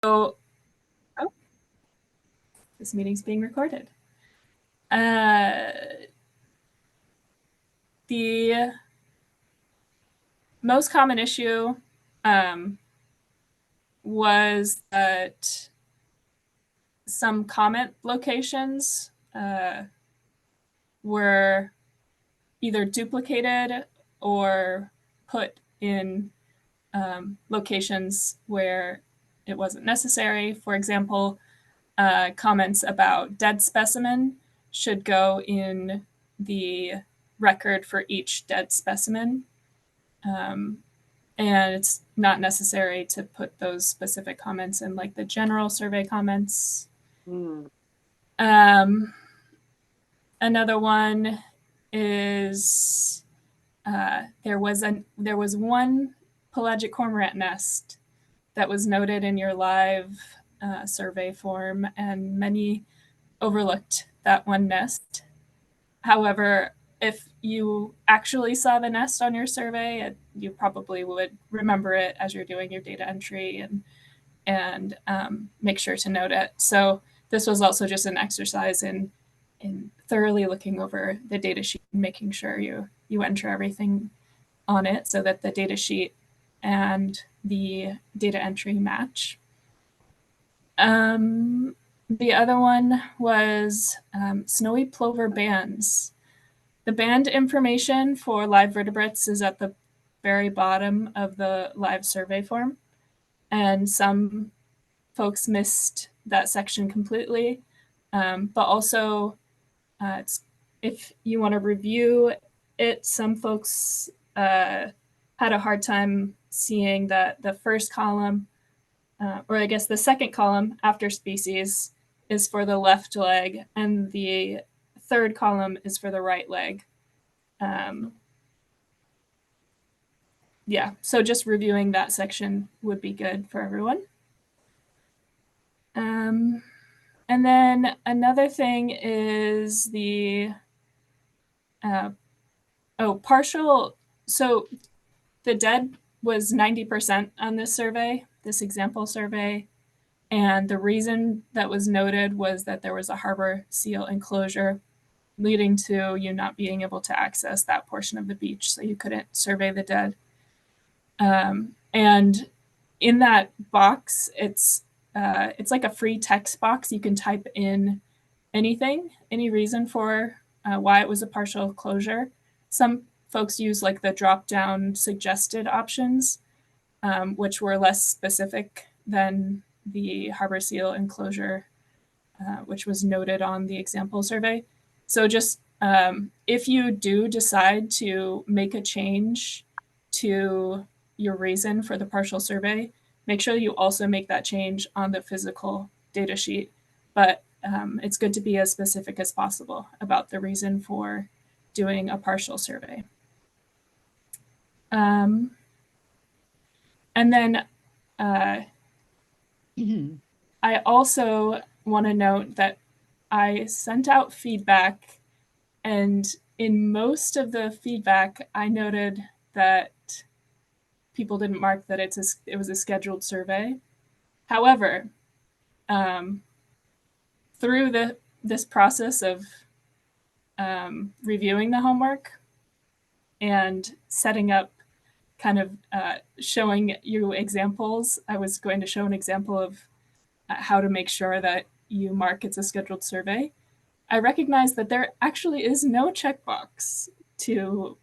So, oh, this meeting's being recorded. The most common issue was that some comment locations were either duplicated or put in locations where it wasn't necessary. For example, comments about dead specimen should go in the record for each dead specimen. And it's not necessary to put those specific comments in like the general survey comments. Another one is there was one pelagic cormorant nest that was noted in your live survey form, and many overlooked that one nest. However, if you actually saw the nest on your survey, you probably would remember it as you're doing your data entry and make sure to note it. So this was also just an exercise in thoroughly looking over the data sheet and making sure you enter everything on it so that the data sheet and the data entry match. The other one was snowy plover bands. The band information for live vertebrates is at the very bottom of the live survey form, and some folks missed that section completely. But also, if you want to review it, some folks had a hard time seeing that the first column, or I guess the second column after species, is for the left leg, and the third column is for the right leg. Yeah, so just reviewing that section would be good for everyone. And then another thing is the partial. So the dead was 90% on this survey, this example survey. And the reason that was noted was that there was a harbor seal enclosure leading to you not being able to access that portion of the beach. So you couldn't survey the dead. And in that box, it's like a free text box. You can type in anything, any reason for why it was a partial closure. Some folks use like the drop-down suggested options, which were less specific than the harbor seal enclosure, which was noted on the example survey. So just if you do decide to make a change to your reason for the partial survey, make sure you also make that change on the physical data sheet. But it's good to be as specific as possible about the reason for doing a partial survey. And then I also want to note that I sent out feedback, and in most of the feedback, I noted that people didn't mark that it was a scheduled survey. However, through this process of reviewing the homework and setting up kind of showing you examples, I was going to show an example of how to make sure that you mark it's a scheduled survey. I recognize that there actually is no checkbox to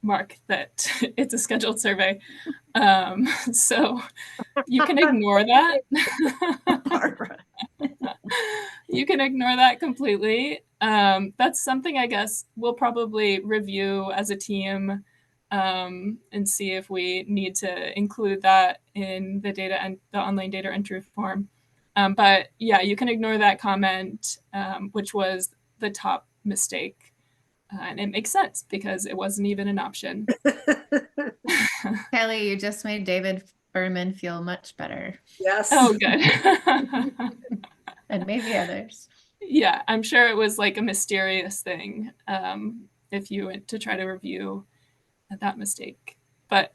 mark that it's a scheduled survey. So you can ignore that. Barbara. You can ignore that completely. That's something I guess we'll probably review as a team and see if we need to include that in the data and the online data entry form. But yeah, you can ignore that comment, which was the top mistake. And it makes sense because it wasn't even an option. Kelly, you just made David Berman feel much better. Yes. Oh, good. And maybe others. Yeah, I'm sure it was like a mysterious thing if you went to try to review that mistake. But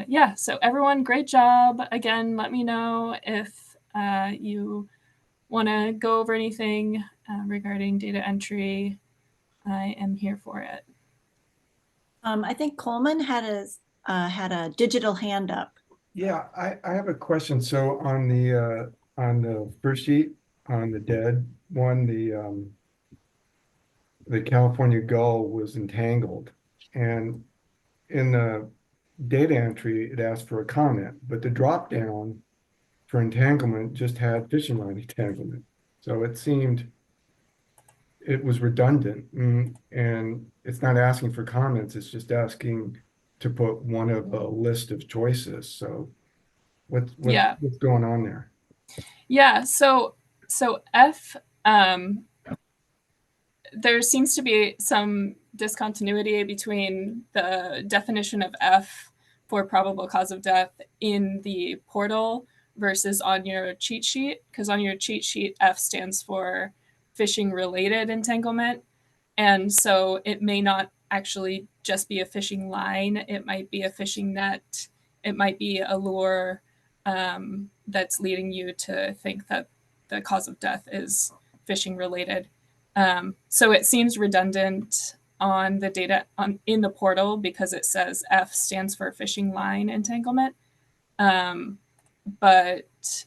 yeah, so everyone, great job. Again, let me know if you want to go over anything regarding data entry, I am here for it. I think Coleman had a digital hand up. Yeah, I have a question. So on the first sheet, on the dead one, the California gull was entangled. And in the data entry, it asked for a comment, but the drop down for entanglement just had fishing line entanglement. So it seemed it was redundant, and it's not asking for comments, it's just asking to put one of a list of choices. So Yeah. what's going on there? Yeah. So F, there seems to be some discontinuity between the definition of F for probable cause of death in the portal versus on your cheat sheet, because on your cheat sheet, F stands for fishing related entanglement. And so it may not actually just be a fishing line, it might be a fishing net, it might be a lure that's leading you to think that the cause of death is fishing related. So it seems redundant on the data in the portal because it says F stands for fishing line entanglement, but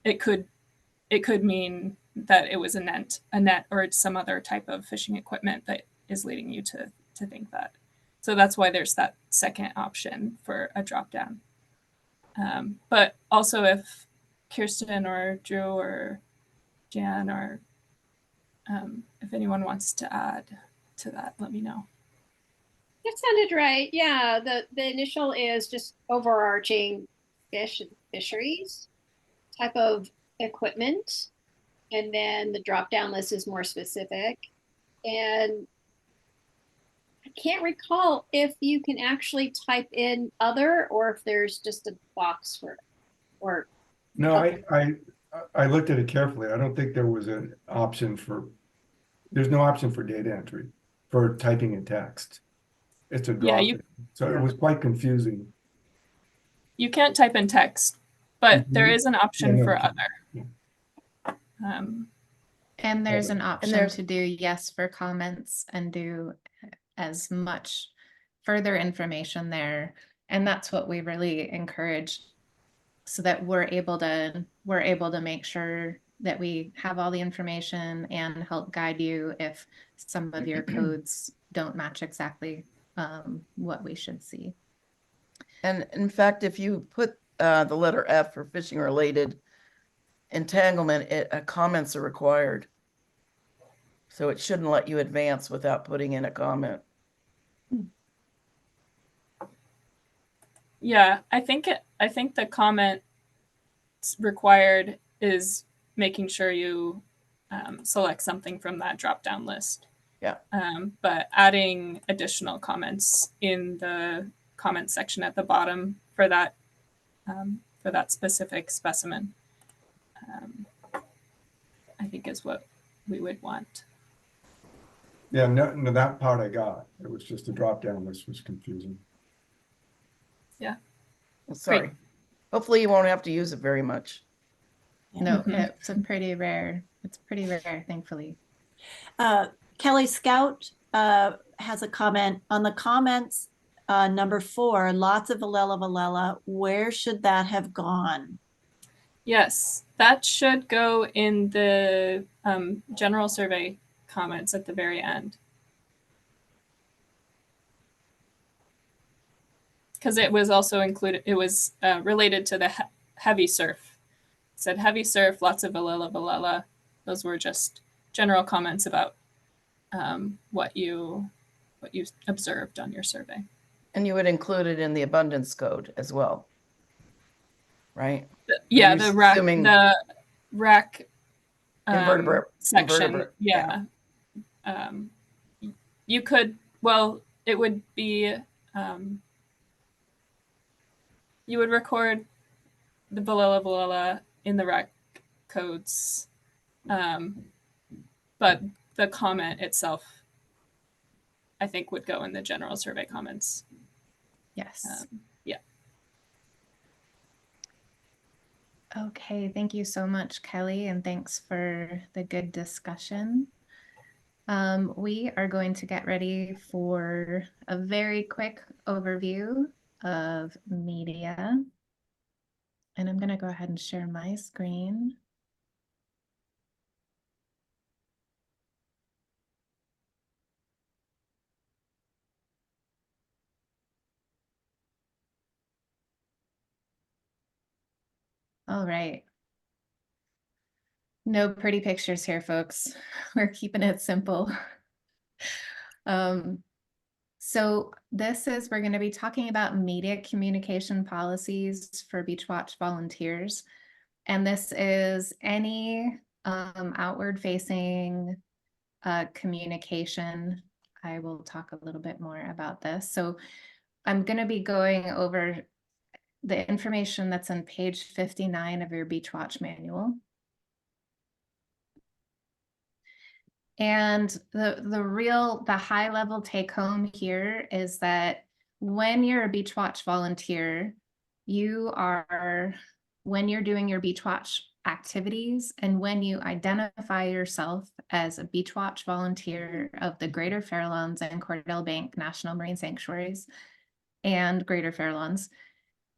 it could mean that it was a net or some other type of fishing equipment that is leading you to think that. So that's why there's that second option for a drop down. But also if Kirsten or Drew or Jan or if anyone wants to add to that, let me know. That sounded right. Yeah, the initial is just overarching fish and fisheries type of equipment. And then the drop down list is more specific. And I can't recall if you can actually type in other or if there's just a box for it. Or No, I looked at it carefully. I don't think there was an option there's no option for data entry for typing in text. It's a drop. So it was quite confusing. You can't type in text, but there is an option for other. Yeah. And there's an option there's- to do yes for comments and do as much further information there. And that's what we really encourage so that we're able to make sure that we have all the information and help guide you if some of your codes don't match exactly what we should see. And in fact, if you put the letter F for fishing related entanglement, comments are required. So it shouldn't let you advance without putting in a comment. Yeah, I think the comment required is making sure you select something from that drop down list. Yeah. But adding additional comments in the comment section at the bottom for that specific specimen, I think is what we would want. Yeah, no, that part I got. It was just the drop down list was confusing. Yeah. Sorry. Great. Hopefully you won't have to use it very much. No, Mhm. it's pretty rare, thankfully. Kelly Scout has a comment on the comments. Number 4, lots of Valela. Where should that have gone? Yes, that should go in the general survey comments at the very end. Because it was also included, it was related to the heavy surf. It said heavy surf, lots of Valela. Those were just general comments about what you observed on your survey. And you would include it in the abundance code as well, right? Yeah, you the rack, assuming- Invertebrate. section. Invertebrate, Yeah. You could, well, it would be, you would record the Valela in the rack codes, but the comment itself, I think, would go in the general survey comments. Yes. Yeah. Okay, thank you so much, Kelly, and thanks for the good discussion. We are going to get ready for a very quick overview of media. And I'm going to go ahead and share my screen. All right. No pretty pictures here, folks. We're keeping it simple. So we're going to be talking about media communication policies for Beach Watch volunteers. And this is any outward facing communication. I will talk a little bit more about this. So I'm going to be going over the information that's on page 59 of your Beach Watch manual. And the high level take home here is that when you're a Beach Watch volunteer, when you're doing your Beach Watch activities and when you identify yourself as a Beach Watch volunteer of the Greater Farallones and Cordell Bank National Marine Sanctuaries and Greater Farallones,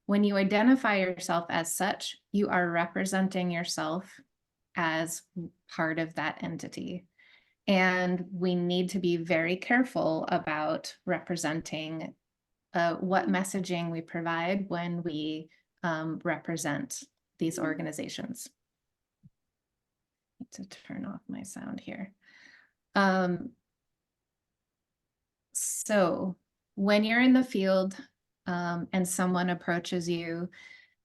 when you identify yourself as such, you are representing yourself as part of that entity. And we need to be very careful about representing what messaging we provide when we represent these organizations. I need to turn off my sound here. So when you're in the field and someone approaches you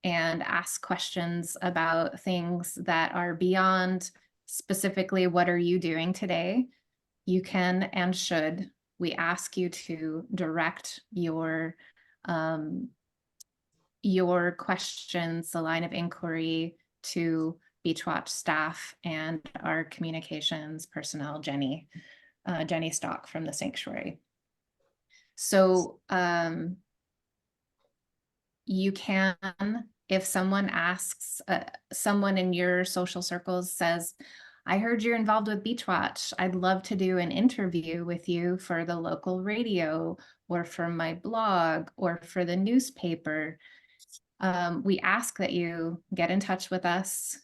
and asks questions about things that are beyond specifically what are you doing today, you can and should. We ask you to direct your questions, the line of inquiry, to Beach Watch staff and our communications personnel, Jenny Stock from the sanctuary. So you can, if someone asks, someone in your social circles says, I heard you're involved with Beach Watch. I'd love to do an interview with you for the local radio or for my blog or for the newspaper. We ask that you get in touch with us.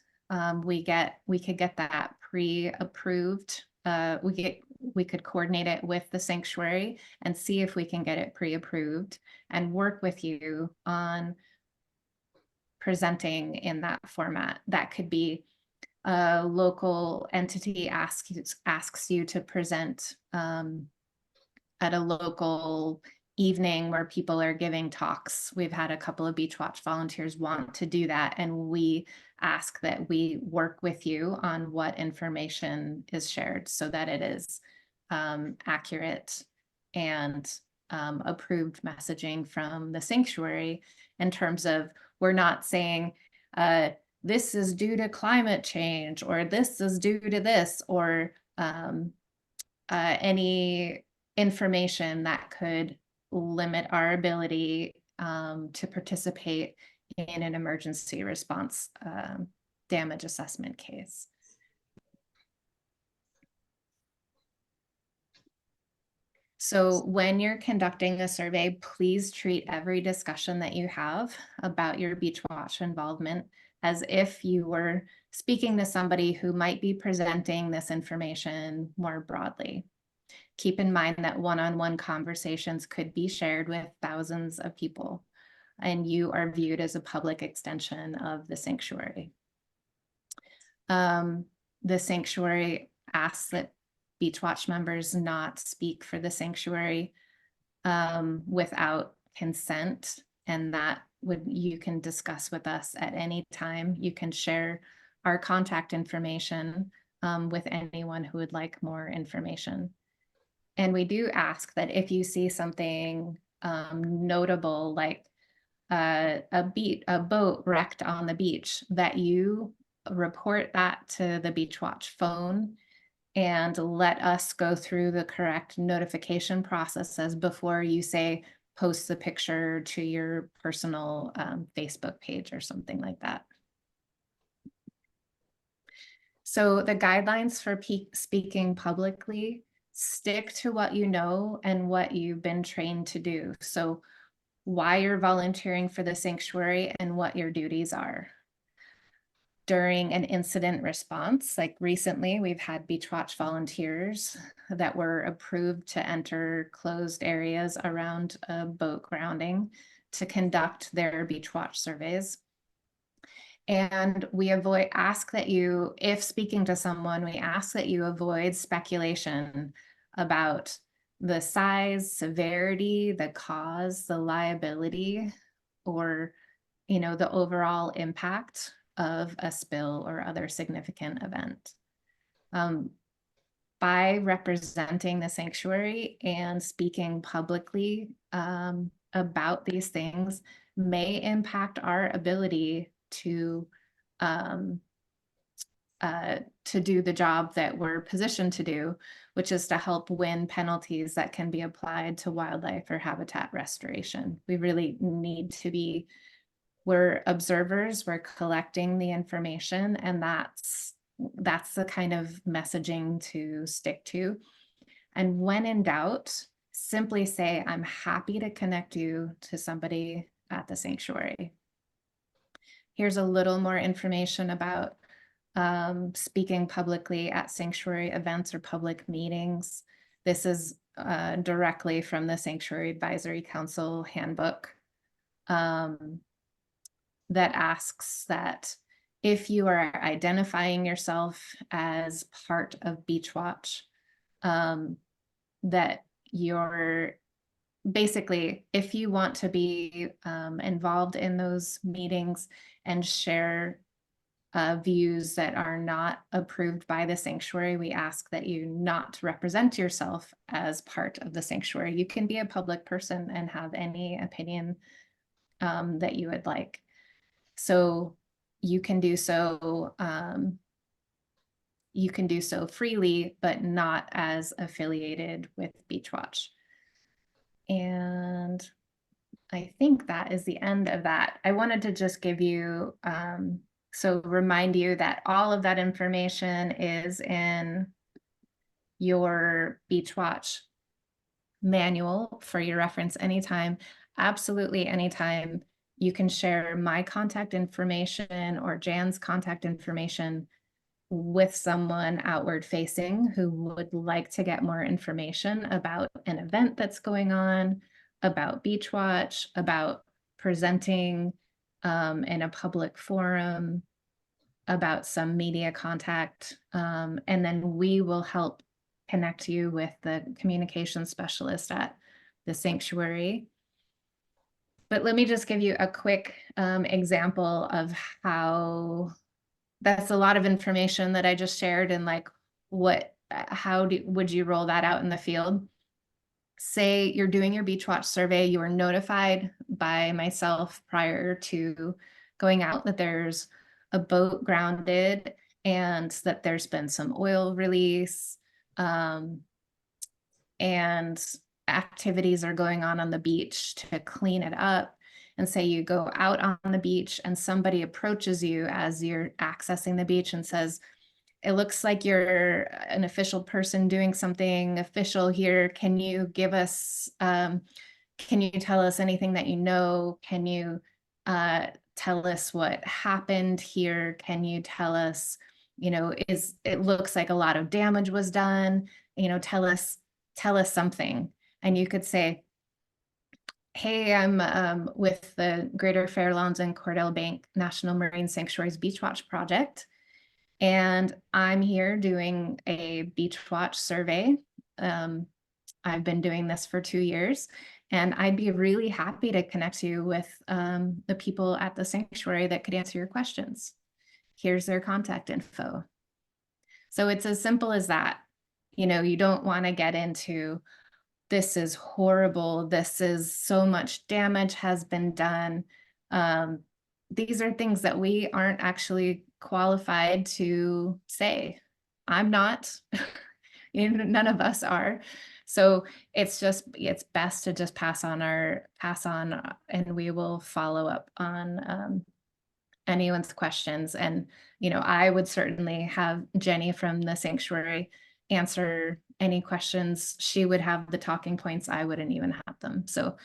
We could get that pre-approved. We could coordinate it with the sanctuary and see if we can get it pre-approved and work with you on presenting in that format. That could be a local entity asks you to present at a local evening where people are giving talks. We've had a couple of Beach Watch volunteers want to do that, and we ask that we work with you on what information is shared so that it is accurate and approved messaging from the sanctuary in terms of, we're not saying this is due to climate change or this is due to this, or any information that could limit our ability to participate in an emergency response damage assessment case. So when you're conducting a survey, please treat every discussion that you have about your Beach Watch involvement as if you were speaking to somebody who might be presenting this information more broadly. Keep in mind that one-on-one conversations could be shared with thousands of people, and you are viewed as a public extension of the sanctuary. The sanctuary asks that Beach Watch members not speak for the sanctuary without consent, and that you can discuss with us at any time. You can share our contact information with anyone who would like more information. And we do ask that if you see something notable, like a boat wrecked on the beach, that you report that to the Beach Watch phone and let us go through the correct notification processes before you say post the picture to your personal Facebook page or something like that. So the guidelines for speaking publicly stick to what you know and what you've been trained to do. So why you're volunteering for the sanctuary and what your duties are. During an incident response, like recently, we've had Beach Watch volunteers that were approved to enter closed areas around a boat grounding to conduct their Beach Watch surveys. And we ask that you, if speaking to someone, we ask that you avoid speculation about the size, severity, the cause, the liability, or, the overall impact of a spill or other significant event. By representing the sanctuary and speaking publicly about these things may impact our ability to do the job that we're positioned to do, which is to help win penalties that can be applied to wildlife or habitat restoration. We really need to be, we're observers, we're collecting the information, and that's the kind of messaging to stick to. And when in doubt, simply say, I'm happy to connect you to somebody at the sanctuary. Here's a little more information about speaking publicly at sanctuary events or public meetings. This is directly from the Sanctuary Advisory Council handbook that asks that if you are identifying yourself as part of Beach Watch, that you're basically, if you want to be involved in those meetings and share views that are not approved by the sanctuary, we ask that you not represent yourself as part of the sanctuary. You can be a public person and have any opinion that you would like. So you can do so. You can do so freely, but not as affiliated with Beach Watch. And I think that is the end of that. I wanted to just give you, so remind you that all of that information is in your Beach Watch manual for your reference anytime, absolutely anytime. You can share my contact information or Jan's contact information with someone outward facing who would like to get more information about an event that's going on, about Beach Watch, about presenting in a public forum, about some media contact. And then we will help connect you with the communication specialist at the sanctuary. But let me just give you a quick example of how that's a lot of information that I just shared, and like would you roll that out in the field? Say you're doing your Beach Watch survey, you were notified by myself prior to going out that there's a boat grounded and that there's been some oil release and activities are going on the beach to clean it up. And say you go out on the beach and somebody approaches you as you're accessing the beach and says, it looks like you're an official person doing something official here. Can you give us, can you tell us anything that you know? Can you tell us what happened here? Can you tell us, it looks like a lot of damage was done, tell us something. And you could say, hey, I'm with the Greater Fairlawns and Cordell Bank National Marine Sanctuary's Beach Watch project, and I'm here doing a Beach Watch survey. I've been doing this for 2 years, and I'd be really happy to connect you with the people at the sanctuary that could answer your questions. Here's their contact info. So it's as simple as that. You don't want to get into, this is horrible, this is so much damage has been done. These are things that we aren't actually qualified to say. I'm not, none of us are. So it's best to just pass on, and we will follow up on anyone's questions. And, you know, I would certainly have Jenny from the sanctuary answer any questions. She would have the talking points. I wouldn't even have them. So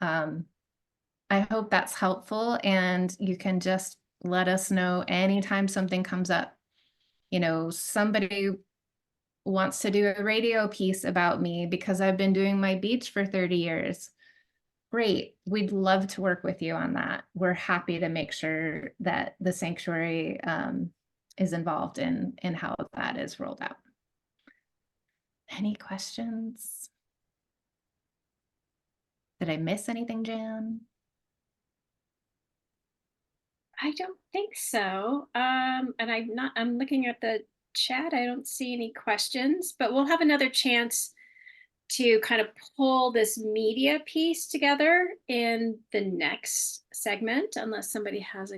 I hope that's helpful, and you can just let us know anytime something comes up. You know, somebody wants to do a radio piece about me because I've been doing my beach for 30 years. Great. We'd love to work with you on that. We're happy to make sure that the sanctuary is involved in how that is rolled out. Any questions? Did I miss anything, Jan? I don't think so. And I'm looking at the chat. I don't see any questions, but we'll have another chance to kind of pull this media piece together in the next segment, unless somebody has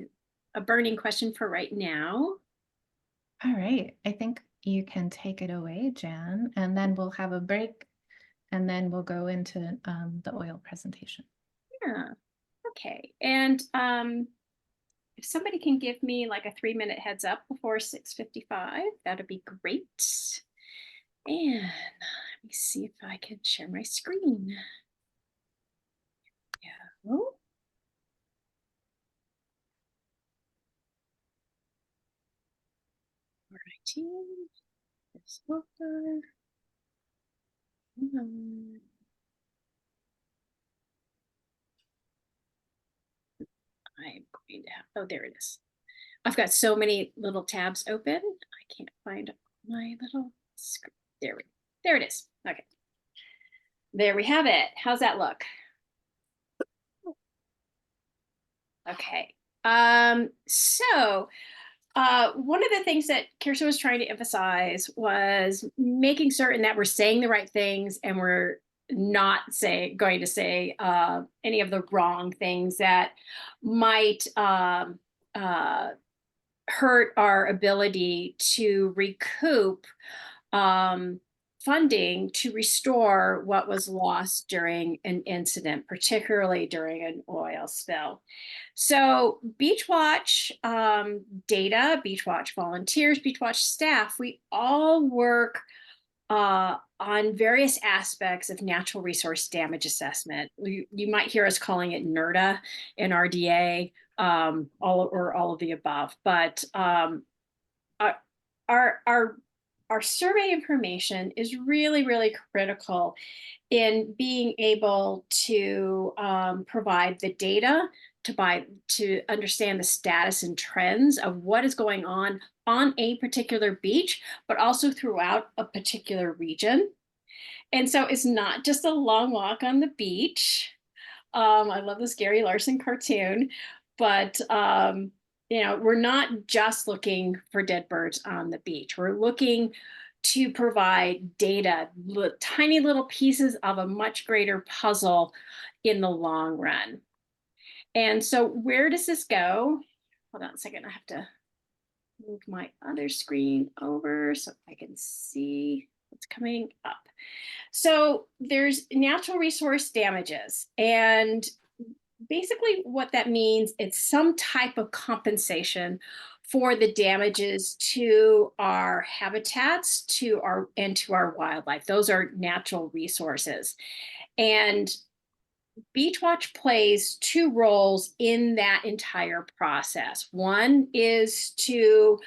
a burning question for right now. All right. I think you can take it away, Jan, and then we'll have a break, and then we'll go into the oil presentation. Yeah. Okay. And if somebody can give me like a 3-minute heads up before 6:55, that'd be great. And let me see if I can share my screen. Yeah. Oh. Alrighty. This over. I'm going to have, oh, there it is. I've got so many little tabs open. I can't find my little screen. There it is. Okay. There we have it. How's that look? Okay. So one of the things that Kirsten was trying to emphasize was making certain that we're saying the right things and we're not going to say any of the wrong things that might hurt our ability to recoup funding to restore what was lost during an incident, particularly during an oil spill. So Beachwatch data, Beachwatch volunteers, Beachwatch staff, we all work on various aspects of natural resource damage assessment. You might hear us calling it NRDA, NRDA, all of the above. But our survey information is really, really critical in being able to provide the data to understand the status and trends of what is going on a particular beach, but also throughout a particular region. And so it's not just a long walk on the beach. I love this Gary Larson cartoon, but you know, we're not just looking for dead birds on the beach. We're looking to provide data, tiny little pieces of a much greater puzzle in the long run. And so where does this go? Hold on a second, I have to move my other screen over so I can see what's coming up. So there's natural resource damages, and basically what that means, it's some type of compensation for the damages to our habitats, to our wildlife. Those are natural resources. And Beachwatch plays two roles in that entire process. One is to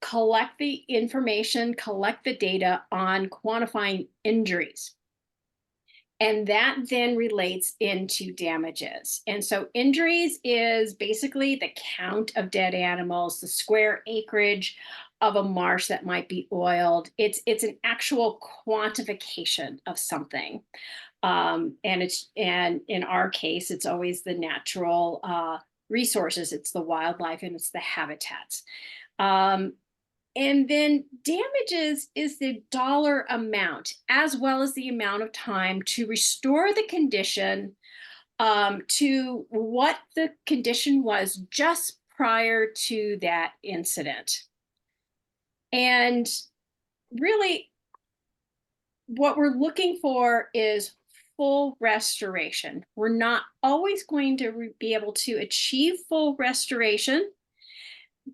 collect the information, collect the data on quantifying injuries. And that then relates into damages. And so injuries is basically the count of dead animals, the square acreage of a marsh that might be oiled. It's an actual quantification of something. And in our case, it's always the natural resources, it's the wildlife, and it's the habitats. And then damages is the dollar amount, as well as the amount of time to restore the condition to what the condition was just prior to that incident. And really, what we're looking for is full restoration. We're not always going to be able to achieve full restoration,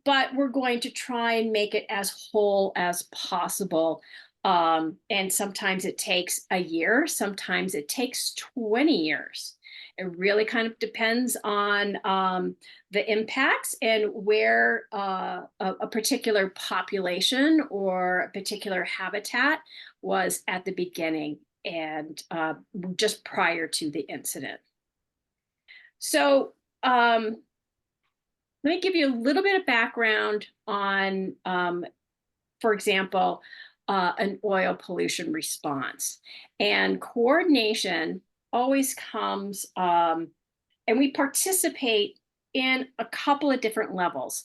but we're going to try and make it as whole as possible. And sometimes it takes a year, sometimes it takes 20 years. It really kind of depends on the impacts and where a particular population or a particular habitat was at the beginning and just prior to the incident. So let me give you a little bit of background on, for example, an oil pollution response. And coordination always comes, and we participate in a couple of different levels.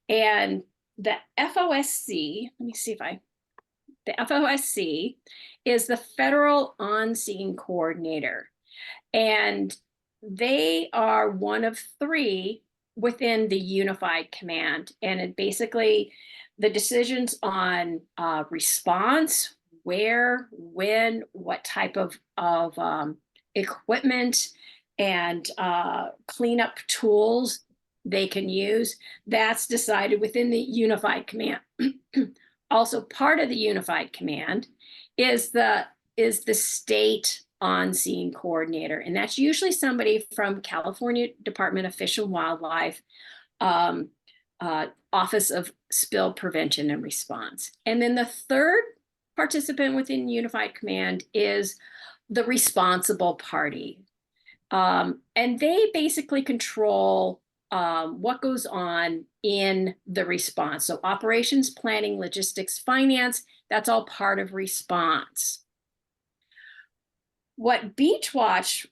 And the FOSC, let me see if the FOSC is the Federal On-Scene Coordinator. And they are one of three within the Unified Command. And it basically, the decisions on response, where, when, what type of equipment and cleanup tools they can use, that's decided within the Unified Command. Also part of the Unified Command is the state on-scene coordinator, and that's usually somebody from California Department of Fish and Wildlife, Office of Spill Prevention and Response. And then the third participant within Unified Command is the responsible party. And they basically control what goes on in the response. So operations, planning, logistics, finance, that's all part of response. What Beachwatch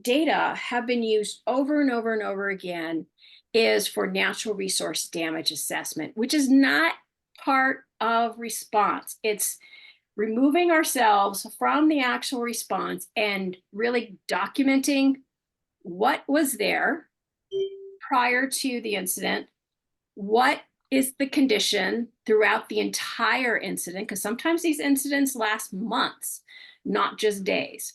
data have been used over and over and over again is for natural resource damage assessment, which is not part of response. It's removing ourselves from the actual response and really documenting what was there prior to the incident, what is the condition throughout the entire incident, because sometimes these incidents last months, not just days.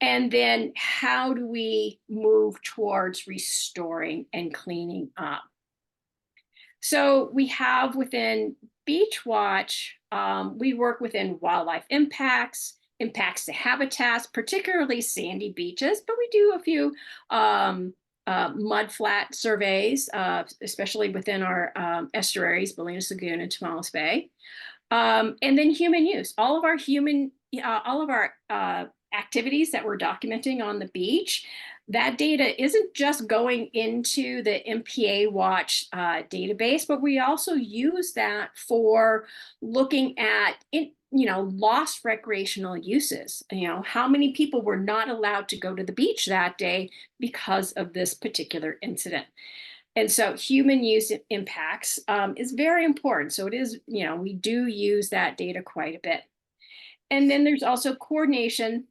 And then how do we move towards restoring and cleaning up? So we have within Beachwatch, we work within wildlife impacts to habitats, particularly sandy beaches, but we do a few mud flat surveys, especially within our estuaries, Bolinas Lagoon and Tomales Bay. And then human use, all of our activities that we're documenting on the beach, that data isn't just going into the MPA Watch database, but we also use that for looking at lost recreational uses. How many people were not allowed to go to the beach that day because of this particular incident. And so human use impacts is very important. So it is, we do use that data quite a bit. And then there's also coordination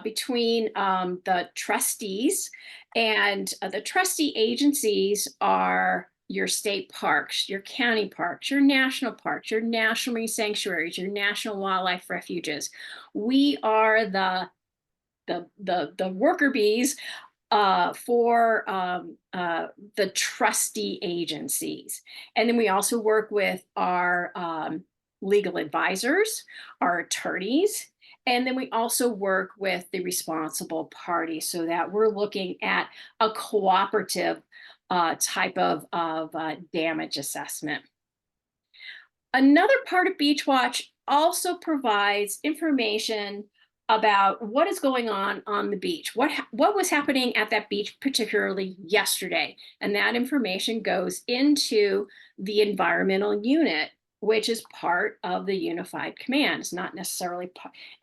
between the trustees, and the trustee agencies are your state parks, your county parks, your national parks, your national marine sanctuaries, your national wildlife refuges. We are the worker bees for the trustee agencies. And then we also work with our legal advisors, our attorneys, and then we also work with the responsible party so that we're looking at a cooperative type of damage assessment. Another part of Beachwatch also provides information about what is going on the beach, what was happening at that beach, particularly yesterday. And that information goes into the environmental unit, which is part of the Unified Command. It's not necessarily,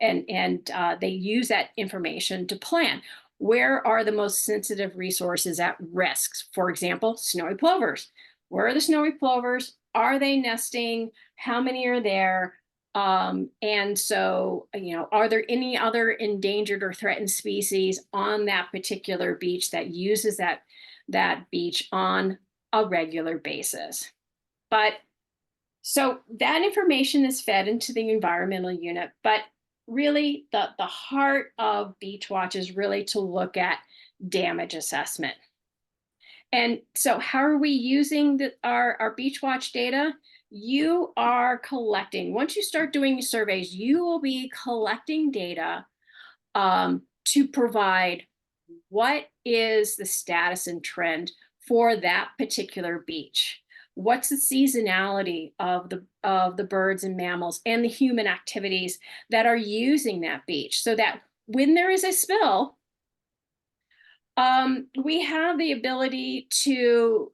and they use that information to plan. Where are the most sensitive resources at risks? For example, snowy plovers. Where are the snowy plovers? Are they nesting? How many are there? And so, are there any other endangered or threatened species on that particular beach that uses that beach on a regular basis? But so that information is fed into the environmental unit, but really the heart of Beachwatch is really to look at damage assessment. And so how are we using our Beach Watch data? You are collecting, once you start doing your surveys, you will be collecting data to provide what is the status and trend for that particular beach. What's the seasonality of the birds and mammals and the human activities that are using that beach, so that when there is a spill, we have the ability to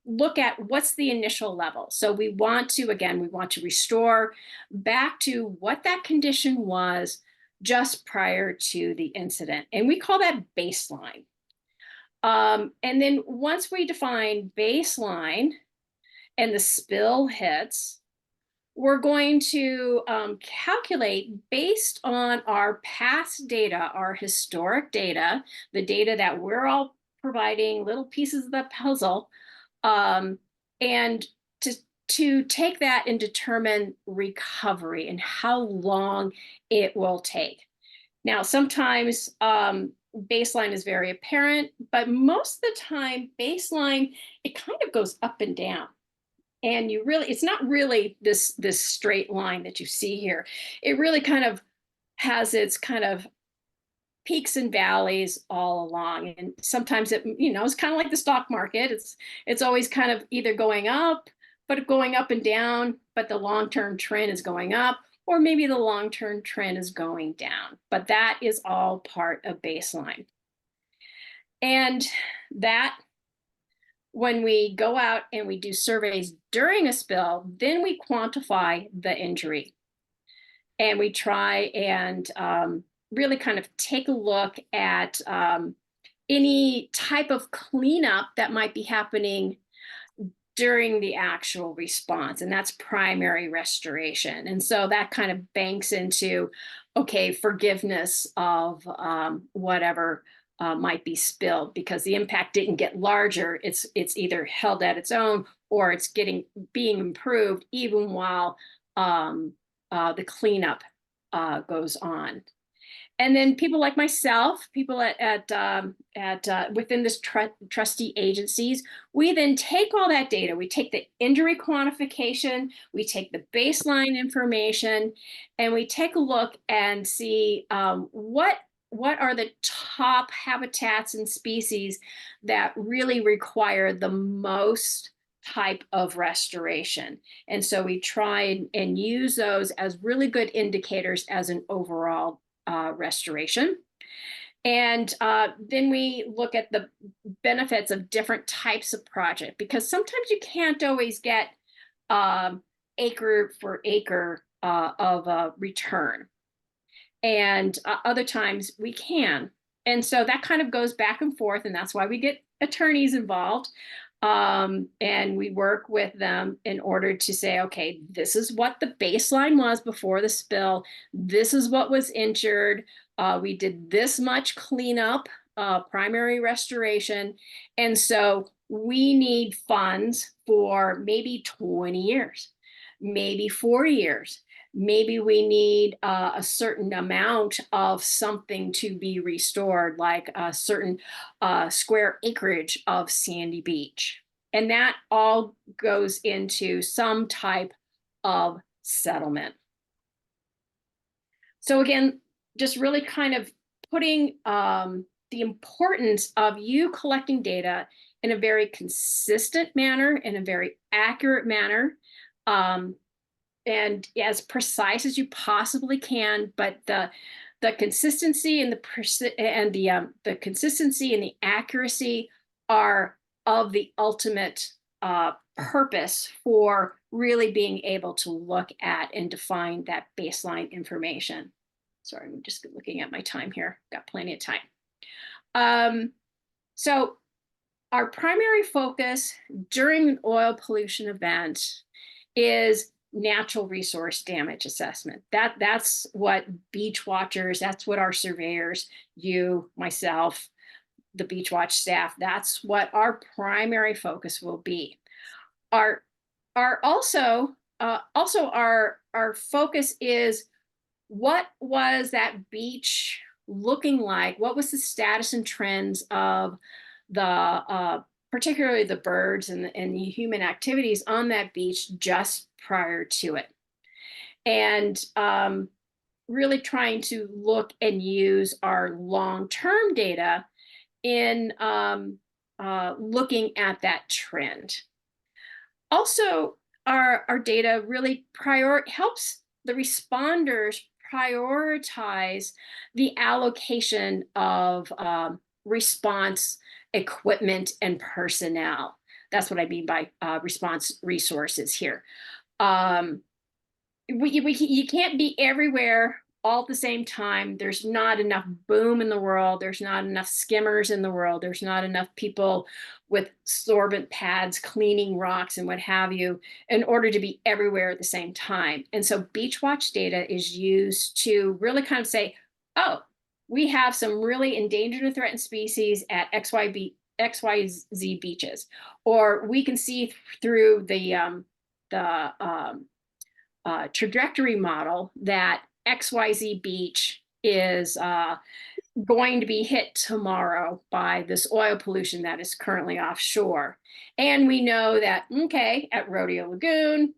look at what's the initial level. So we want to restore back to what that condition was just prior to the incident. And we call that baseline. And then once we define baseline and the spill hits, we're going to calculate based on our past data, our historic data, the data that we're all providing little pieces of the puzzle, and to take that and determine recovery and how long it will take. Now, sometimes baseline is very apparent, but most of the time, baseline, it kind of goes up and down. And it's not really this straight line that you see here. It really kind of has its kind of peaks and valleys all along. And sometimes it's kind of like the stock market. It's always kind of either going up, but going up and down, but the long-term trend is going up, or maybe the long-term trend is going down. But that is all part of baseline. And that, when we go out and we do surveys during a spill, then we quantify the injury. And we try and really kind of take a look at any type of cleanup that might be happening during the actual response, and that's primary restoration. And so that kind of banks into, okay, forgiveness of whatever might be spilled, because the impact didn't get larger. It's either held at its own, or it's being improved even while the cleanup goes on. And then people like myself, people within this trustee agencies, we then take all that data. We take the injury quantification, we take the baseline information, and we take a look and see what are the top habitats and species that really require the most type of restoration. And so we try and use those as really good indicators as an overall restoration. And then we look at the benefits of different types of project, because sometimes you can't always get acre for acre of return. And other times we can. And so that kind of goes back and forth, and that's why we get attorneys involved. And we work with them in order to say, okay, this is what the baseline was before the spill. This is what was injured. We did this much cleanup, primary restoration. And so we need funds for maybe 20 years, maybe 4 years. Maybe we need a certain amount of something to be restored, like a certain square acreage of sandy beach. And that all goes into some type of settlement. So again, just really kind of putting the importance of you collecting data in a very consistent manner, in a very accurate manner, and as precise as you possibly can, but the consistency and the consistency and the accuracy are of the ultimate purpose for really being able to look at and define that baseline information. Sorry, I'm just looking at my time here. Got plenty of time. So our primary focus during an oil pollution event is natural resource damage assessment. That's what beach watchers, that's what our surveyors, you, myself, the Beach Watch staff, that's what our primary focus will be. Our focus is, what was that beach looking like? What was the status and trends of the particularly the birds and the human activities on that beach just prior to it. And really trying to look and use our long-term data in looking at that trend. Also, our data really helps the responders prioritize the allocation of response equipment and personnel. That's what I mean by response resources here. You can't be everywhere all at the same time. There's not enough boom in the world. There's not enough skimmers in the world. There's not enough people with sorbent pads cleaning rocks and what have you in order to be everywhere at the same time. And so Beach Watch data is used to really kind of say, oh, we have some really endangered and threatened species at XYZ beaches, or we can see through the trajectory model that XYZ beach is going to be hit tomorrow by this oil pollution that is currently offshore. And we know that, okay, at Rodeo Lagoon,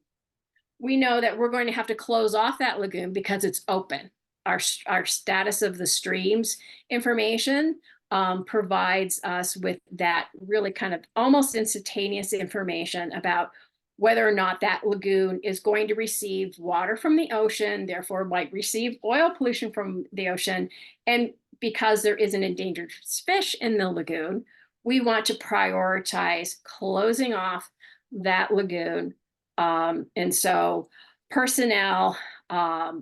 we know that we're going to have to close off that lagoon because it's open. Our status of the streams information provides us with that really kind of almost instantaneous information about whether or not that lagoon is going to receive water from the ocean, therefore might receive oil pollution from the ocean. And because there is an endangered fish in the lagoon, we want to prioritize closing off that lagoon. And so personnel,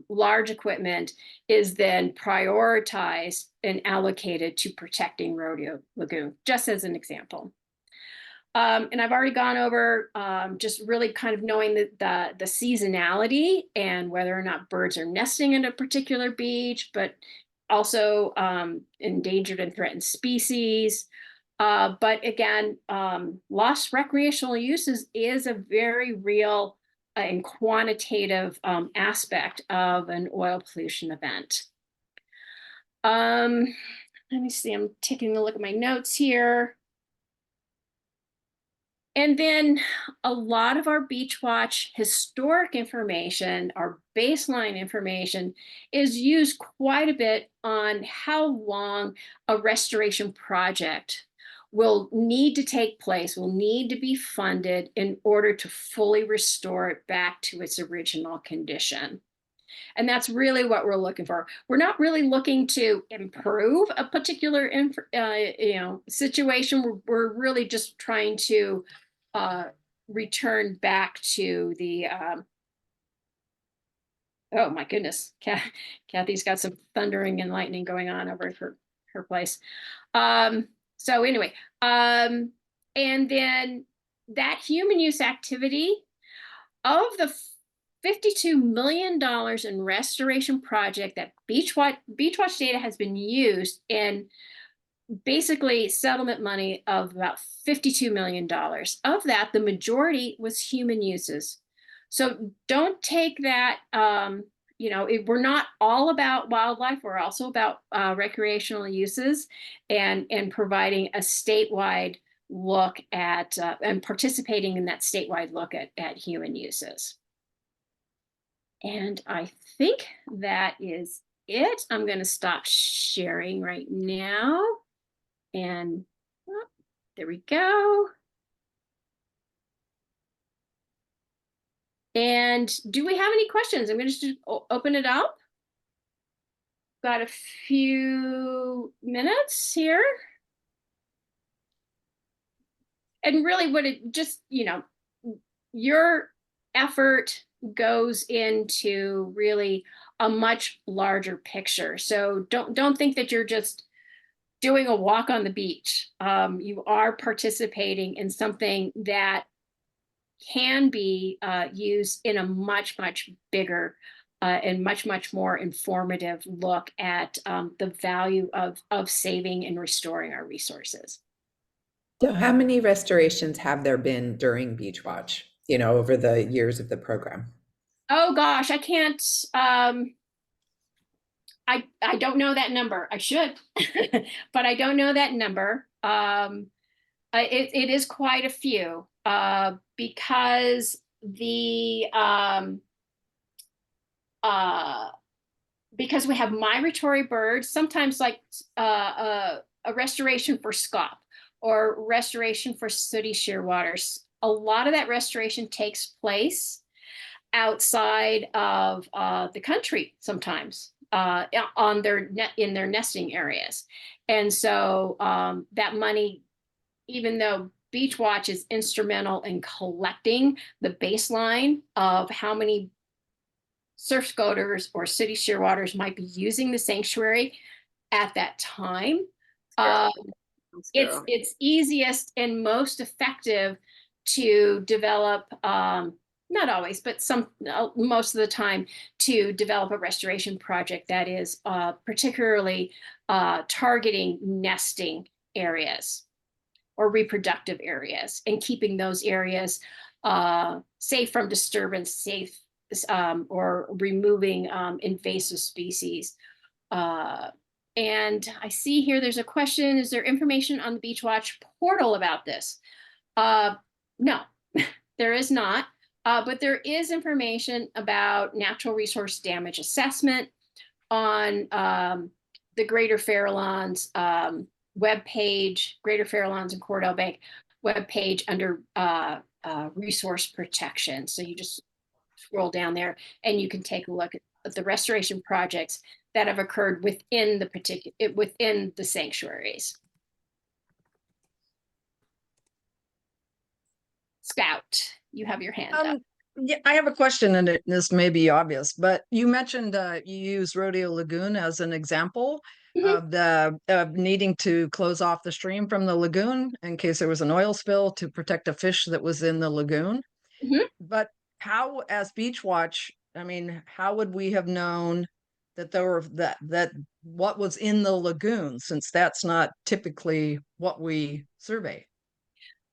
large equipment is then prioritized and allocated to protecting Rodeo Lagoon, just as an example. And I've already gone over just really kind of knowing the seasonality and whether or not birds are nesting in a particular beach, but also endangered and threatened species. But again, lost recreational uses is a very real and quantitative aspect of an oil pollution event. Let me see, I'm taking a look at my notes here. And then a lot of our Beach Watch historic information, our baseline information, is used quite a bit on how long a restoration project will need to take place, will need to be funded in order to fully restore it back to its original condition. And that's really what we're looking for. We're not really looking to improve a particular situation. We're really just trying to return back to the oh my goodness, Kathy's got some thundering and lightning going on over at her place. So anyway, and then that human use activity of the $52 million in restoration project that Beach Watch data has been used in basically settlement money of about $52 million. Of that, the majority was human uses. So don't take that, we're not all about wildlife. We're also about recreational uses and providing a statewide look at and participating in that statewide look at human uses. And I think that is it. I'm going to stop sharing right now. And oh, there we go. And do we have any questions? I'm going to just open it up. Got a few minutes here. And really what it just, your effort goes into really a much larger picture. So don't think that you're just doing a walk on the beach. You are participating in something that can be used in a much, much bigger and much, much more informative look at the value of saving and restoring our resources. So how many restorations have there been during Beach Watch, over the years of the program? Oh gosh, I can't, I don't know that number. I should, but I don't know that number. It is quite a few, because because we have migratory birds, sometimes like a restoration for scaup or restoration for sooty shearwaters. A lot of that restoration takes place outside of the country sometimes, on in their nesting areas. And so that money, even though Beach Watch is instrumental in collecting the baseline of how many surf scoters or city shearwaters might be using the sanctuary at that time, it's easiest and most effective to develop, not always, but most of the time, to develop a restoration project that is particularly targeting nesting areas or reproductive areas, and keeping those areas safe from disturbance, safe, or removing invasive species. And I see here there's a question, is there information on the Beach Watch portal about this? No, there is not, but there is information about natural resource damage assessment on the Greater Farallones webpage, Greater Farallones and Cordell Bank webpage under resource protection. So you just scroll down there and you can take a look at the restoration projects that have occurred within the sanctuaries. Scout, you have your hand up. Yeah, I have a question, and this may be obvious, but you mentioned you use Rodeo Lagoon as an example of the needing to close off the stream from the lagoon in case there was an oil spill to protect a fish that was in the lagoon. But how, as Beach Watch, I mean, how would we have known that there were that what was in the lagoon, since that's not typically what we survey?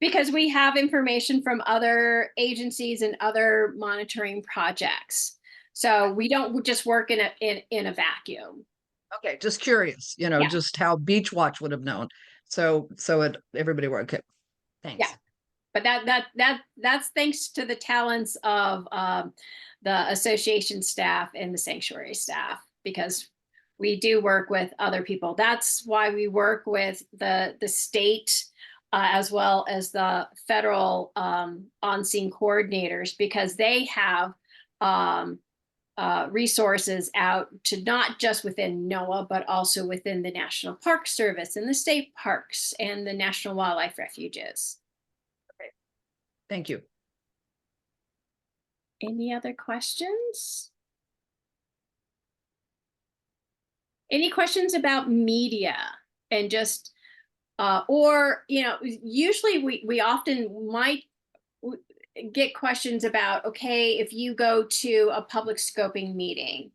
Because we have information from other agencies and other monitoring projects. So we don't just work in a vacuum. Okay, just curious, just how Beach Watch would have known. So everybody were okay. Thanks. Yeah, but that's thanks to the talents of the association staff and the sanctuary staff, because we do work with other people. That's why we work with the state as well as the federal on-scene coordinators, because they have resources out to not just within NOAA, but also within the National Park Service and the state parks and the National Wildlife Refuges. Okay. Thank you. Any other questions? Any questions about media and just, or, usually we often might get questions about, okay, if you go to a public scoping meeting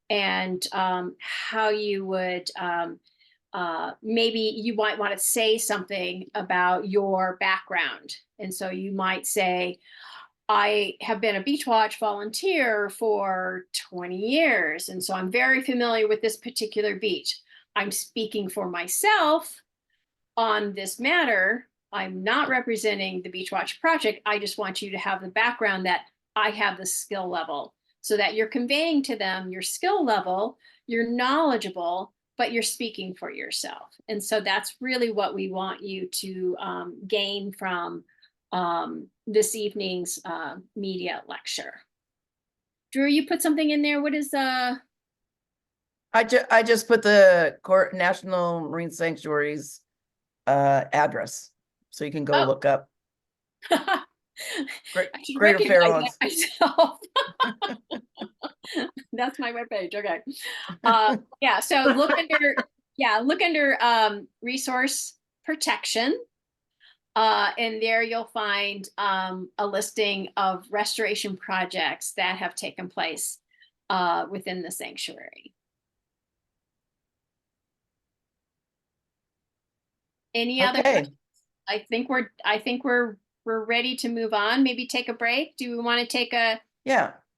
and how you would, maybe you might want to say something about your background. And so you might say, I have been a Beach Watch volunteer for 20 years, and so I'm very familiar with this particular beach. I'm speaking for myself on this matter. I'm not representing the Beach Watch project. I just want you to have the background that I have the skill level, so that you're conveying to them your skill level, you're knowledgeable, but you're speaking for yourself. And so that's really what we want you to gain from this evening's media lecture. Drew, you put something in there. What is I just put the National Marine Sanctuary's address, so you can go look up. Greater Farallones. Myself. That's my webpage. Okay. Yeah. So look under resource protection. And there you'll find a listing of restoration projects that have taken place within the sanctuary. Any other questions? I think we're ready to move on. Maybe take a break. Do we want to take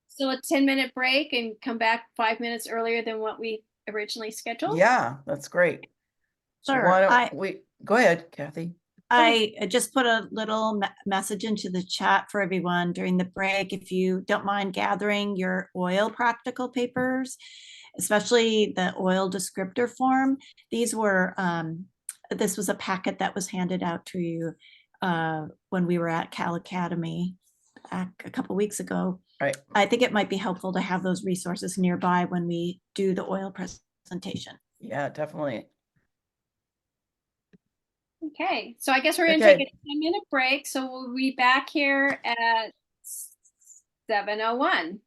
still a 10-minute break and come back 5 minutes earlier than what we originally scheduled? Yeah, that's great. Sure. Why don't we go ahead, Kathy? I just put a little message into the chat for everyone during the break. If you don't mind gathering your oil practical papers, especially the oil descriptor form, these were, this was a packet that was handed out to you when we were at Cal Academy back a couple weeks ago. Right. I think it might be helpful to have those resources nearby when we do the oil presentation. Yeah, definitely. Okay, so I guess we're gonna Okay. take a 10-minute break. So we'll be back here at 7:01.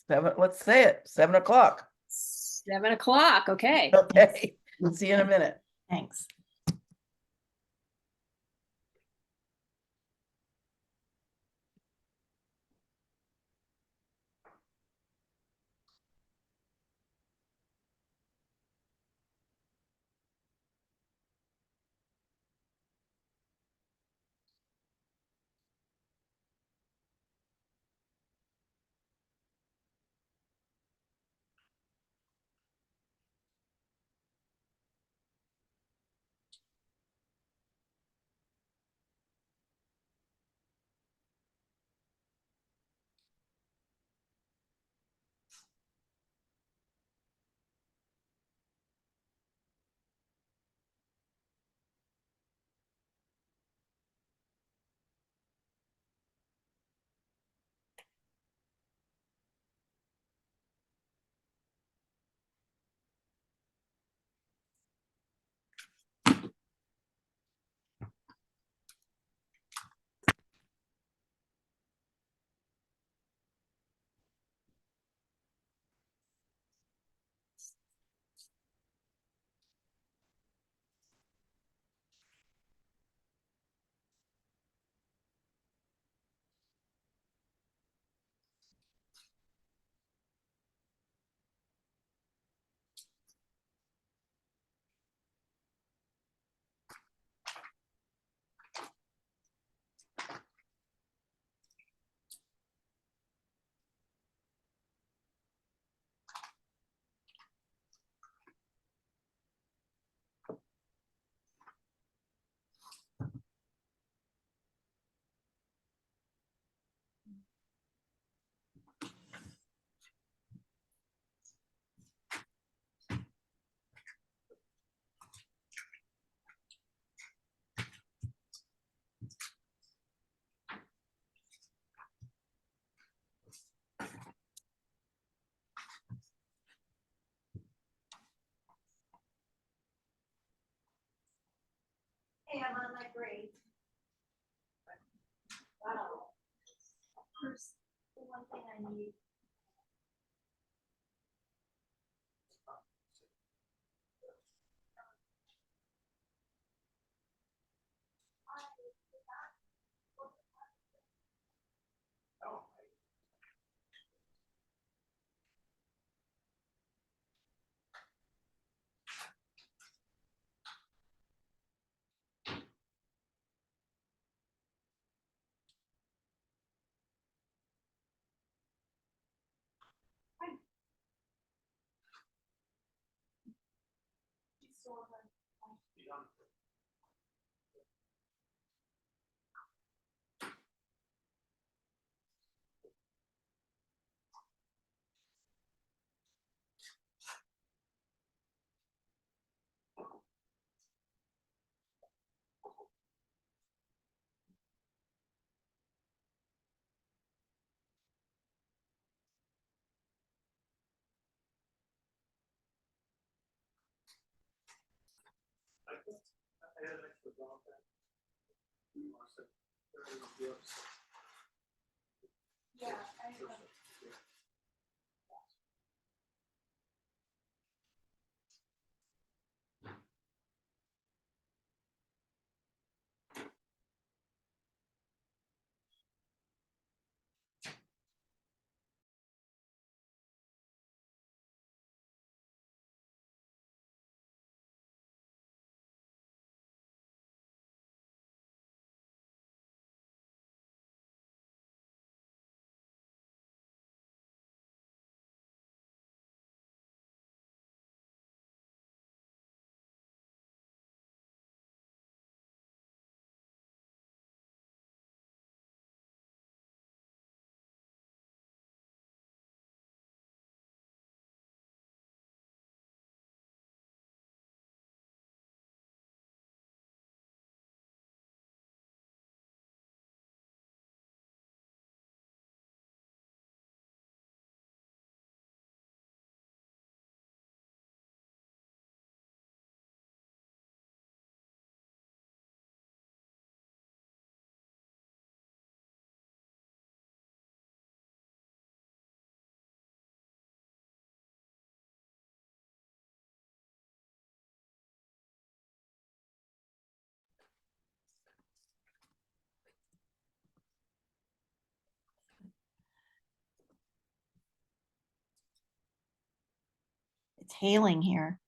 Let's say it, 7 o'clock. 7 o'clock, okay. Okay, see you in a minute. Thanks. Hey, I'm on my break. Wow. First, the one thing I need. Yeah, I It's hailing here.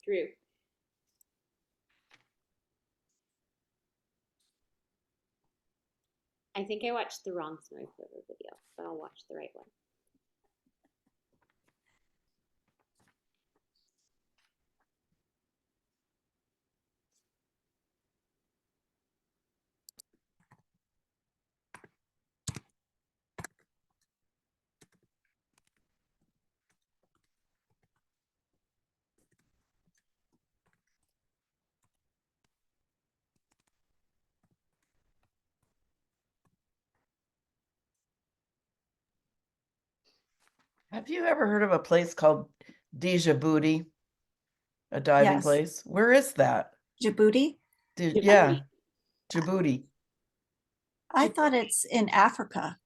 Drew. I think I watched the wrong Snowy Clover video, but I'll watch the right one. Have you ever heard of a place called Djibouti? A diving Yes. place? Where is that? Djibouti? Yeah, Djibouti, I thought it's in Africa.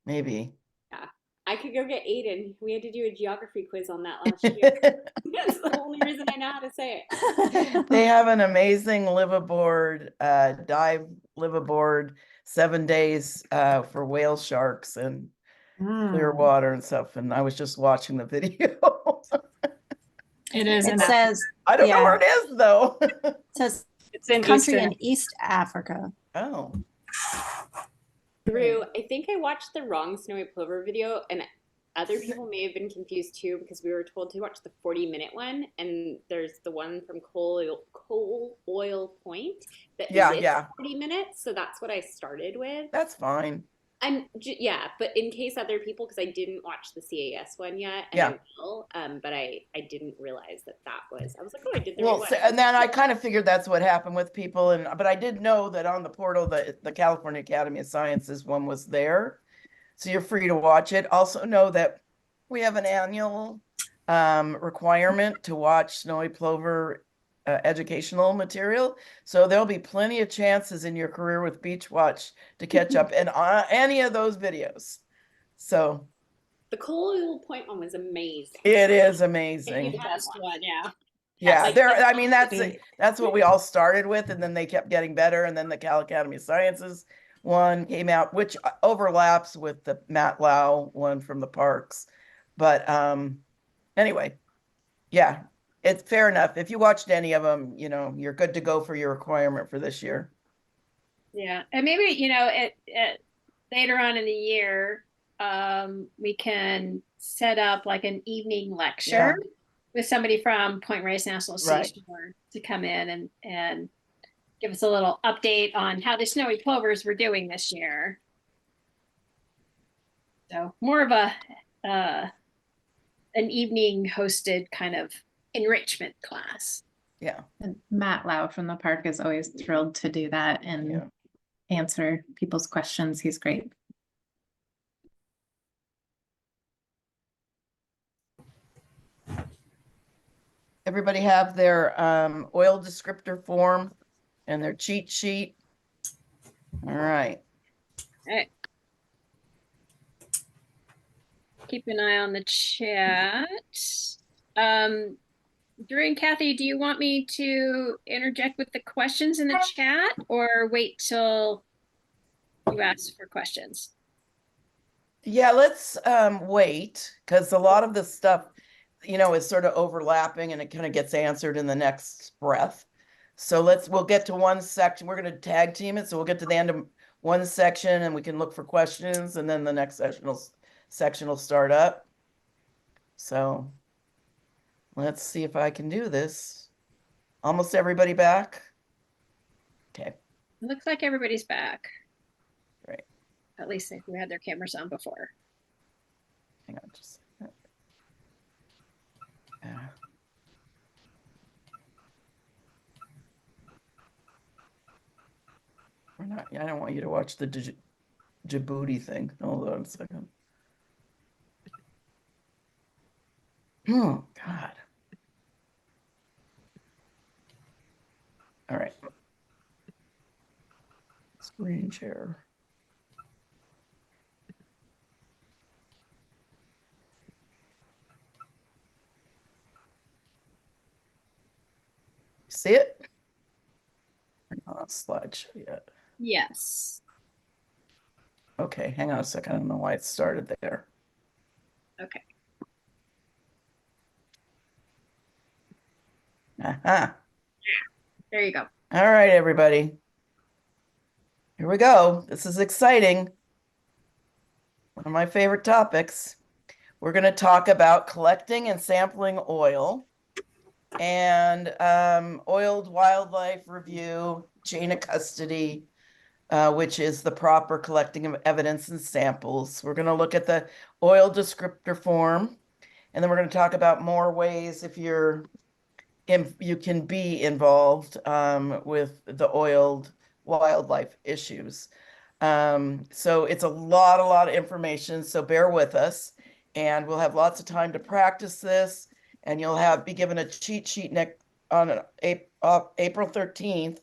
maybe. Yeah. I could go get Aiden. We had to do a geography quiz on that last year. That's the only reason I know how to say it. They have an amazing live aboard 7 days for whale sharks and clear Mm. water and stuff. And I was just watching the video. It is. It says, I don't know yeah, where it is though. it says It's in country Eastern. in East Africa. Oh, Drew, I think I watched the wrong Snowy Plover video, and other people may have been confused too because we were told to watch the 40-minute one, and there's the one from Coal Oil Point that is 40 minutes. So that's what I started with. that's fine. Yeah, but in case other people, because I didn't watch the CAS one yet, and Yeah. I will, but I didn't realize that was. I was like, oh, I did the Well, right so, one. and then I kind of figured that's what happened with people, but I did know that on the portal the California Academy of Sciences one was there, so you're free to watch it. Also know that we have an annual requirement to watch Snowy Plover educational material, so there'll be plenty of chances in your career with Beach Watch to catch up in any of those videos. So The Coal Oil Point one was amazing. it is If amazing. you best one, yeah. Yeah, Like, I mean, that's what we all started with, and then they kept getting better, and then the Cal Academy of Sciences one came out, which overlaps with the Matt Lau one from the parks. But anyway, yeah, it's fair enough. If you watched any of them, you're good to go for your requirement for this year. Yeah, and maybe it later on in the year, we can set up like an evening lecture with somebody from Point Reyes National Seashore to come in and give us a little update on how the snowy plovers were doing this year. So more of an evening hosted kind of enrichment class. Yeah. And Matt Lau from the park is always thrilled to do that and Yeah. answer people's questions. He's great. Everybody have their oil descriptor form and their cheat sheet. All right. All right. Keep an eye on the chat. Drew and Kathy, do you want me to interject with the questions in the chat or wait till you ask for questions? Yeah, let's wait, because a lot of this stuff, you know, is sort of overlapping and it kind of gets answered in the next breath. So we'll get to one section. We're going to tag team it. So we'll get to the end of one section and we can look for questions, and then the next section will start up. So let's see if I can do this. Almost everybody back? Okay. It looks like everybody's back. Great. At least if we had their cameras on before. Hang on just a second. Yeah. We're not, I don't want you to watch the Djibouti thing. Hold on a second. Oh, God. All right. Screen share. See it? We're not on slideshow yet. Yes. Okay, hang on a second. I don't know why it started there. Okay. Aha. There you go. All right, everybody. Here we go. This is exciting. One of my favorite topics. We're going to talk about collecting and sampling oil and oiled wildlife review, chain of custody, which is the proper collecting of evidence and samples. We're going to look at the oil descriptor form, and then we're going to talk about more ways if you can be involved with the oiled wildlife issues. So it's a lot of information, so bear with us, and we'll have lots of time to practice this, and you'll be given a cheat sheet on April 13th,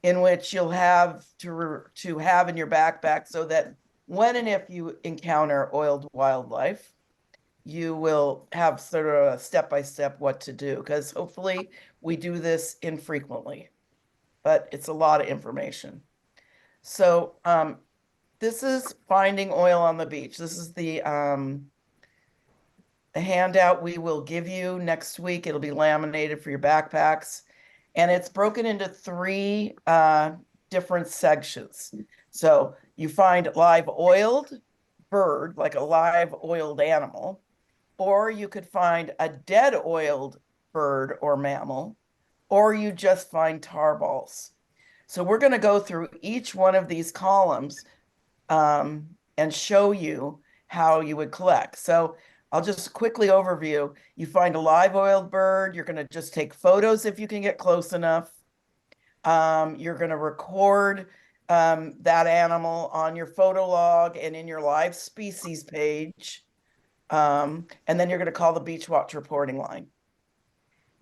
in which you'll have to have in your backpack, so that when and if you encounter oiled wildlife, you will have sort of a step-by-step what to do, because hopefully we do this infrequently, but it's a lot of information. So this is finding oil on the beach. This is the handout we will give you next week. It'll be laminated for your backpacks, and it's broken into 3 different sections. So you find live oiled bird, like a live oiled animal, or you could find a dead oiled bird or mammal, or you just find tar balls. So we're going to go through each one of these columns and show you how you would collect. So I'll just quickly overview. You find a live oiled bird, you're going to just take photos if you can get close enough. You're going to record that animal on your photo log and in your live species page. And then you're going to call the Beach Watch reporting line.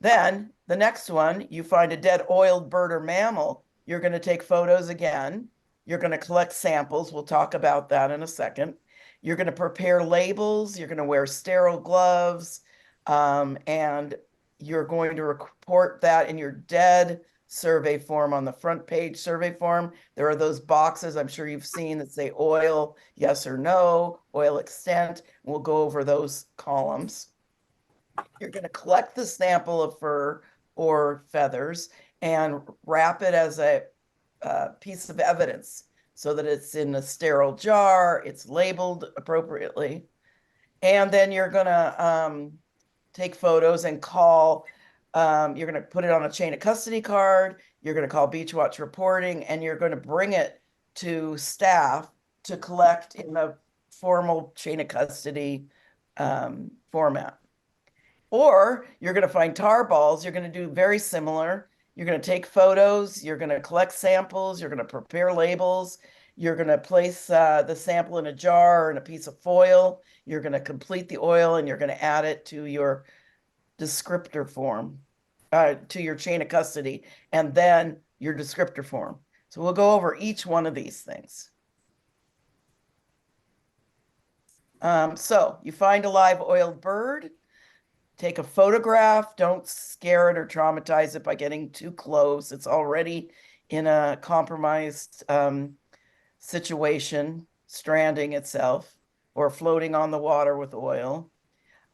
Then the next one, you find a dead oiled bird or mammal. You're going to take photos again. You're going to collect samples. We'll talk about that in a second. You're going to prepare labels. You're going to wear sterile gloves. And you're going to report that in your dead survey form on the front page survey form. There are those boxes I'm sure you've seen that say oil, yes or no, oil extent. We'll go over those columns. You're going to collect the sample of fur or feathers and wrap it as a piece of evidence so that it's in a sterile jar, it's labeled appropriately. And then you're going to take photos and call, you're going to put it on a chain of custody card, you're going to call Beach Watch reporting, and you're going to bring it to staff to collect in the formal chain of custody format. Or you're going to find tar balls. You're going to do very similar. You're going to take photos. You're going to collect samples. You're going to prepare labels. You're going to place the sample in a jar or in a piece of foil. You're going to complete the oil and you're going to add it to your descriptor form, to your chain of custody, and then your descriptor form. So we'll go over each one of these things. So you find a live oiled bird, take a photograph, don't scare it or traumatize it by getting too close. It's already in a compromised situation, stranding itself or floating on the water with oil.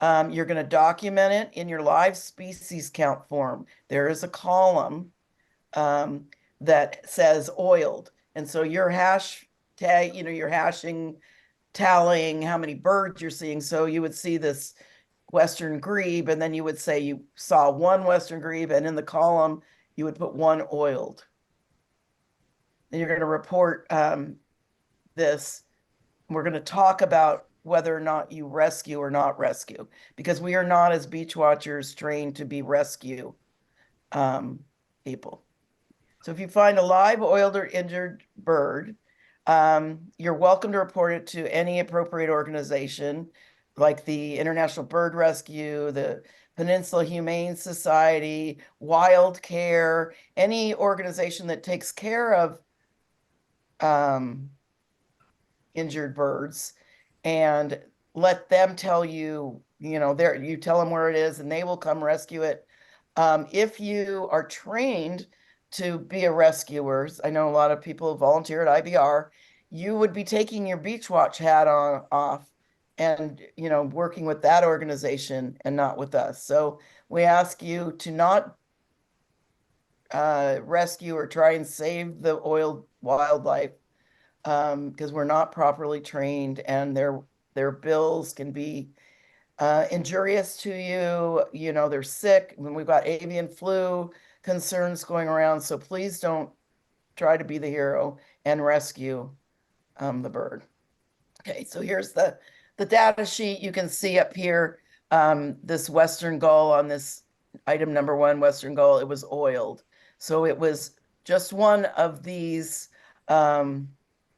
You're going to document it in your live species count form. There is a column that says oiled. And so your hash tag, you're hashing, tallying how many birds you're seeing. So you would see this Western grebe, and then you would say you saw one Western grebe, and in the column, you would put one oiled. Then you're going to report this. We're going to talk about whether or not you rescue or not rescue, because we are not, as beach watchers, trained to be rescue people. So if you find a live, oiled, or injured bird, you're welcome to report it to any appropriate organization, like the International Bird Rescue, the Peninsula Humane Society, Wild Care, any organization that takes care of injured birds, and let them tell you, you tell them where it is and they will come rescue it. If you are trained to be a rescuer, I know a lot of people volunteer at IBR, you would be taking your Beach Watch hat off and, working with that organization and not with us. So we ask you to not rescue or try and save the oiled wildlife, because we're not properly trained, and their bills can be injurious to you. They're sick. When we've got avian flu concerns going around, so please don't try to be the hero and rescue the bird. Okay, so here's the data sheet. You can see up here this Western gull on this item number 1, Western gull, it was oiled. So it was just one of these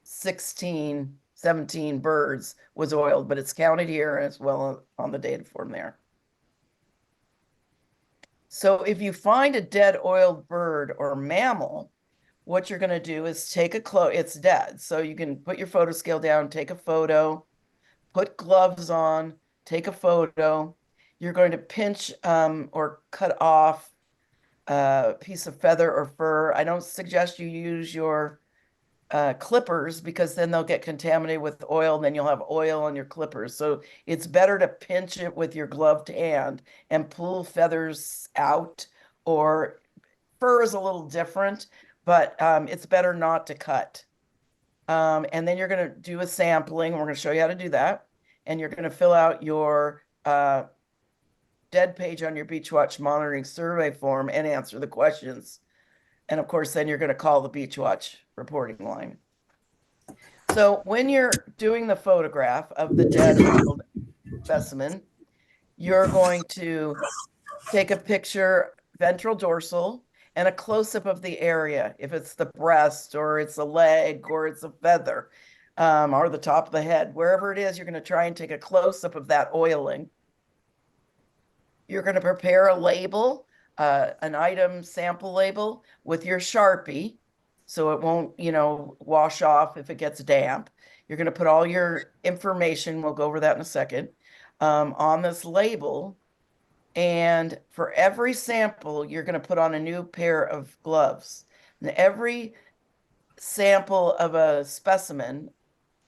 16, 17 birds was oiled, but it's counted here as well on the data form there. So if you find a dead oiled bird or mammal, what you're going to do is take it's dead. So you can put your photo scale down, take a photo, put gloves on, take a photo. You're going to pinch or cut off a piece of feather or fur. I don't suggest you use your clippers, because then they'll get contaminated with oil, and then you'll have oil on your clippers. So it's better to pinch it with your gloved hand and pull feathers out, or fur is a little different, but it's better not to cut. And then you're going to do a sampling. We're going to show you how to do that. And you're going to fill out your dead page on your Beach Watch monitoring survey form and answer the questions. And of course, then you're going to call the Beach Watch reporting line. So when you're doing the photograph of the dead oiled specimen, you're going to take a picture, ventral dorsal, and a close-up of the area. If it's the breast, or it's a leg, or it's a feather, or the top of the head, wherever it is, you're going to try and take a close-up of that oiling. You're going to prepare a label, an item sample label with your Sharpie, so it won't, wash off if it gets damp. You're going to put all your information, we'll go over that in a second, on this label. And for every sample, you're going to put on a new pair of gloves. And every sample of a specimen,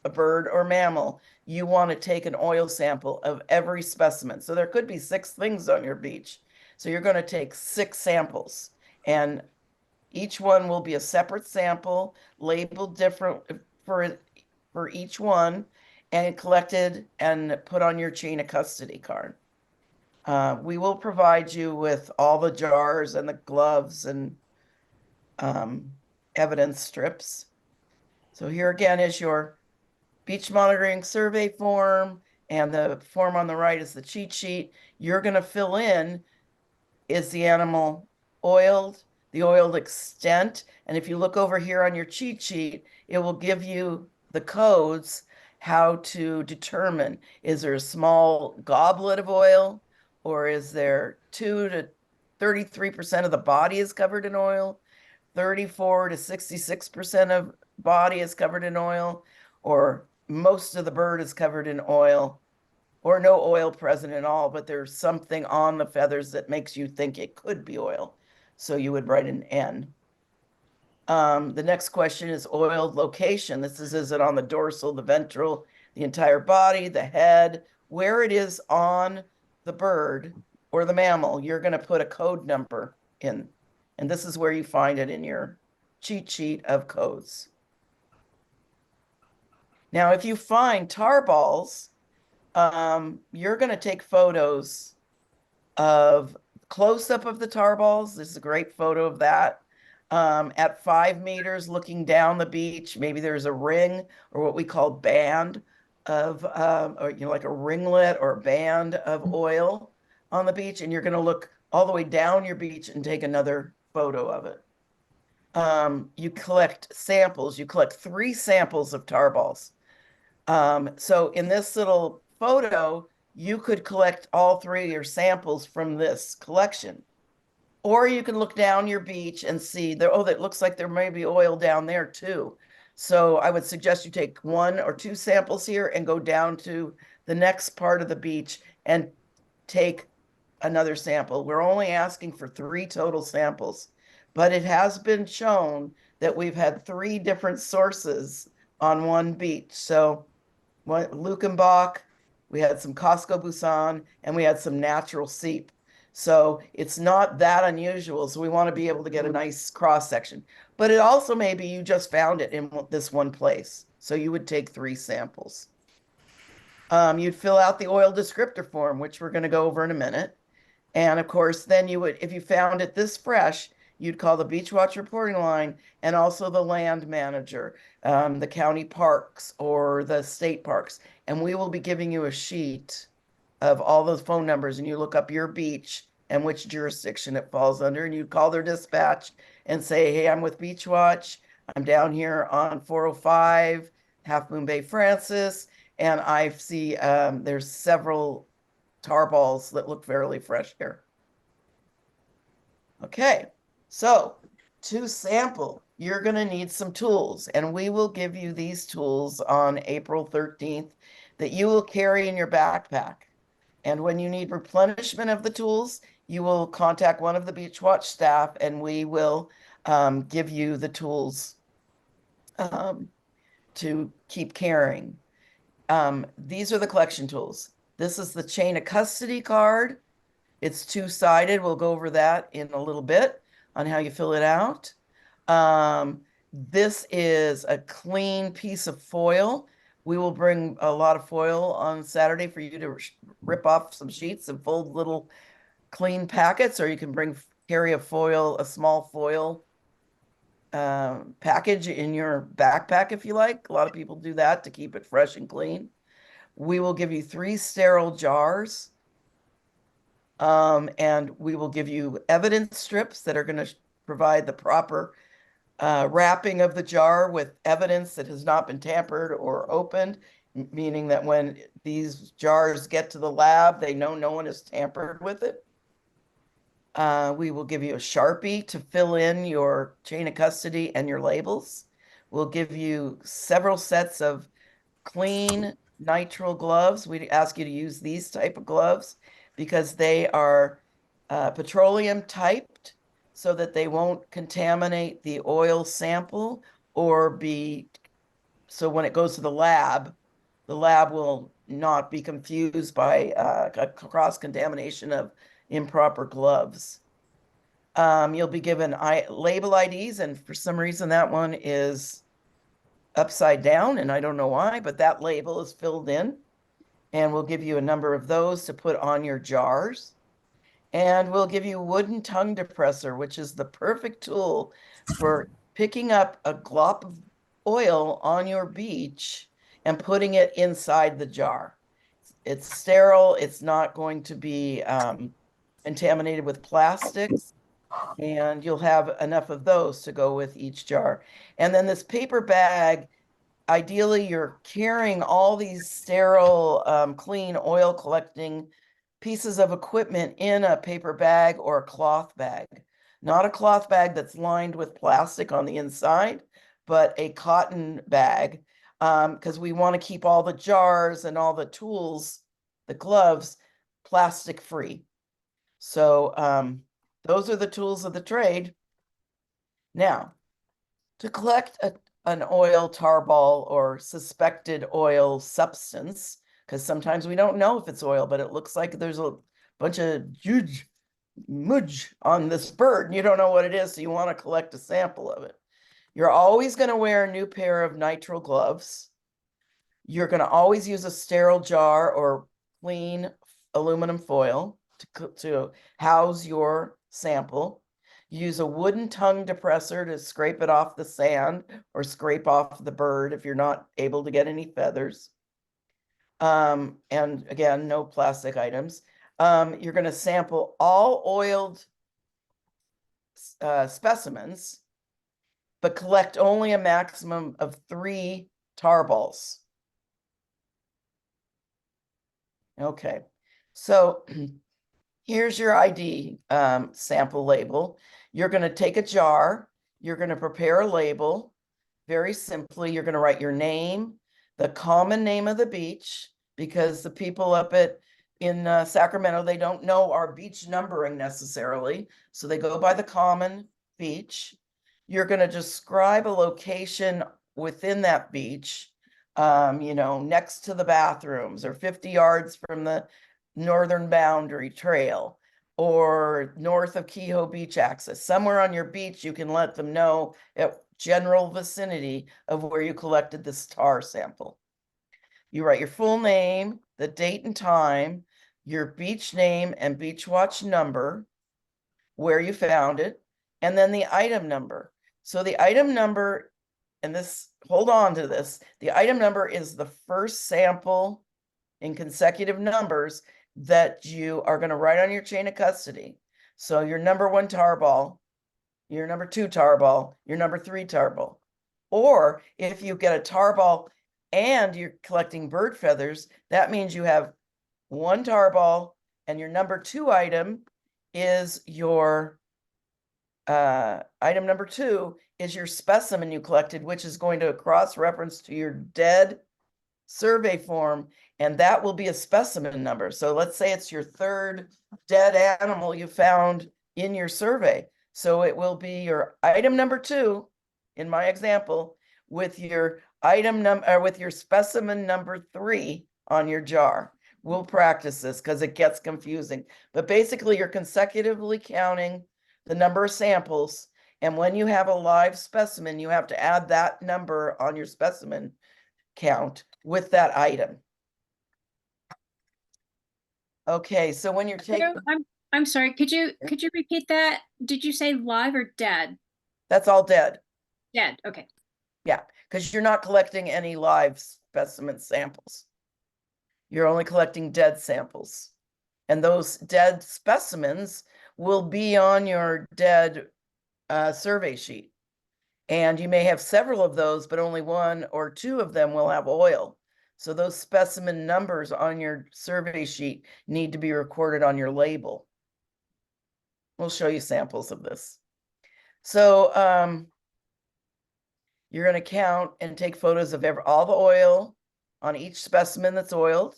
a bird or mammal, you want to take an oil sample of every specimen. So there could be 6 things on your beach. So you're going to take 6 samples, and each one will be a separate sample, labeled different for each one, and collected and put on your chain of custody card. We will provide you with all the jars and the gloves and evidence strips. So here again is your beach monitoring survey form, and the form on the right is the cheat sheet. You're going to fill in, is the animal oiled, the oiled extent. And if you look over here on your cheat sheet, it will give you the codes how to determine, is there a small goblet of oil, or is there 2 to 33% of the body is covered in oil, 34 to 66% of body is covered in oil, or most of the bird is covered in oil, or no oil present at all, but there's something on the feathers that makes you think it could be oil. So you would write an N. The next question is oiled location. This is it on the dorsal, the ventral, the entire body, the head, where it is on the bird or the mammal, you're going to put a code number in. And this is where you find it in your cheat sheet of codes. Now, if you find tar balls, you're going to take photos of close-up of the tar balls. This is a great photo of that. At 5 meters looking down the beach, maybe there's a ring or what we call band of, or, you know, like a ringlet or band of oil on the beach. And you're going to look all the way down your beach and take another photo of it. You collect samples. You collect 3 samples of tar balls. So in this little photo, you could collect all 3 of your samples from this collection. Or you can look down your beach and see there, oh, that looks like there may be oil down there too. So I would suggest you take 1 or 2 samples here and go down to the next part of the beach and take another sample. We're only asking for 3 total samples, but it has been shown that we've had 3 different sources on one beach. So Lukenbach, we had some Costco Busan, and we had some natural seep. So it's not that unusual. So we want to be able to get a nice cross section. But it also may be you just found it in this one place. So you would take 3 samples. You'd fill out the oil descriptor form, which we're going to go over in a minute. And of course, then you would, if you found it this fresh, you'd call the Beach Watch reporting line and also the land manager, the county parks or the state parks. And we will be giving you a sheet of all those phone numbers, and you look up your beach and which jurisdiction it falls under, and you call their dispatch and say, hey, I'm with Beach Watch. I'm down here on 405, Half Moon Bay Francis, and I see there's several tar balls that look fairly fresh here. Okay, so to sample, you're going to need some tools, and we will give you these tools on April 13th that you will carry in your backpack. And when you need replenishment of the tools, you will contact one of the Beach Watch staff, and we will give you the tools to keep carrying. These are the collection tools. This is the chain of custody card. It's 2-sided. We'll go over that in a little bit on how you fill it out. This is a clean piece of foil. We will bring a lot of foil on Saturday for you to rip off some sheets and fold little clean packets, or you can carry a small foil package in your backpack if you like. A lot of people do that to keep it fresh and clean. We will give you 3 sterile jars. And we will give you evidence strips that are going to provide the proper wrapping of the jar with evidence that has not been tampered or opened, meaning that when these jars get to the lab, they know no one has tampered with it. We will give you a Sharpie to fill in your chain of custody and your labels. We'll give you several sets of clean nitrile gloves. We ask you to use these type of gloves because they are petroleum typed so that they won't contaminate the oil sample or so when it goes to the lab will not be confused by cross-contamination of improper gloves. You'll be given label IDs, and for some reason that one is upside down, and I don't know why, but that label is filled in. And we'll give you a number of those to put on your jars. And we'll give you a wooden tongue depressor, which is the perfect tool for picking up a glop of oil on your beach and putting it inside the jar. it's sterile. It's not going to be contaminated with plastics. And you'll have enough of those to go with each jar. And then this paper bag, ideally you're carrying all these sterile, clean oil collecting pieces of equipment in a paper bag or a cloth bag. Not a cloth bag that's lined with plastic on the inside, but a cotton bag, because we want to keep all the jars and all the tools, the gloves, plastic free. So those are the tools of the trade. Now, to collect an oil tarball or suspected oil substance, because sometimes we don't know if it's oil, but it looks like there's a bunch of huge mudge on this bird and you don't know what it is, so you want to collect a sample of it. You're always going to wear a new pair of nitrile gloves. You're going to always use a sterile jar or clean aluminum foil to house your sample. Use a wooden tongue depressor to scrape it off the sand or scrape off the bird if you're not able to get any feathers. And again, no plastic items. You're going to sample all oiled specimens, but collect only a maximum of 3 tarballs. Okay, so here's your ID sample label. You're going to take a jar. You're going to prepare a label. Very simply, you're going to write your name, the common name of the beach, because the people up in Sacramento, they don't know our beach numbering necessarily. So they go by the common beach. You're going to describe a location within that beach, next to the bathrooms or 50 yards from the northern boundary trail or north of Kehoe Beach access. Somewhere on your beach, you can let them know at general vicinity of where you collected this tar sample. You write your full name, the date and time, your beach name and beach watch number, where you found it, and then the item number. So the item number, and this, hold on to this, the item number is the first sample in consecutive numbers that you are going to write on your chain of custody. So your number 1 tarball, your number 2 tarball, your number 3 tarball. Or if you get a tarball and you're collecting bird feathers, that means you have 1 tarball and your number 2 item is your item number 2 is your specimen you collected, which is going to cross-reference to your dead survey form, and that will be a specimen number. So let's say it's your 3rd dead animal you found in your survey. So it will be your item number 2, in my example, with your item number, with your specimen number 3 on your jar. We'll practice this because it gets confusing. But basically, you're consecutively counting the number of samples. And when you have a live specimen, you have to add that number on your specimen count with that item. Okay, so when you're taking, I'm sorry, could you repeat that? Did you say live or dead? that's all dead. Dead, okay. Yeah, because you're not collecting any live specimen samples. You're only collecting dead samples. And those dead specimens will be on your dead survey sheet. And you may have several of those, but only 1 or 2 of them will have oil. So those specimen numbers on your survey sheet need to be recorded on your label. We'll show you samples of this. So you're going to count and take photos of all the oil on each specimen that's oiled.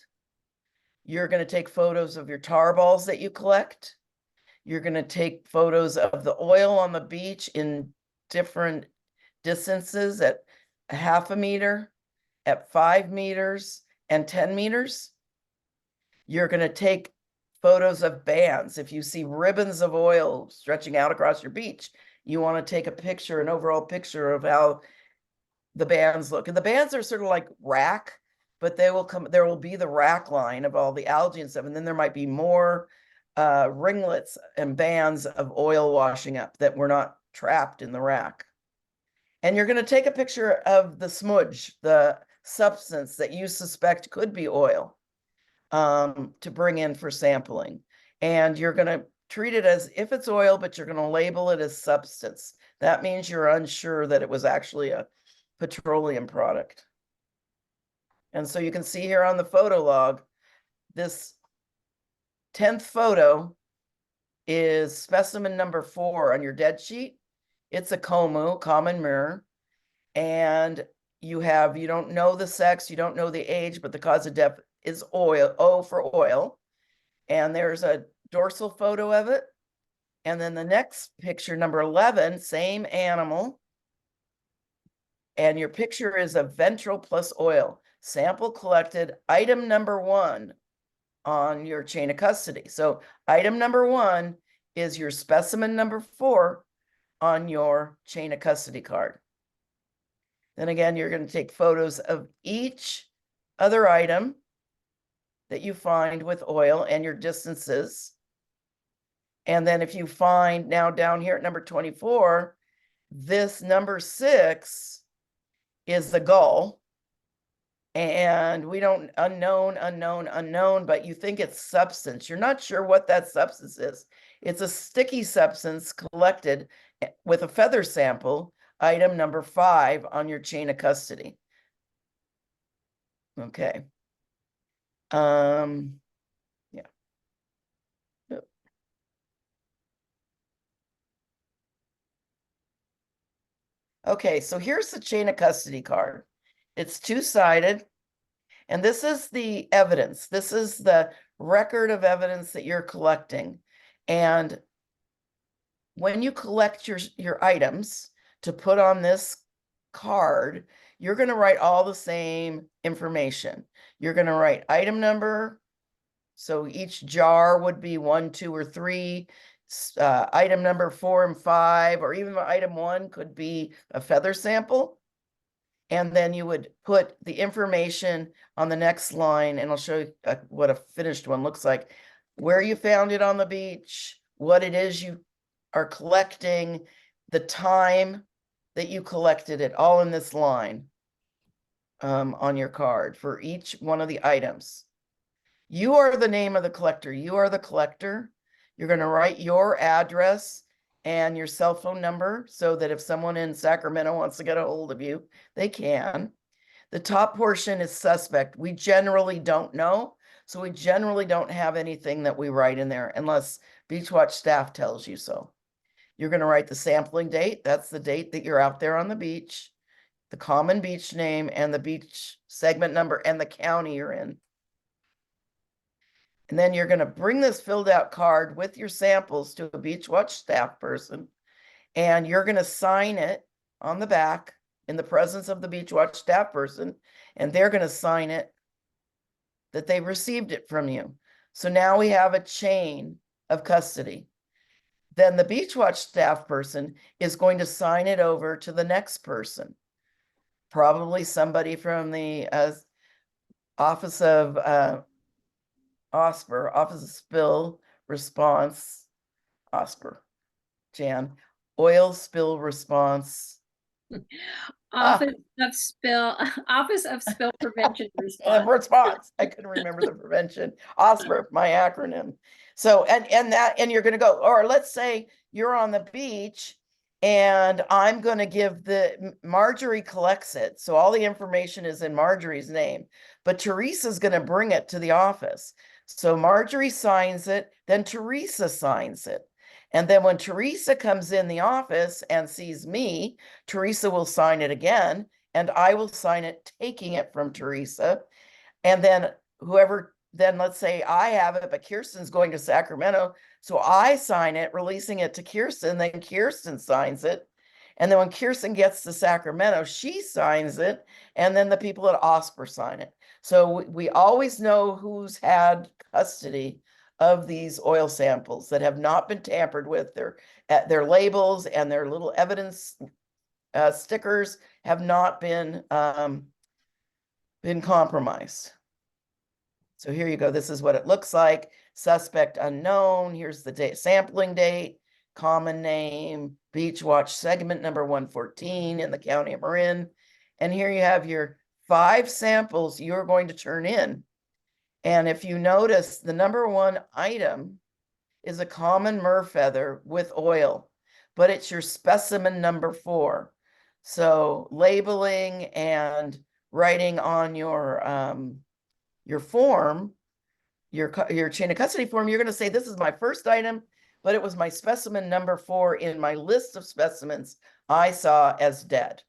You're going to take photos of your tar balls that you collect. You're going to take photos of the oil on the beach in different distances at 1/2 meter, at 5 meters, and 10 meters. You're going to take photos of bands. If you see ribbons of oil stretching out across your beach, you want to take a picture, an overall picture of how the bands look. And the bands are sort of like rack, but there will be the rack line of all the algae and stuff. And then there might be more ringlets and bands of oil washing up that were not trapped in the rack. And you're going to take a picture of the smudge, the substance that you suspect could be oil. to bring in for sampling. And you're going to treat it as if it's oil, but you're going to label it as substance. That means you're unsure that it was actually a petroleum product. And so you can see here on the photo log, this 10th photo is specimen number 4 on your dead sheet. It's a Komu, common mirror. And you don't know the sex, you don't know the age, but the cause of death is oil, O for oil. And there's a dorsal photo of it. And then the next picture, number 11, same animal. And your picture is a ventral plus oil. Sample collected, item number 1 on your chain of custody. So item number 1 is your specimen number 4 on your chain of custody card. Then again, you're going to take photos of each other item that you find with oil and your distances. And then if you find now down here at number 24, this number 6 is the gull. And we don't, unknown, but you think it's substance. You're not sure what that substance is. It's a sticky substance collected with a feather sample, item number 5 on your chain of custody. Okay. Yeah. Okay, so here's the chain of custody card. It's two-sided, and this is the evidence. This is the record of evidence that you're collecting. And when you collect your items to put on this card, you're going to write all the same information. You're going to write item number. So each jar would be 1, 2, or 3. Item number 4 and 5, or even item 1 could be a feather sample. And then you would put the information on the next line, and I'll show you what a finished one looks like, where you found it on the beach, what it is you are collecting, the time that you collected it, all in this line on your card for each one of the items. You are the name of the collector. You are the collector. You're going to write your address and your cell phone number so that if someone in Sacramento wants to get a hold of you, they can. The top portion is suspect. We generally don't know. So we generally don't have anything that we write in there unless Beach Watch staff tells you so. You're going to write the sampling date. That's the date that you're out there on the beach, the common beach name, and the beach segment number and the county you're in. And then you're going to bring this filled out card with your samples to a Beach Watch staff person, and you're going to sign it on the back in the presence of the Beach Watch staff person, and they're going to sign it that they received it from you. So now we have a chain of custody. Then the Beach Watch staff person is going to sign it over to the next person, probably somebody from the Office of OSPR, Office of Spill Response, OSPR, Jan, Oil Spill Response. Office of Spill Prevention Response. I couldn't remember the prevention. OSPR, my acronym. So, and you're going to go, or let's say you're on the beach and I'm going to give Marjorie collects it. So all the information is in Marjorie's name, but Teresa's going to bring it to the office. So Marjorie signs it, then Teresa signs it. And then when Teresa comes in the office and sees me, Teresa will sign it again, and I will sign it, taking it from Teresa. And then let's say I have it, but Kirsten's going to Sacramento. So I sign it, releasing it to Kirsten, then Kirsten signs it. And then when Kirsten gets to Sacramento, she signs it, and then the people at OSPR sign it. So we always know who's had custody of these oil samples that have not been tampered with. Their labels and their little evidence stickers have not been compromised. So here you go. This is what it looks like. Suspect unknown. Here's the date, sampling date, common name, Beach Watch segment number 114 in the county of Marin. And here you have your 5 samples you're going to turn in. And if you notice, the number one item is a common myrrh feather with oil, but it's your specimen number 4. So labeling and writing on your form, your chain of custody form, you're going to say, this is my first item, but it was my specimen number 4 in my list of specimens I saw as dead.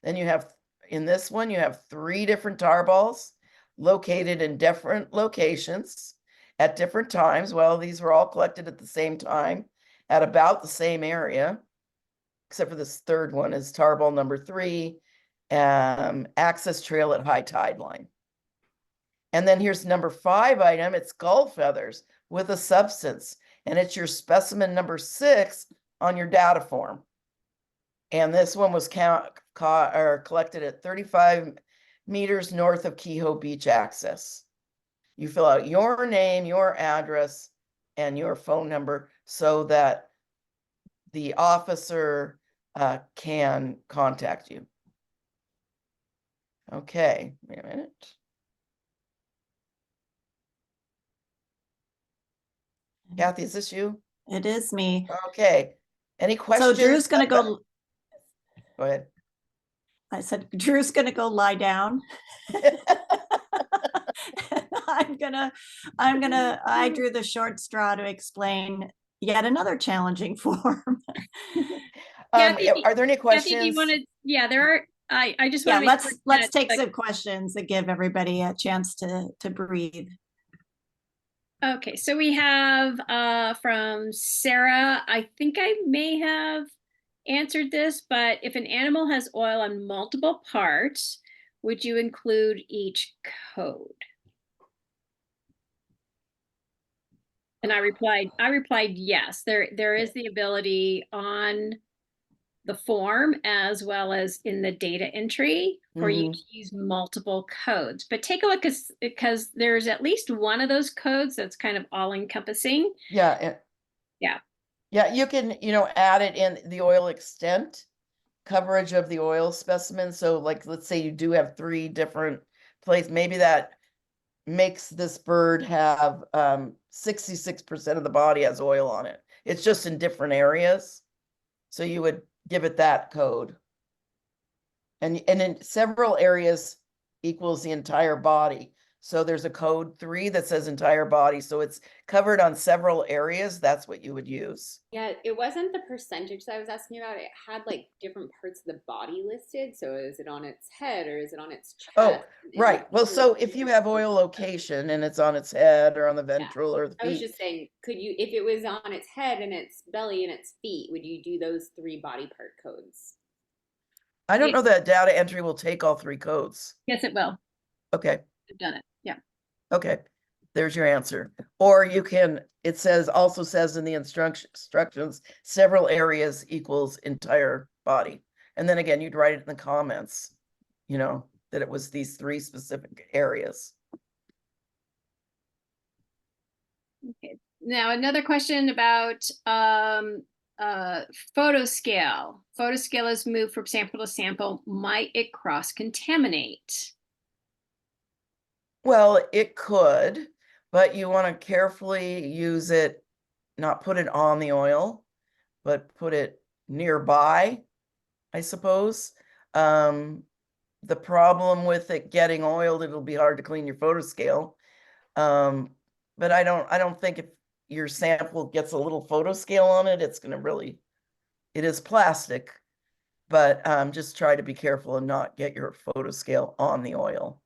Then you have, in this one, you have 3 different tar balls located in different locations at different times. Well, these were all collected at the same time at about the same area, except for this third one is tar ball number 3, access trail at high tide line. And then here's number 5 item, it's gull feathers with a substance, and it's your specimen number 6 on your data form. And this one was collected at 35 meters north of Kehoe Beach access. You fill out your name, your address, and your phone number so that the officer can contact you. Okay, wait a minute. Kathy, is this you? It is me. Okay. Any questions? So Drew's going to go. Go ahead. I said, Drew's going to go lie down. I drew the short straw to explain yet another challenging form. Kathy, Are there any questions? Kathy, do you want to, yeah, there are, I just want Yeah, to let's take some questions that give everybody a chance to breathe. Okay, so we have from Sarah, I think I may have answered this, but if an animal has oil on multiple parts, would you include each code? And I replied yes. There is the ability on the form as well as in the data entry for you to use multiple codes. But take a look, because there's at least one of those codes that's kind of all encompassing. Yeah. Yeah. Yeah, you can, add it in the oil extent coverage of the oil specimen. So like, let's say you do have 3 different places, maybe that makes this bird have 66% of the body has oil on it. It's just in different areas. So you would give it that code. And in several areas equals the entire body. So there's a code 3 that says entire body. So it's covered on several areas. That's what you would use. Yeah, it wasn't the percentage that I was asking about. It had like different parts of the body listed. So is it on its head or is it on its chest? Oh, right. Well, so if you have oil location and it's on its head or on the ventral or the feet. I was just saying, could you, if it was on its head and its belly and its feet, would you do those 3 body part codes? I don't know that data entry will take all 3 codes. Yes, it will. Okay. I've done it. Yeah. Okay. There's your answer. Or you can, it also says in the instructions, several areas equals entire body. And then again, you'd write it in the comments, that it was these 3 specific areas. Okay. Now another question about photo scale. Photo scale is moved from sample to sample. Might it cross-contaminate? Well, it could, but you want to carefully use it, not put it on the oil, but put it nearby, I suppose. The problem with it getting oiled, it'll be hard to clean your photo scale. But I don't think if your sample gets a little photo scale on it, it's going to really, it is plastic, but just try to be careful and not get your photo scale on the oil.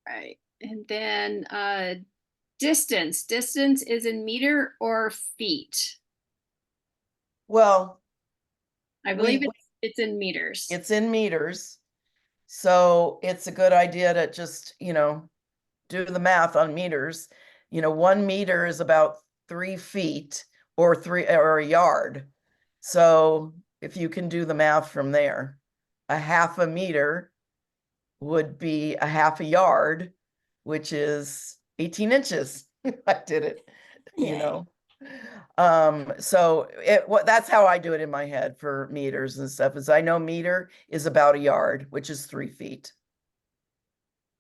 Right. And then distance is in meter or feet? Well, I believe it's in meters. It's in meters. So it's a good idea to just, do the math on meters. 1 meter is about 3 feet or a yard. So if you can do the math from there, a half a meter would be a half a yard, which is 18 inches. I did it, So that's how I do it in my head for meters and stuff, is I know meter is about a yard, which is 3 feet.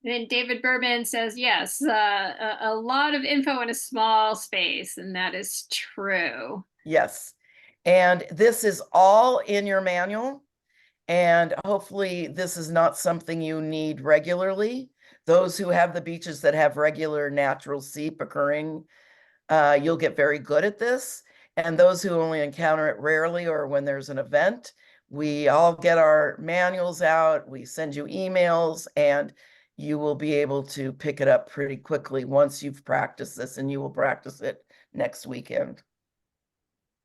Then David Berman says, yes, a lot of info in a small space, and that is true. Yes. And this is all in your manual. And hopefully this is not something you need regularly. Those who have the beaches that have regular natural seep occurring, you'll get very good at this. And those who only encounter it rarely or when there's an event, we all get our manuals out, we send you emails, and you will be able to pick it up pretty quickly once you've practiced this, and you will practice it next weekend.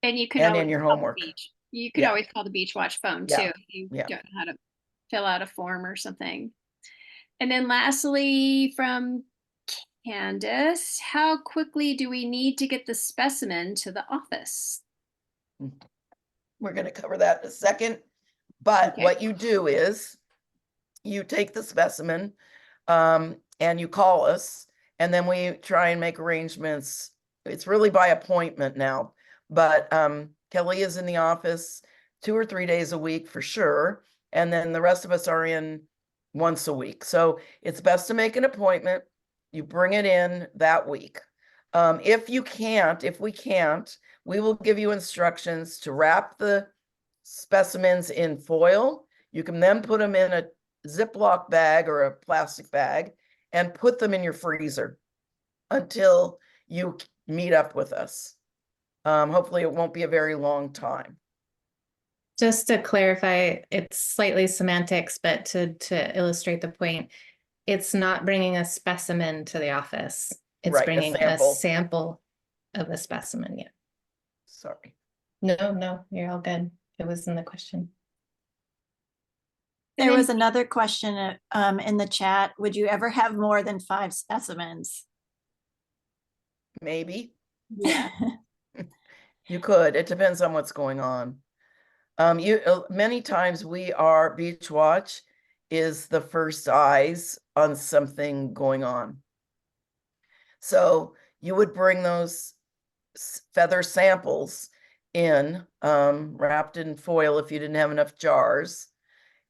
And you can And always in your call the homework. beach. You could Yeah. always call the Beach Watch phone Yeah. too. If you Yeah. don't know how to fill out a form or something. And then lastly, from Candace, how quickly do we need to get the specimen to the office? We're going to cover that in a second. But Okay. what you do is you take the specimen and you call us, and then we try and make arrangements. It's really by appointment now, but Kelly is in the office 2 or 3 days a week for sure. And then the rest of us are in once a week. So it's best to make an appointment. You bring it in that week. If we can't, we will give you instructions to wrap the specimens in foil. You can then put them in a Ziploc bag or a plastic bag and put them in your freezer until you meet up with us. Hopefully it won't be a very long time. Just to clarify, it's slightly semantics, but to illustrate the point, it's not bringing a specimen to the office. It's Right, a bringing a sample. sample of a specimen. Yeah. Sorry. No, you're all good. It was in the question. There was another question in the chat. Would you ever have more than 5 specimens? Maybe. Yeah. You could. It depends on what's going on. Many times Beach Watch is the first eyes on something going on. So you would bring those feather samples in, wrapped in foil if you didn't have enough jars.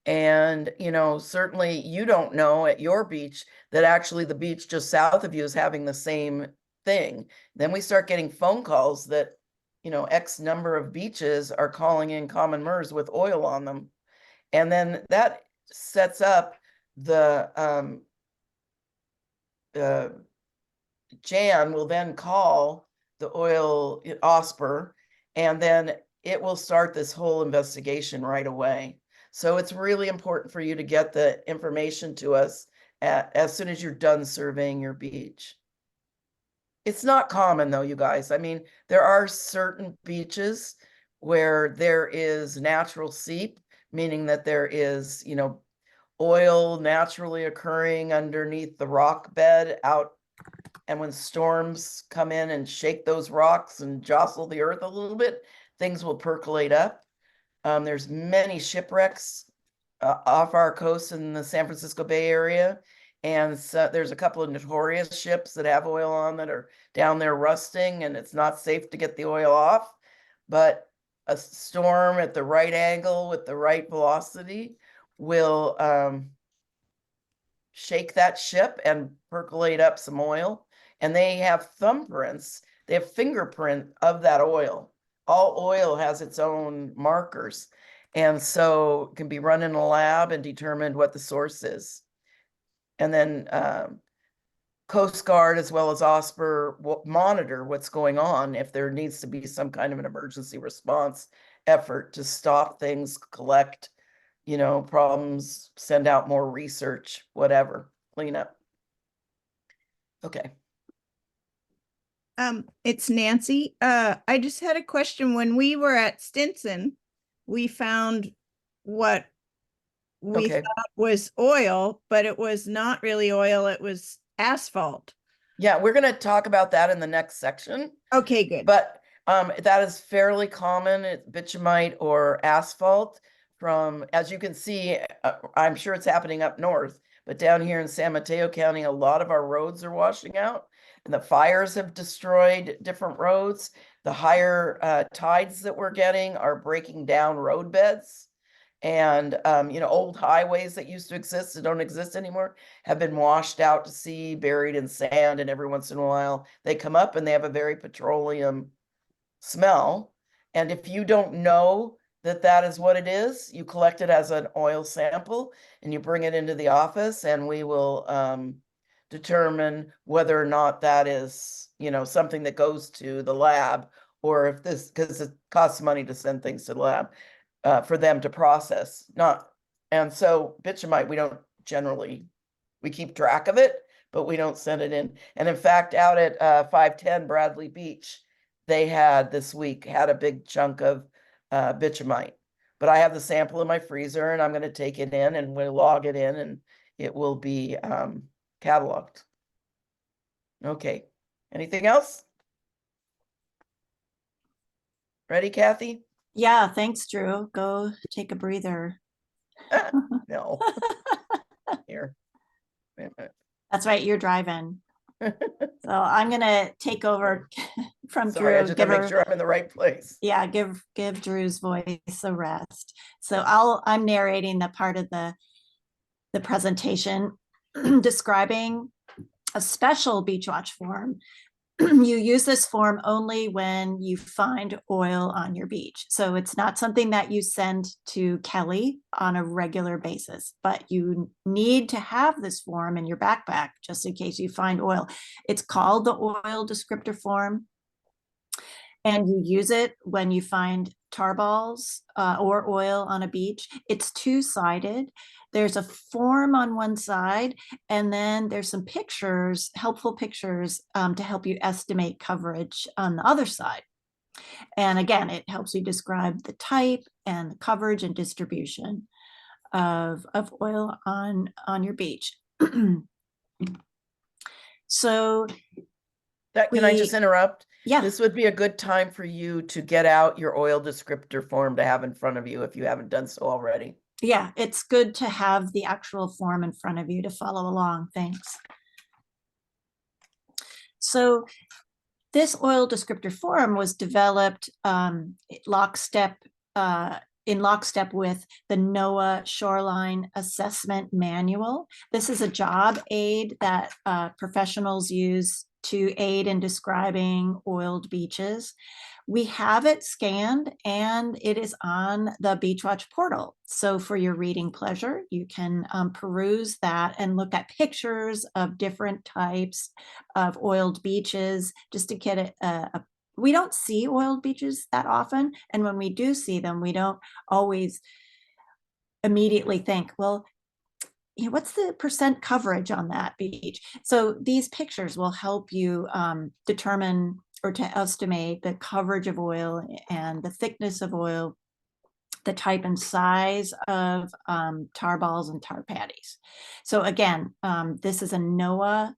And, certainly you don't know at your beach that actually the beach just south of you is having the same thing. Then we start getting phone calls that, X number of beaches are calling in common MERS with oil on them. And then that sets up the, Jan will then call the oil OSPR, and then it will start this whole investigation right away. So it's really important for you to get the information to us as soon as you're done surveying your beach. It's not common though, you guys. I mean, there are certain beaches where there is natural seep, meaning that there is, oil naturally occurring underneath the rock bed out. And when storms come in and shake those rocks and jostle the earth a little bit, things will percolate up. There's many shipwrecks off our coast in the San Francisco Bay Area. And so there's a couple of notorious ships that have oil on that are down there rusting, and it's not safe to get the oil off. But a storm at the right angle with the right velocity will shake that ship and percolate up some oil. And they have thumbprints, they have fingerprint of that oil. All oil has its own markers. And so it can be run in a lab and determined what the source is. And then Coast Guard as well as OSPR will monitor what's going on if there needs to be some kind of an emergency response effort to stop things, collect, problems, send out more research, whatever, clean up. Okay. It's Nancy. I just had a question. When we were at Stinson, we found what we Okay. thought was oil, but it was not really oil. It was asphalt. Yeah, we're going to talk about that in the next section. Okay, good. But that is fairly common. It's bitumenite or asphalt from, as you can see, I'm sure it's happening up north, but down here in San Mateo County, a lot of our roads are washing out, and the fires have destroyed different roads. The higher tides that we're getting are breaking down road beds. And, old highways that used to exist that don't exist anymore have been washed out to sea, buried in sand, and every once in a while they come up and they have a very petroleum smell. And if you don't know that that is what it is, you collect it as an oil sample and you bring it into the office, and we will determine whether or not that is, something that goes to the lab, or if this, because it costs money to send things to the lab, for them to process. And so bitumenite, we keep track of it, but we don't send it in. And in fact, out at 510 Bradley Beach, they had this week had a big chunk of bitumenite. But I have the sample in my freezer, and I'm going to take it in and we'll log it in, and it will be cataloged. Okay. Anything else? Ready, Kathy? Yeah, thanks, Drew. Go take a breather. No. Here. Wait a minute. That's right, you're driving. So I'm gonna take over from Sorry, I Drew. just gotta make sure I'm in the right place. Yeah, give Drew's voice a rest. So I'm narrating the part of the presentation describing a special Beach Watch form. You use this form only when you find oil on your beach. So it's not something that you send to Kelly on a regular basis, but you need to have this form in your backpack just in case you find oil. It's called the oil descriptor form. And you use it when you find tar balls or oil on a beach. It's two-sided. There's a form on one side, and then there's some pictures, helpful pictures to help you estimate coverage on the other side. And again, it helps you describe the type and the coverage and distribution of oil on your beach. So can I just interrupt? Yeah. This would be a good time for you to get out your oil descriptor form to have in front of you if you haven't done so already. Yeah, it's good to have the actual form in front of you to follow along. Thanks. So this oil descriptor form was developed in lockstep with the NOAA Shoreline Assessment Manual. This is a job aid that professionals use to aid in describing oiled beaches. We have it scanned and it is on the Beach Watch portal. So for your reading pleasure, you can peruse that and look at pictures of different types of oiled beaches just to get we don't see oiled beaches that often. And when we do see them, we don't always immediately think, well, what's the percent coverage on that beach? So these pictures will help you determine or to estimate the coverage of oil and the thickness of oil, the type and size of tar balls and tar patties. So again, this is a NOAA,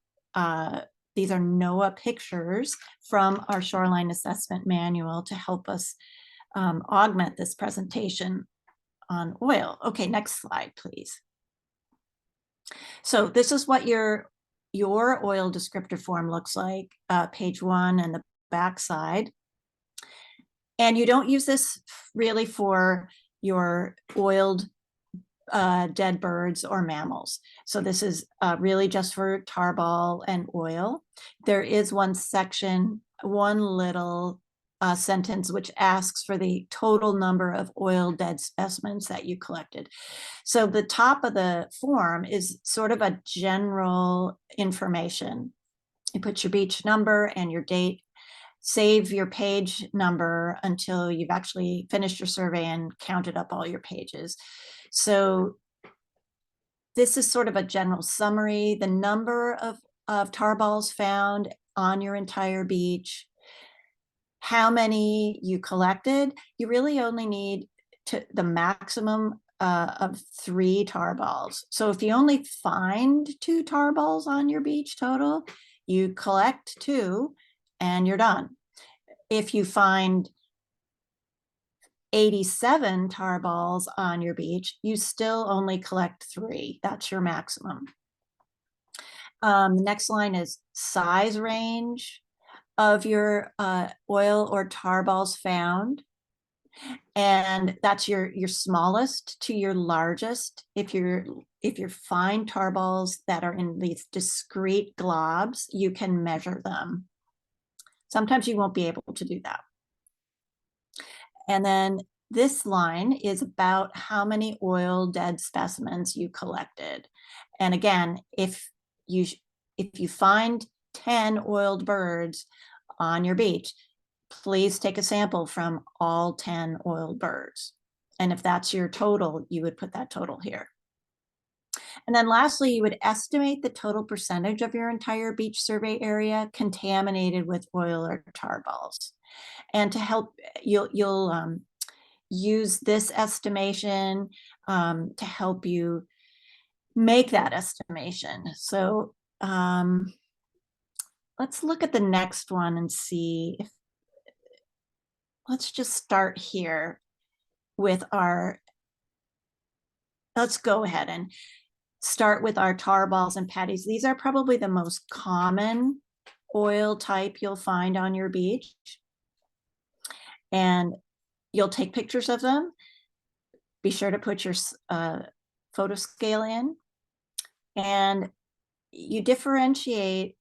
these are NOAA pictures from our Shoreline Assessment Manual to help us augment this presentation on oil. Okay, next slide, please. So this is what your oil descriptor form looks like, page 1 and the back side. And you don't use this really for your oiled dead birds or mammals. So this is really just for tarball and oil. There is one section, one little sentence which asks for the total number of oil dead specimens that you collected. So the top of the form is sort of a general information. You put your beach number and your date, save your page number until you've actually finished your survey and counted up all your pages. So this is sort of a general summary, the number of tar balls found on your entire beach, how many you collected. You really only need the maximum of 3 tar balls. So if you only find 2 tar balls on your beach total, you collect 2 and you're done. If you find 87 tar balls on your beach, you still only collect 3. That's your maximum. The next line is size range of your oil or tar balls found. And that's your smallest to your largest. If you're find tar balls that are in these discrete globs, you can measure them. Sometimes you won't be able to do that. And then this line is about how many oil dead specimens you collected. And again, if you find 10 oiled birds on your beach, please take a sample from all 10 oiled birds. And if that's your total, you would put that total here. And then lastly, you would estimate the total percentage of your entire beach survey area contaminated with oil or tar balls. And to help, you'll use this estimation to help you make that estimation. So let's look at the next one and see if, let's just start here with our, let's go ahead and start with our tar balls and patties. These are probably the most common oil type you'll find on your beach. And you'll take pictures of them. Be sure to put your photo scale in. And you differentiate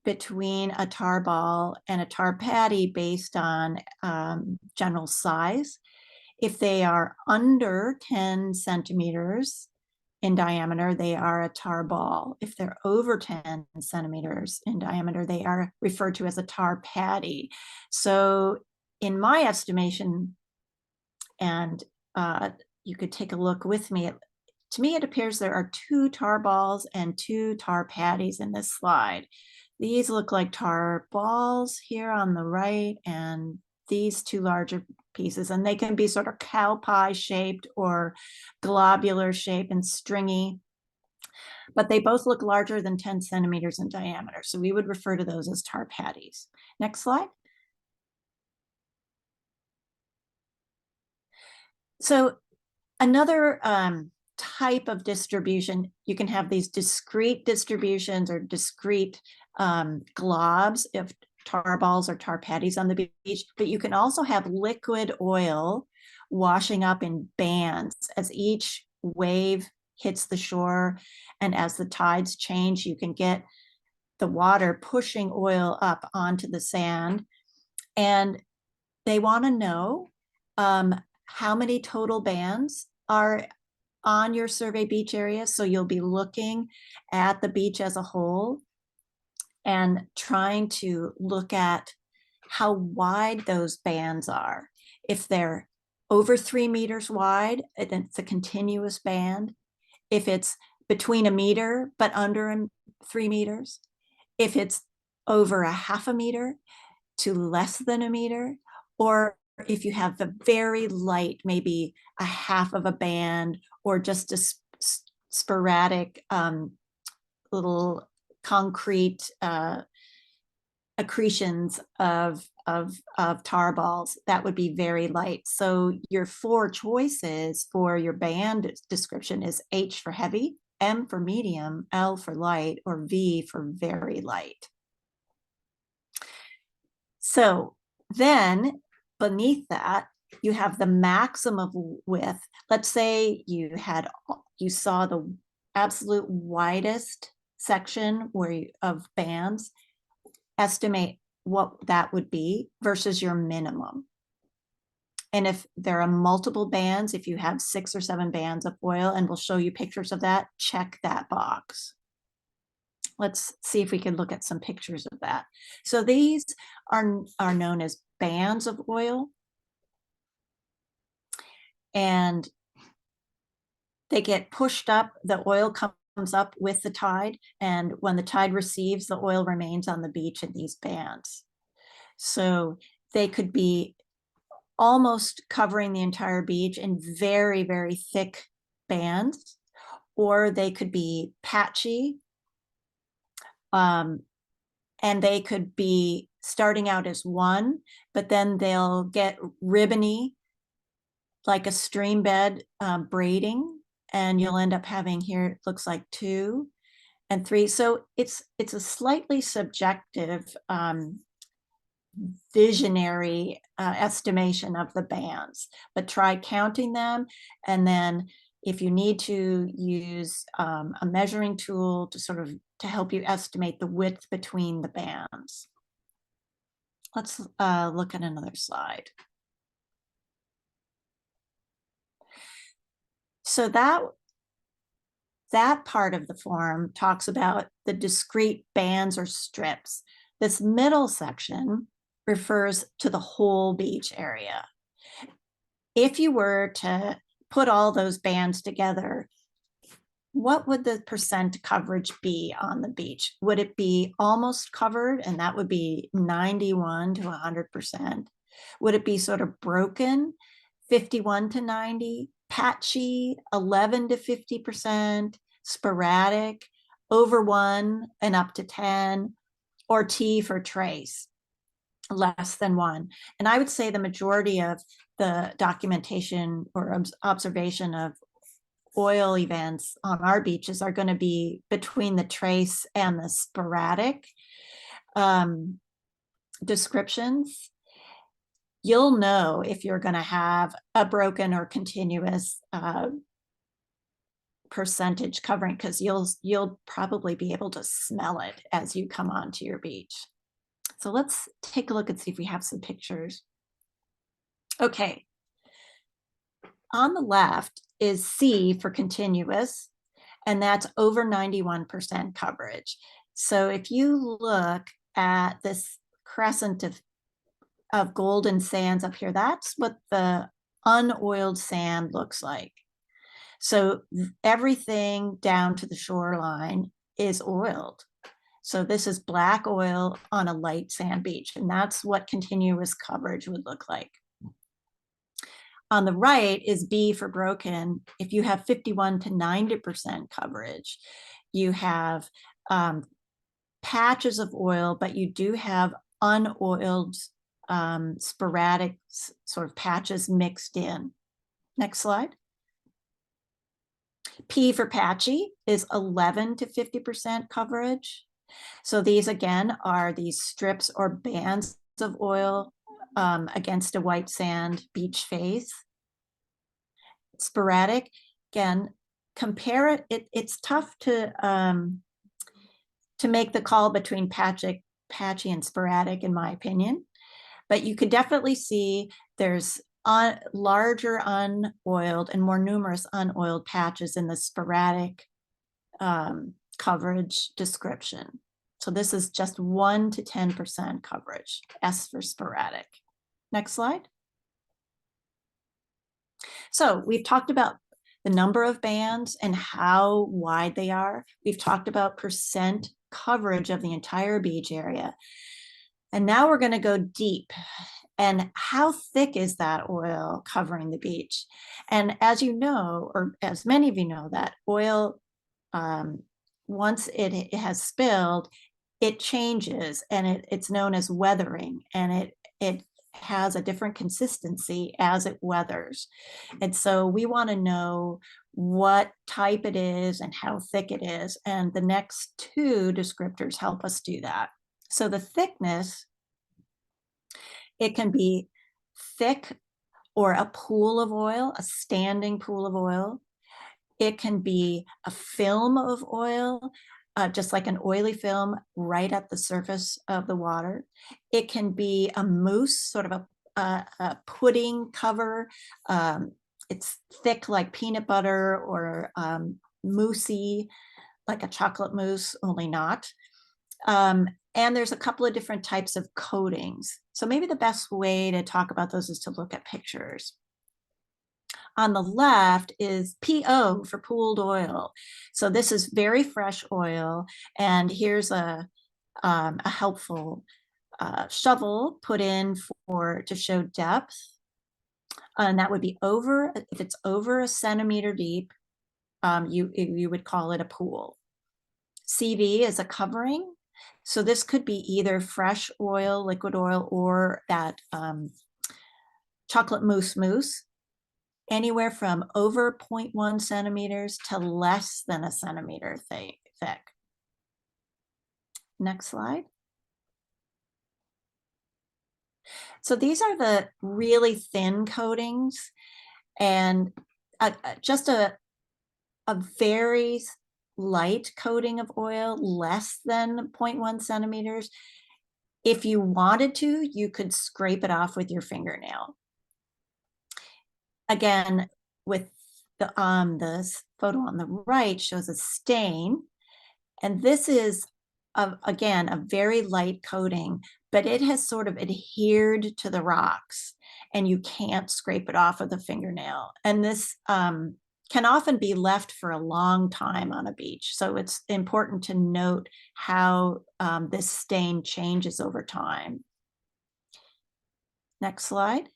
between a tar ball and a tar patty based on general size. If they are under 10 centimeters in diameter, they are a tar ball. If they're over 10 centimeters in diameter, they are referred to as a tar patty. So in my estimation, and you could take a look with me, to me it appears there are 2 tar balls and 2 tar patties in this slide. These look like tar balls here on the right, and these 2 larger pieces, and they can be sort of cow pie shaped or globular shape and stringy, but they both look larger than 10 centimeters in diameter. So we would refer to those as tar patties. Next slide. So another type of distribution, you can have these discrete distributions or discrete globs of tar balls or tar patties on the beach, but you can also have liquid oil washing up in bands as each wave hits the shore, and as the tides change, you can get the water pushing oil up onto the sand. And they want to know how many total bands are on your survey beach area. So you'll be looking at the beach as a whole and trying to look at how wide those bands are. If they're over 3 meters wide, it's a continuous band. If it's between 1 meter but under 3 meters, if it's over a 0.5 meter to less than 1 meter, or if you have a very light, maybe a 1/2 of a band, or just a sporadic little concrete accretions of tar balls, that would be very light. So your 4 choices for your band description is H for heavy, M for medium, L for light, or V for very light. So then beneath that, you have the maximum width. Let's say you saw the absolute widest section of bands. Estimate what that would be versus your minimum. And if there are multiple bands, if you have 6 or 7 bands of oil, and we'll show you pictures of that, check that box. Let's see if we can look at some pictures of that. So these are known as bands of oil. And they get pushed up, the oil comes up with the tide, and when the tide receives, the oil remains on the beach in these bands. So they could be almost covering the entire beach in very, very thick bands, or they could be patchy, and they could be starting out as 1, but then they'll get ribbony, like a stream bed braiding, and you'll end up having here, it looks like 2 and 3. So it's a slightly subjective visionary estimation of the bands, but try counting them. And then if you need to use a measuring tool to sort of to help you estimate the width between the bands. Let's look at another slide. So that part of the form talks about the discrete bands or strips. This middle section refers to the whole beach area. If you were to put all those bands together, what would the percent coverage be on the beach? Would it be almost covered, and that would be 91 to 100%? Would it be sort of broken, 51 to 90, patchy, 11 to 50%, sporadic, over 1 and up to 10, or T for trace, less than 1? And I would say the majority of the documentation or observation of oil events on our beaches are going to be between the trace and the sporadic descriptions. You'll know if you're going to have a broken or continuous percentage covering, because you'll probably be able to smell it as you come onto your beach. So let's take a look and see if we have some pictures. Okay. On the left is C for continuous, and that's over 91% coverage. So if you look at this crescent of golden sands up here, that's what the unoiled sand looks like. So everything down to the shoreline is oiled. So this is black oil on a light sand beach, and that's what continuous coverage would look like. On the right is B for broken. If you have 51 to 90% coverage, you have patches of oil, but you do have unoiled sporadic sort of patches mixed in. Next slide. P for patchy is 11 to 50% coverage. So these again are these strips or bands of oil against a white sand beach face. Sporadic, again, compare it. It's tough to make the call between patchy and sporadic, in my opinion, but you could definitely see there's larger unoiled and more numerous unoiled patches in the sporadic coverage description. So this is just 1 to 10% coverage, S for sporadic. Next slide. So we've talked about the number of bands and how wide they are. We've talked about percent coverage of the entire beach area. And now we're going to go deep. And how thick is that oil covering the beach? And as you know, or as many of you know, that oil, once it has spilled, it changes, and it's known as weathering, and it has a different consistency as it weathers. And so we want to know what type it is and how thick it is. And the next two descriptors help us do that. So the thickness, it can be thick or a pool of oil, a standing pool of oil. It can be a film of oil, just like an oily film right at the surface of the water. It can be a mousse, sort of a pudding cover. It's thick like peanut butter, or moussey like a chocolate mousse, only not. And there's a couple of different types of coatings. So maybe the best way to talk about those is to look at pictures. On the left is PO for pooled oil. So this is very fresh oil. And here's a helpful shovel put in to show depth. And that would be if it's over a centimeter deep, you would call it a pool. CV is a covering. So this could be either fresh oil, liquid oil, or that chocolate mousse, anywhere from over 0.1 centimeters to less than a centimeter thick. Next slide. So these are the really thin coatings, and just a very light coating of oil, less than 0.1 centimeters. If you wanted to, you could scrape it off with your fingernail. Again, with the photo on the right shows a stain, and this is again a very light coating, but it has sort of adhered to the rocks, and you can't scrape it off with a fingernail. And this can often be left for a long time on a beach, so it's important to note how this stain changes over time. Next slide.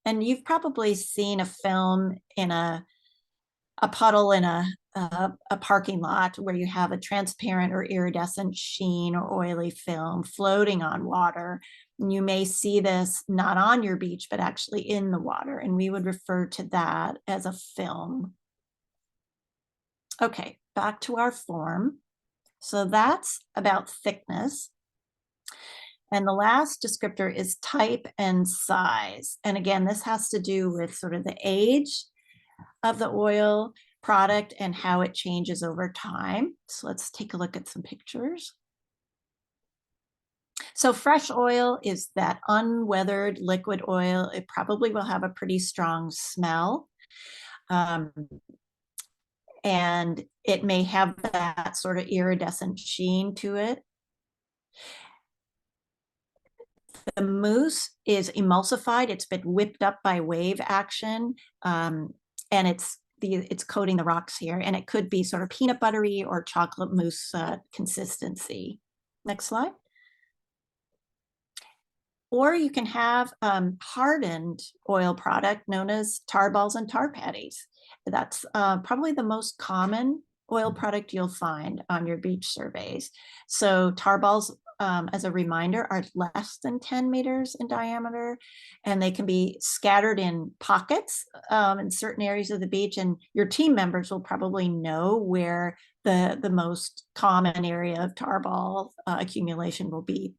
And you've probably seen a film in a puddle in a parking lot where you have a transparent or iridescent sheen or oily film floating on water. And you may see this not on your beach, but actually in the water. And we would refer to that as a film. Okay, back to our form. So that's about thickness. And the last descriptor is type and size. And again, this has to do with sort of the age of the oil product and how it changes over time. So let's take a look at some pictures. So fresh oil is that unweathered liquid oil. It probably will have a pretty strong smell. And it may have that sort of iridescent sheen to it. The mousse is emulsified. It's been whipped up by wave action, and it's coating the rocks here, and it could be sort of peanut buttery or chocolate mousse consistency. Next slide. Or you can have hardened oil product known as tar balls and tar patties. That's probably the most common oil product you'll find on your beach surveys. So tar balls, as a reminder, are less than 10 meters in diameter, and they can be scattered in pockets in certain areas of the beach, and your team members will probably know where the most common area of tar ball accumulation will be.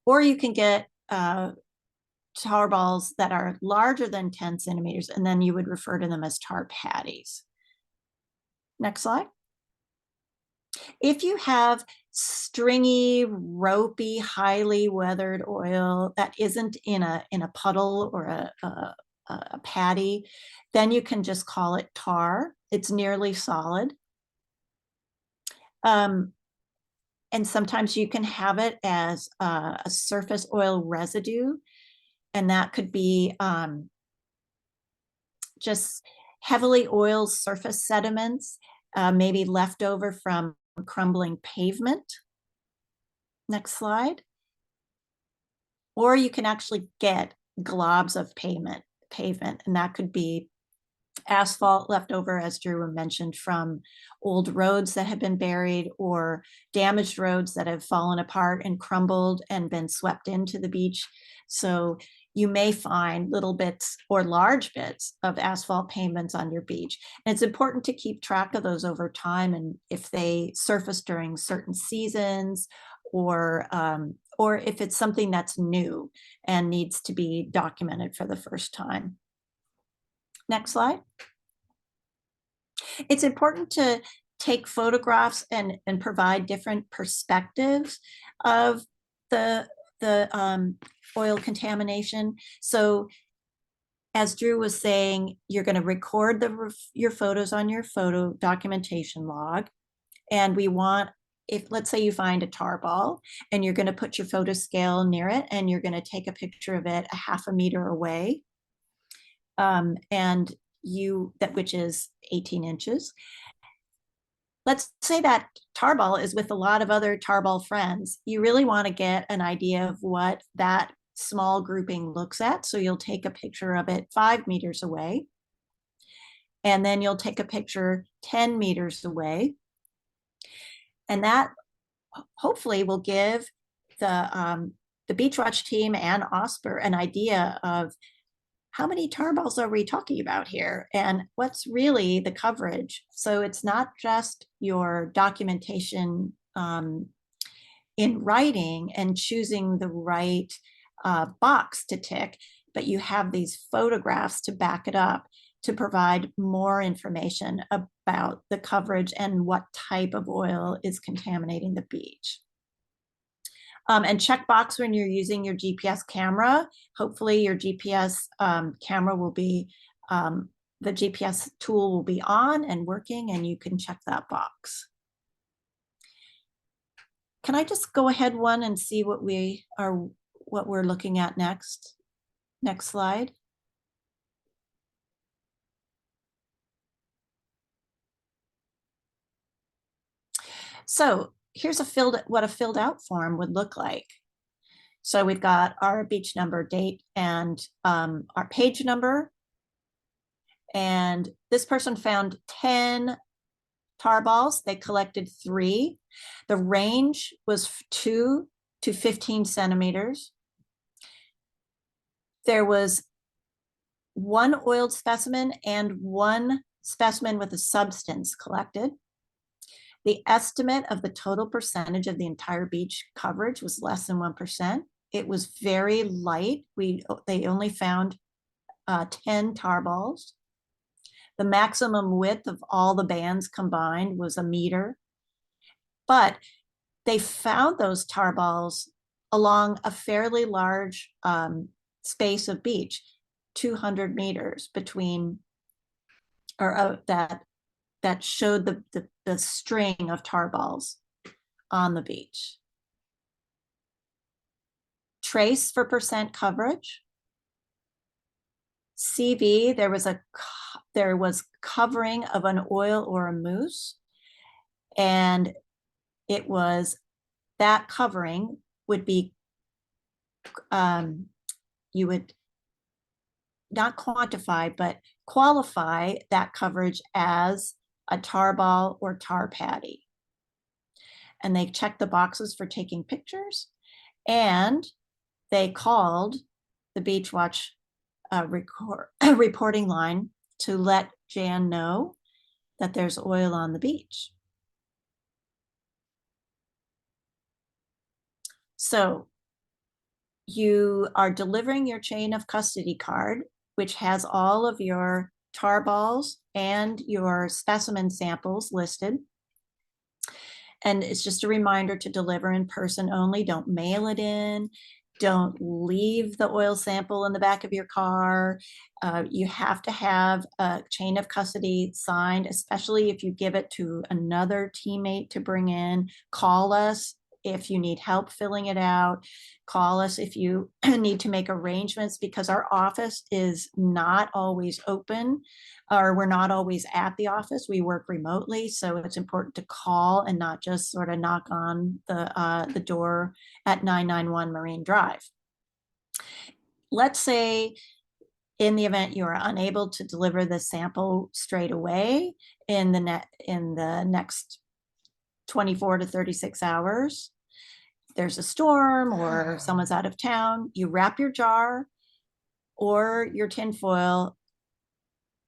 Or you can get tar balls that are larger than 10 centimeters, and then you would refer to them as tar patties. Next slide. If you have stringy, ropey, highly weathered oil that isn't in a puddle or a patty, then you can just call it tar. It's nearly solid. And sometimes you can have it as a surface oil residue, and that could be just heavily oiled surface sediments, maybe left over from crumbling pavement. Next slide. Or you can actually get globs of pavement, and that could be asphalt left over, as Drew mentioned, from old roads that have been buried, or damaged roads that have fallen apart and crumbled and been swept into the beach. So you may find little bits or large bits of asphalt pavements on your beach. And it's important to keep track of those over time, and if they surface during certain seasons, or if it's something that's new and needs to be documented for the first time. Next slide. It's important to take photographs and provide different perspectives of the oil contamination. So as Drew was saying, you're going to record your photos on your photo documentation log. And we want, if let's say you find a tar ball and you're going to put your photo scale near it, and you're going to take a picture of it a half a meter away, which is 18 inches. Let's say that tar ball is with a lot of other tar ball friends. You really want to get an idea of what that small grouping looks at. So you'll take a picture of it 5 meters away, and then you'll take a picture 10 meters away. And that hopefully will give the Beach Watch team and OSPR an idea of how many tar balls are we talking about here, and what's really the coverage. So it's not just your documentation in writing and choosing the right box to tick, but you have these photographs to back it up to provide more information about the coverage and what type of oil is contaminating the beach. And check box when you're using your GPS camera. Hopefully your GPS camera will be, the GPS tool will be on and working, and you can check that box. Can I just go ahead one and see what we're looking at next? Next slide. So here's what a filled out form would look like. So we've got our beach number, date, and our page number. And this person found 10 tar balls. They collected 3. The range was 2 to 15 centimeters. There was 1 oiled specimen and 1 specimen with a substance collected. The estimate of the total percentage of the entire beach coverage was less than 1%. It was very light. They only found 10 tar balls. The maximum width of all the bands combined was 1 meter. But they found those tar balls along a fairly large space of beach, 200 meters between, or that showed the string of tar balls on the beach. Trace for percent coverage. CV, there was covering of an oil or a mousse, and it was that covering would be, you would not quantify, but qualify that coverage as a tar ball or tar patty. And they checked the boxes for taking pictures, and they called the Beach Watch reporting line to let Jan know that there's oil on the beach. So you are delivering your chain of custody card, which has all of your tar balls and your specimen samples listed. And it's just a reminder to deliver in person only. Don't mail it in. Don't leave the oil sample in the back of your car. You have to have a chain of custody signed, especially if you give it to another teammate to bring in. Call us if you need help filling it out. Call us if you need to make arrangements, because our office is not always open, or we're not always at the office. We work remotely, so it's important to call and not just sort of knock on the door at 991 Marine Drive. Let's say in the event you are unable to deliver the sample straight away in the next 24 to 36 hours, there's a storm or someone's out of town, you wrap your jar or your tin foil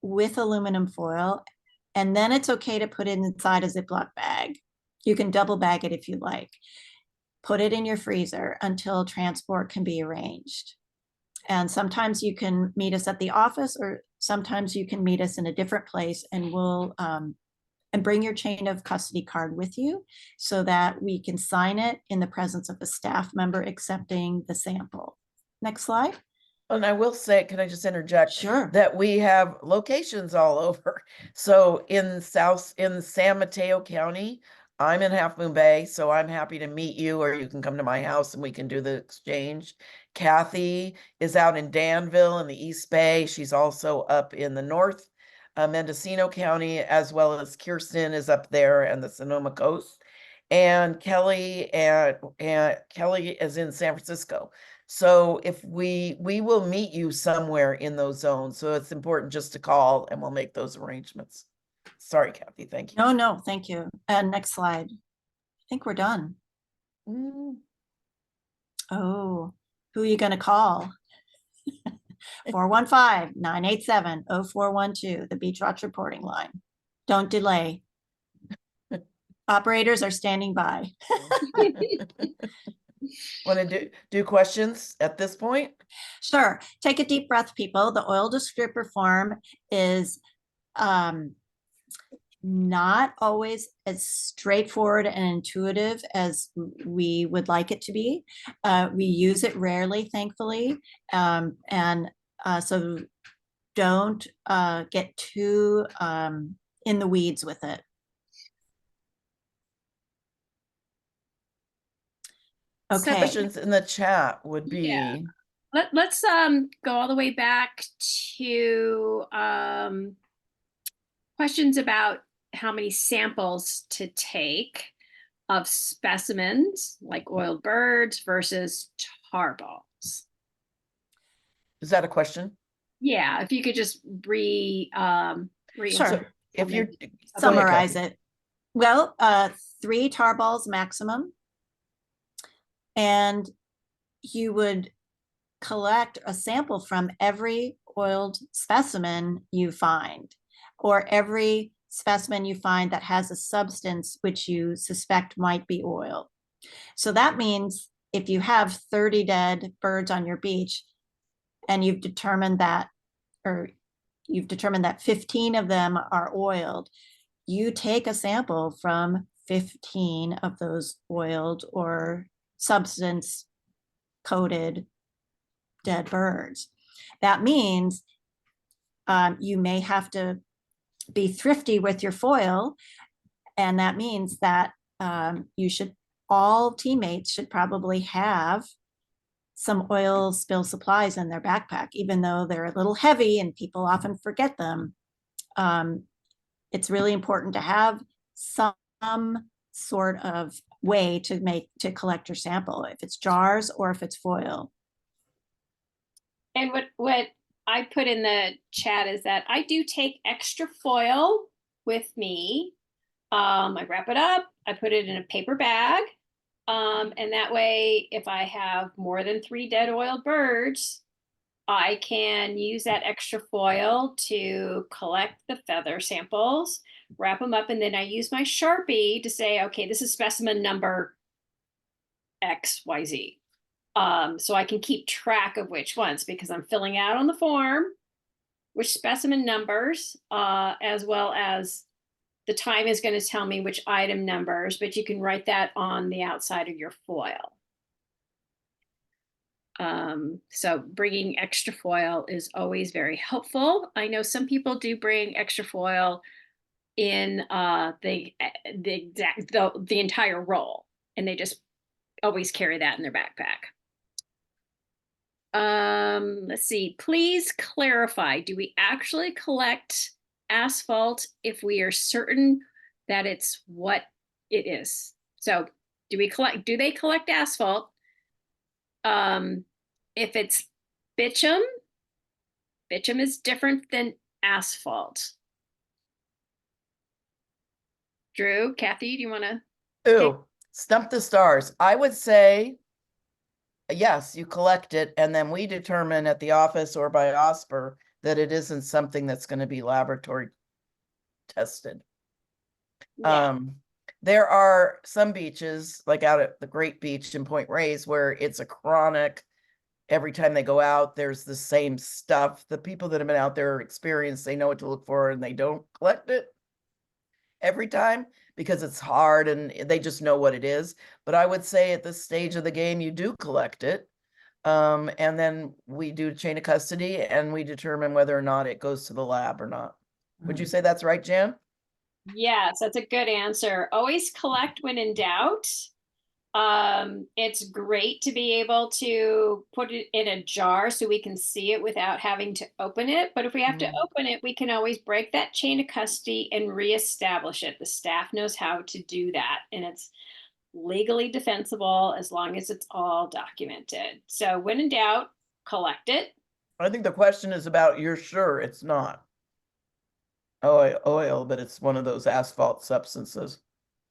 with aluminum foil, and then it's okay to put it inside a Ziploc bag. You can double bag it if you like. Put it in your freezer until transport can be arranged. And sometimes you can meet us at the office, or sometimes you can meet us in a different place, and we'll and bring your chain of custody card with you so that we can sign it in the presence of a staff member accepting the sample. Next slide. And I will say, can I just interject? Sure. That we have locations all over. So in San Mateo County, I'm in Half Moon Bay, so I'm happy to meet you, or you can come to my house and we can do the exchange. Kathy is out in Danville in the East Bay. She's also up in the North Mendocino County, as well as Kirsten is up there and the Sonoma Coast. And Kelly Kelly is in San Francisco. So if we will meet you somewhere in those zones. So it's important just to call and we'll make those arrangements. Sorry, Kathy. Thank you. No, thank you. And next slide. I think we're done. Oh, who are you going to call? 415-987-0412, the Beach Watch reporting line. Don't delay. Operators are standing by. Want to do questions at this point? Sure. Take a deep breath, people. The oil descriptor form is not always as straightforward and intuitive as we would like it to be. We use it rarely, thankfully. So don't get too in the weeds with it. Okay. Questions in the chat would be. Yeah. Let's go all the way back to questions about how many samples to take of specimens like oiled birds versus tar balls. Is that a question? Yeah, if you could just Sure. So if you're summarize it. Well, 3 tar balls maximum. And you would collect a sample from every oiled specimen you find, or every specimen you find that has a substance which you suspect might be oil. So that means if you have 30 dead birds on your beach and you've determined that 15 of them are oiled, you take a sample from 15 of those oiled or substance coated dead birds. That means you may have to be thrifty with your foil, and that means that all teammates should probably have some oil spill supplies in their backpack, even though they're a little heavy and people often forget them. It's really important to have some sort of way to collect your sample, if it's jars or if it's foil. And what I put in the chat is that I do take extra foil with me. I wrap it up, I put it in a paper bag. And that way, if I have more than 3 dead oiled birds, I can use that extra foil to collect the feather samples, wrap them up, and then I use my Sharpie to say, okay, this is specimen number XYZ. So I can keep track of which ones, because I'm filling out on the form which specimen numbers, as well as the time is going to tell me which item numbers, but you can write that on the outside of your foil. So bringing extra foil is always very helpful. I know some people do bring extra foil in the entire roll, and they just always carry that in their backpack. Let's see, please clarify, do we actually collect asphalt if we are certain that it's what it is? So do they collect asphalt if it's bitumen? Bitumen is different than asphalt. Drew, Kathy, do you want to? Stump the stars. I would say yes, you collect it, and then we determine at the office or by OSPR that it isn't something that's going to be laboratory tested. Yeah. There are some beaches, like out at the Great Beach in Point Reyes, where it's a chronic, every time they go out, there's the same stuff. The people that have been out there are experienced, they know what to look for, and they don't collect it every time because it's hard and they just know what it is. But I would say at this stage of the game, you do collect it. And then we do chain of custody and we determine whether or not it goes to the lab or not. Would you say that's right, Jan? Yes, that's a good answer. Always collect when in doubt. It's great to be able to put it in a jar so we can see it without having to open it. But if we have to open it, we can always break that chain of custody and reestablish it. The staff knows how to do that, and it's legally defensible as long as it's all documented. So when in doubt, collect it. I think the question is about you're sure it's not oil, but it's one of those asphalt substances.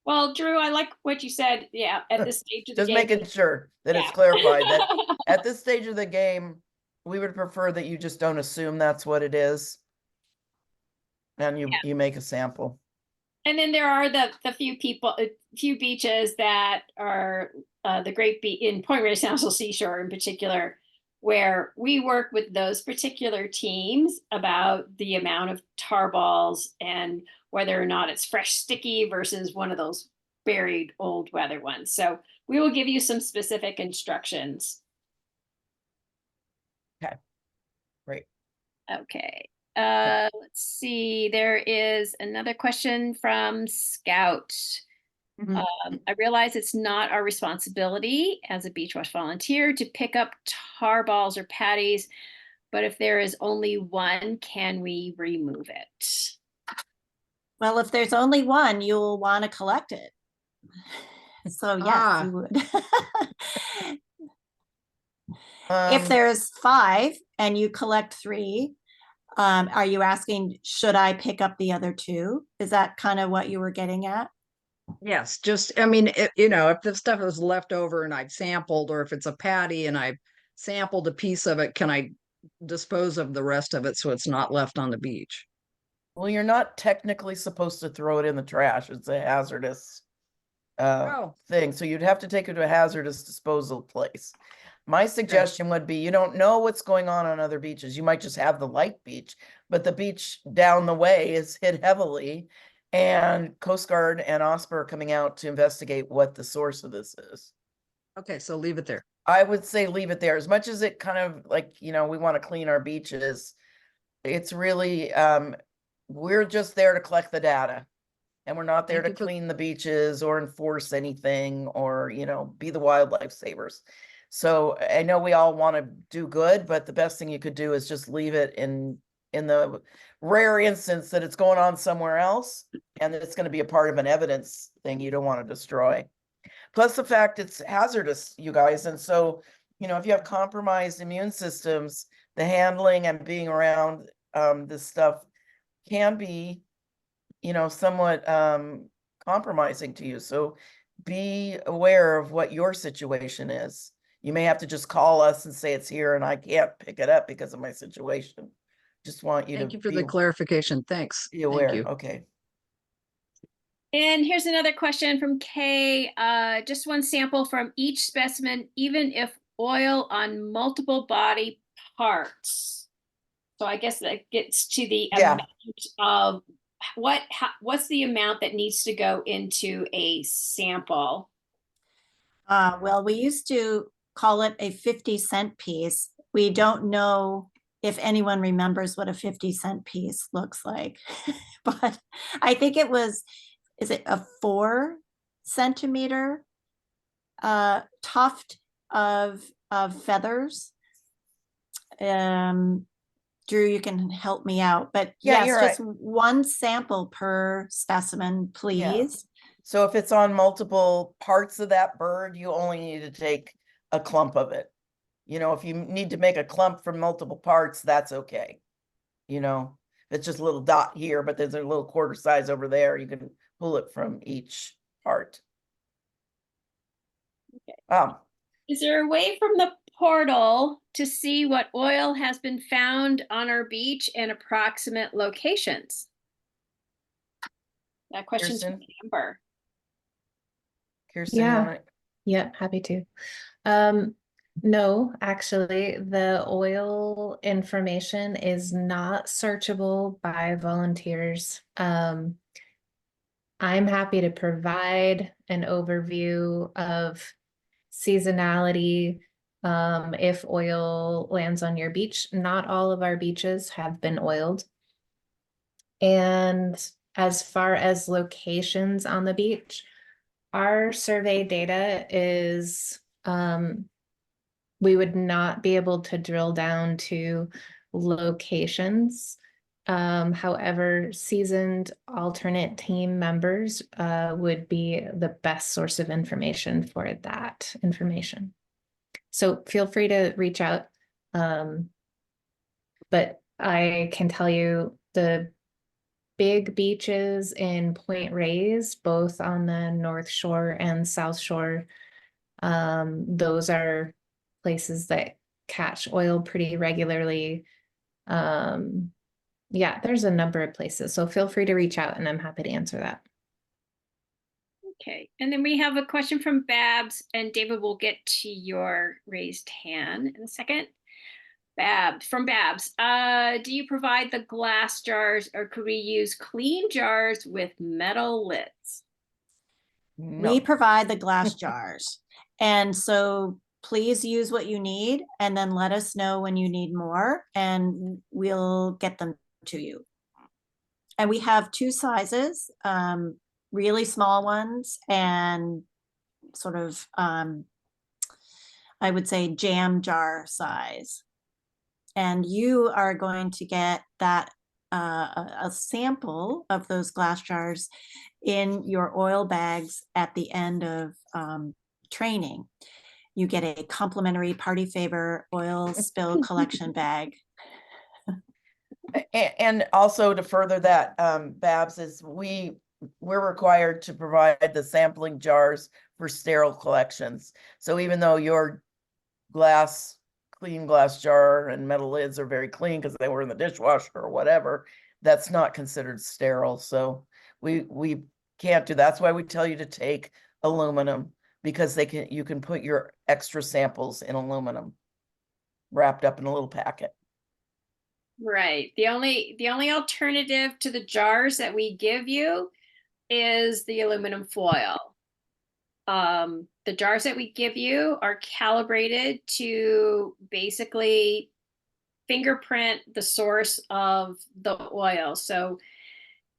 Well, Drew, I like what you said. Yeah, at this stage of the game. Just making sure that it's clarified that at this stage of the game, we would prefer that you just don't assume that's what it is. And you make a sample. And then there are the few beaches that are the Great Beach in Point Reyes National Seashore in particular, where we work with those particular teams about the amount of tar balls and whether or not it's fresh sticky versus one of those buried old weather ones. So we will give you some specific instructions. Great. Okay. Let's see. There is another question from Scout. I realize it's not our responsibility as a beach wash volunteer to pick up tar balls or patties, but if there is only one, can we remove it? Well, if there's only one, you'll want to collect it. So yes, you would. If there's 5 and you collect 3, are you asking, should I pick up the other 2? Is that kind of what you were getting at? Yes, just, I mean, you know, if this stuff is left over and I've sampled, or if it's a patty and I've sampled a piece of it, can I dispose of the rest of it so it's not left on the beach? Well, you're not technically supposed to throw it in the trash. It's a hazardous thing. So you'd have to take it to a hazardous disposal place. My suggestion would be, you don't know what's going on other beaches. You might just have the light beach, but the beach down the way is hit heavily, and Coast Guard and OSPR are coming out to investigate what the source of this is. Okay, so leave it there. I would say leave it there. As much as it kind of like, you know, we want to clean our beaches, it's really, we're just there to collect the data. And we're not there to clean the beaches or enforce anything or, you know, be the wildlife savers. So I know we all want to do good, but the best thing you could do is just leave it in the rare instance that it's going on somewhere else and that it's going to be a part of an evidence thing you don't want to destroy. Plus the fact it's hazardous, you guys. And so, you know, if you have compromised immune systems, the handling and being around this stuff can be, you know, somewhat compromising to you. So be aware of what your situation is. You may have to just call us and say it's here and I can't pick it up because of my situation. Just want you to Thank you for the clarification. Thanks. Be aware. Thank you. Okay. And here's another question from Kay. Just one sample from each specimen, even if oil on multiple body parts. So I guess that gets to the amount of what's the amount that needs to go into a sample? Well, we used to call it a 50-cent piece. We don't know if anyone remembers what a 50-cent piece looks like, but I think it was, is it a 4-centimeter tuft of feathers? Drew, you can help me out, but yes, just one sample per specimen, please. Yeah. So if it's on multiple parts of that bird, you only need to take a clump of it. You know, if you need to make a clump from multiple parts, that's okay. You know, if it's just a little dot here, but there's a little quarter size over there, you can pull it from each part. Okay. Is there a way from the portal to see what oil has been found on our beach and approximate locations? That question's from Amber. Kirsten, yeah, happy to. No, actually, the oil information is not searchable by volunteers. I'm happy to provide an overview of seasonality. If oil lands on your beach, not all of our beaches have been oiled. And as far as locations on the beach, our survey data is, we would not be able to drill down to locations. However, seasoned alternate team members would be the best source of information for that information. So feel free to reach out. But I can tell you the big beaches in Point Reyes, both on the North Shore and South Shore, those are places that catch oil pretty regularly. Yeah, there's a number of places, so feel free to reach out and I'm happy to answer that. Okay, and then we have a question from Babs, and David will get to your raised hand in a second. Babs, do you provide the glass jars, or could we use clean jars with metal lids? No. We provide the glass jars. And so please use what you need and then let us know when you need more and we'll get them to you. And we have two sizes, really small ones and sort of, I would say jam jar size. And you are going to get that a sample of those glass jars in your oil bags at the end of training. You get a complimentary party favor oil spill collection bag. And also to further that, Babs, is we're required to provide the sampling jars for sterile collections. So even though your clean glass jar and metal lids are very clean because they were in the dishwasher or whatever, that's not considered sterile. So we can't do that. That's why we tell you to take aluminum, because you can put your extra samples in aluminum wrapped up in a little packet. Right. The only alternative to the jars that we give you is the aluminum foil. The jars that we give you are calibrated to basically fingerprint the source of the oil. So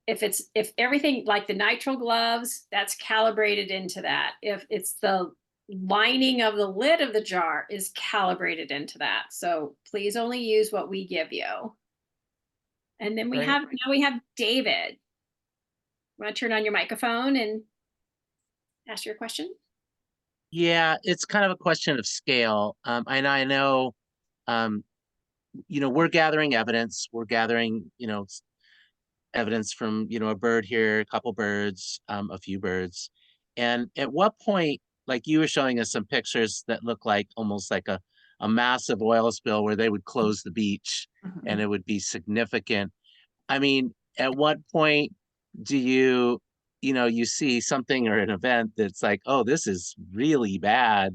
if everything like the nitrile gloves, that's calibrated into that. If it's the lining of the lid of the jar is calibrated into that. So please only use what we give you. And then we Great. have David. Want to turn on your microphone and ask your question? Yeah, it's kind of a question of scale. And I know, we're gathering evidence. We're gathering, evidence from, a bird here, a couple birds, a few birds. And at what point, like you were showing us some pictures that look like almost like a massive oil spill where they would close the beach and it would be significant. I mean, at what point do you see something or an event that's like, oh, this is really bad.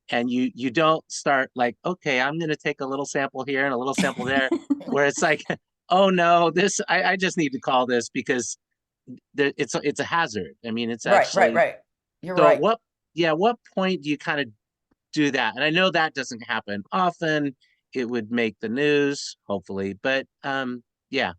And you don't start like, okay, I'm going to take a little sample here and a little sample there, where it's like, oh no, I just need to call this because it's a hazard. I mean, it's actually Right. You're so right. what point do you kind of do that? And I know that doesn't happen often. It would make the news, hopefully, but yeah.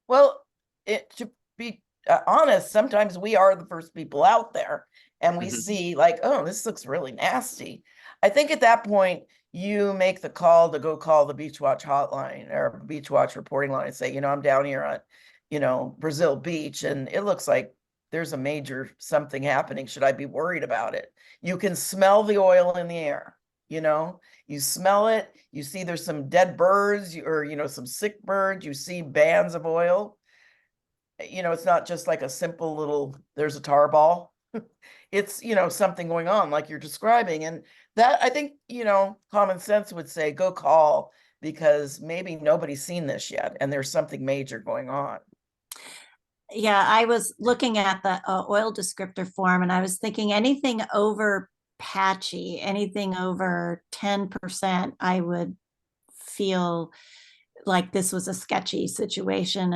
Well, to be honest, sometimes we are the first people out there and we see like, oh, this looks really nasty. I think at that point, you make the call to go call the Beach Watch hotline or Beach Watch reporting line and say, I'm down here on, Brazil Beach, and it looks like there's a major something happening. Should I be worried about it? You can smell the oil in the air, you smell it, you see there's some dead birds or, some sick birds, you see bands of oil. It's not just like a simple little, there's a tar ball. It's, something going on like you're describing. And that, I think, common sense would say, go call, because maybe nobody's seen this yet and there's something major going on. Yeah, I was looking at the oil descriptor form and I was thinking anything over patchy, anything over 10%, I would feel like this was a sketchy situation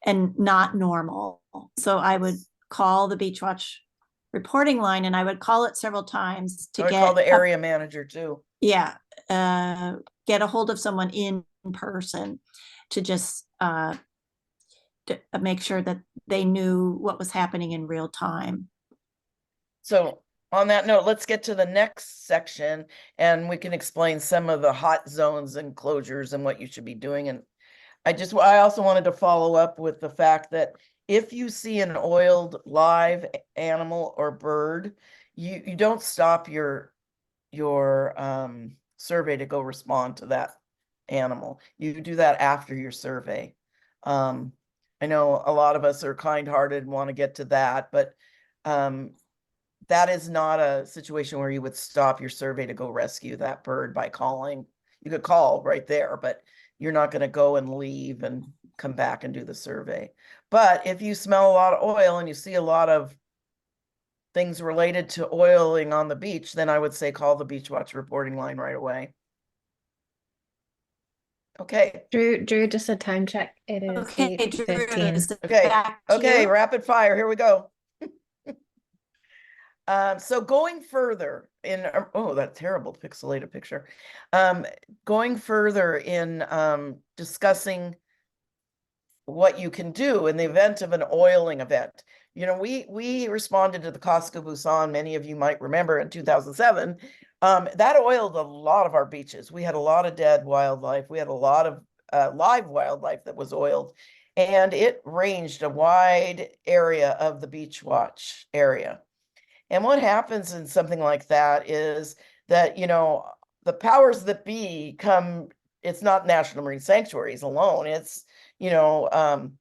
and not normal. So I would call the Beach Watch reporting line, and I would call it several times to I would call the area manager too. Yeah, get a hold of someone in person to just to make sure that they knew what was happening in real time. So on that note, let's get to the next section and we can explain some of the hot zones and closures and what you should be doing. And I also wanted to follow up with the fact that if you see an oiled live animal or bird, you don't stop your survey to go respond to that animal. You do that after your survey. I know a lot of us are kind-hearted and want to get to that, but that is not a situation where you would stop your survey to go rescue that bird by calling. You could call right there, but you're not going to go and leave and come back and do the survey. But if you smell a lot of oil and you see a lot of things related to oiling on the beach, then I would say call the Beach Watch reporting line right away. Okay. Drew, just a time check. It is Okay, Drew, 8:15. is it Okay. back to Okay. you? Rapid fire. Here we go. So going further in, oh, that terrible pixelated picture. Going further in discussing what you can do in the event of an oiling event. You know, we responded to the Costco Busan, many of you might remember, in 2007. That oiled a lot of our beaches. We had a lot of dead wildlife. We had a lot of live wildlife that was oiled, and it ranged a wide area of the Beach Watch area. And what happens in something like that is that, you know, the powers that be come, it's not national marine sanctuaries alone. It's, you know,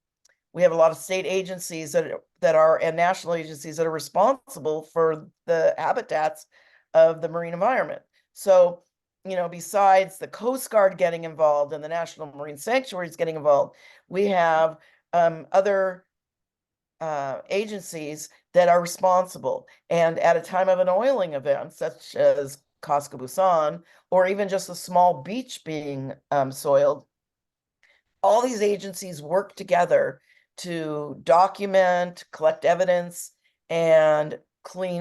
we have a lot of state agencies that are and national agencies that are responsible for the habitats of the marine environment. So, you know, besides the Coast Guard getting involved and the National Marine Sanctuaries getting involved, we have other agencies that are responsible. And at a time of an oiling event, such as Costco Busan, or even just a small beach being soiled, all these agencies work together to document, collect evidence, and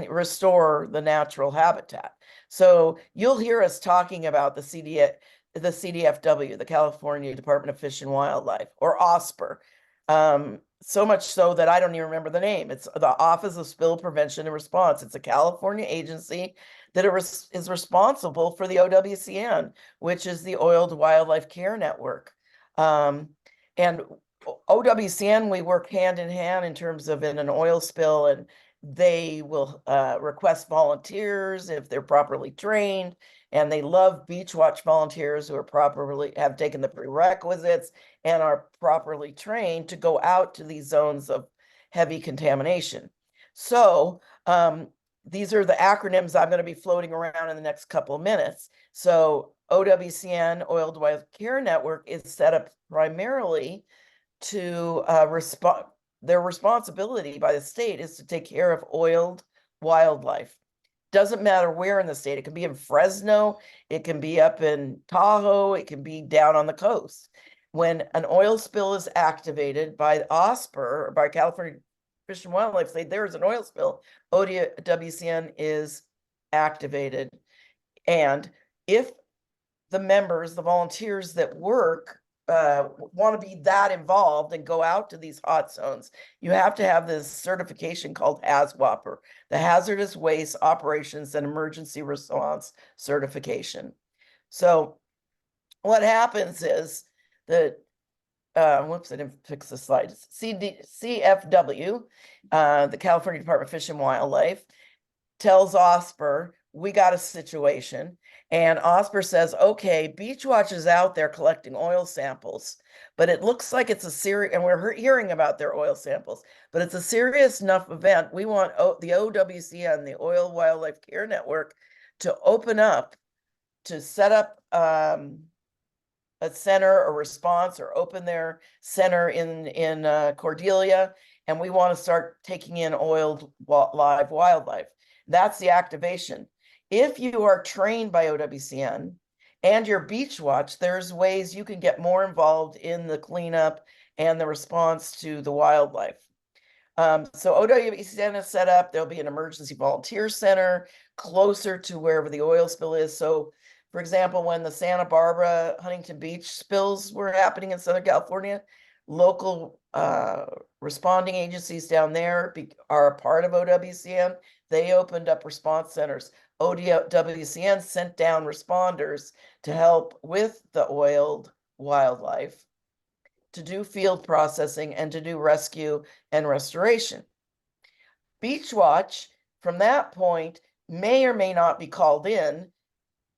restore the natural habitat. So you'll hear us talking about the CDFW, the California Department of Fish and Wildlife, or OSPR. So much so that I don't even remember the name. It's the Office of Spill Prevention and Response. It's a California agency that is responsible for the OWCN, which is the Oiled Wildlife Care Network. And OWCN, we work hand in hand in terms of in an oil spill, and they will request volunteers if they're properly trained, and they love Beach Watch volunteers who are have taken the prerequisites and are properly trained to go out to these zones of heavy contamination. So these are the acronyms I'm going to be floating around in the next couple of minutes. So OWCN, Oiled Wildlife Care Network, is set up primarily to respond. Their responsibility by the state is to take care of oiled wildlife. Doesn't matter where in the state. It can be in Fresno, it can be up in Tahoe, it can be down on the coast. When an oil spill is activated by OSPR, or by California Fish and Wildlife, say there's an oil spill, OWCN is activated. And if the members, the volunteers that work, want to be that involved and go out to these hot zones, you have to have this certification called HAZWOPER, the Hazardous Waste Operations and Emergency Response Certification. So what happens is that, whoops, I didn't fix the slide. CFW, the California Department of Fish and Wildlife, tells OSPR, we got a situation. And OSPR says, okay, Beach Watch is out there collecting oil samples, but it looks like it's a serious, and we're hearing about their oil samples, but it's a serious enough event. We want the OWCN, the Oil Wildlife Care Network, to open up, to set up a center, a response, or open their center in Cordelia. And we want to start taking in oiled live wildlife. That's the activation. If you are trained by OWCN and your Beach Watch, there's ways you can get more involved in the cleanup and the response to the wildlife. So OWCN is set up. There'll be an emergency volunteer center closer to wherever the oil spill is. So, for example, when the Santa Barbara, Huntington Beach spills were happening in Southern California, local responding agencies down there are a part of OWCN. They opened up response centers. OWCN sent down responders to help with the oiled wildlife, to do field processing, and to do rescue and restoration. Beach Watch, from that point, may or may not be called in,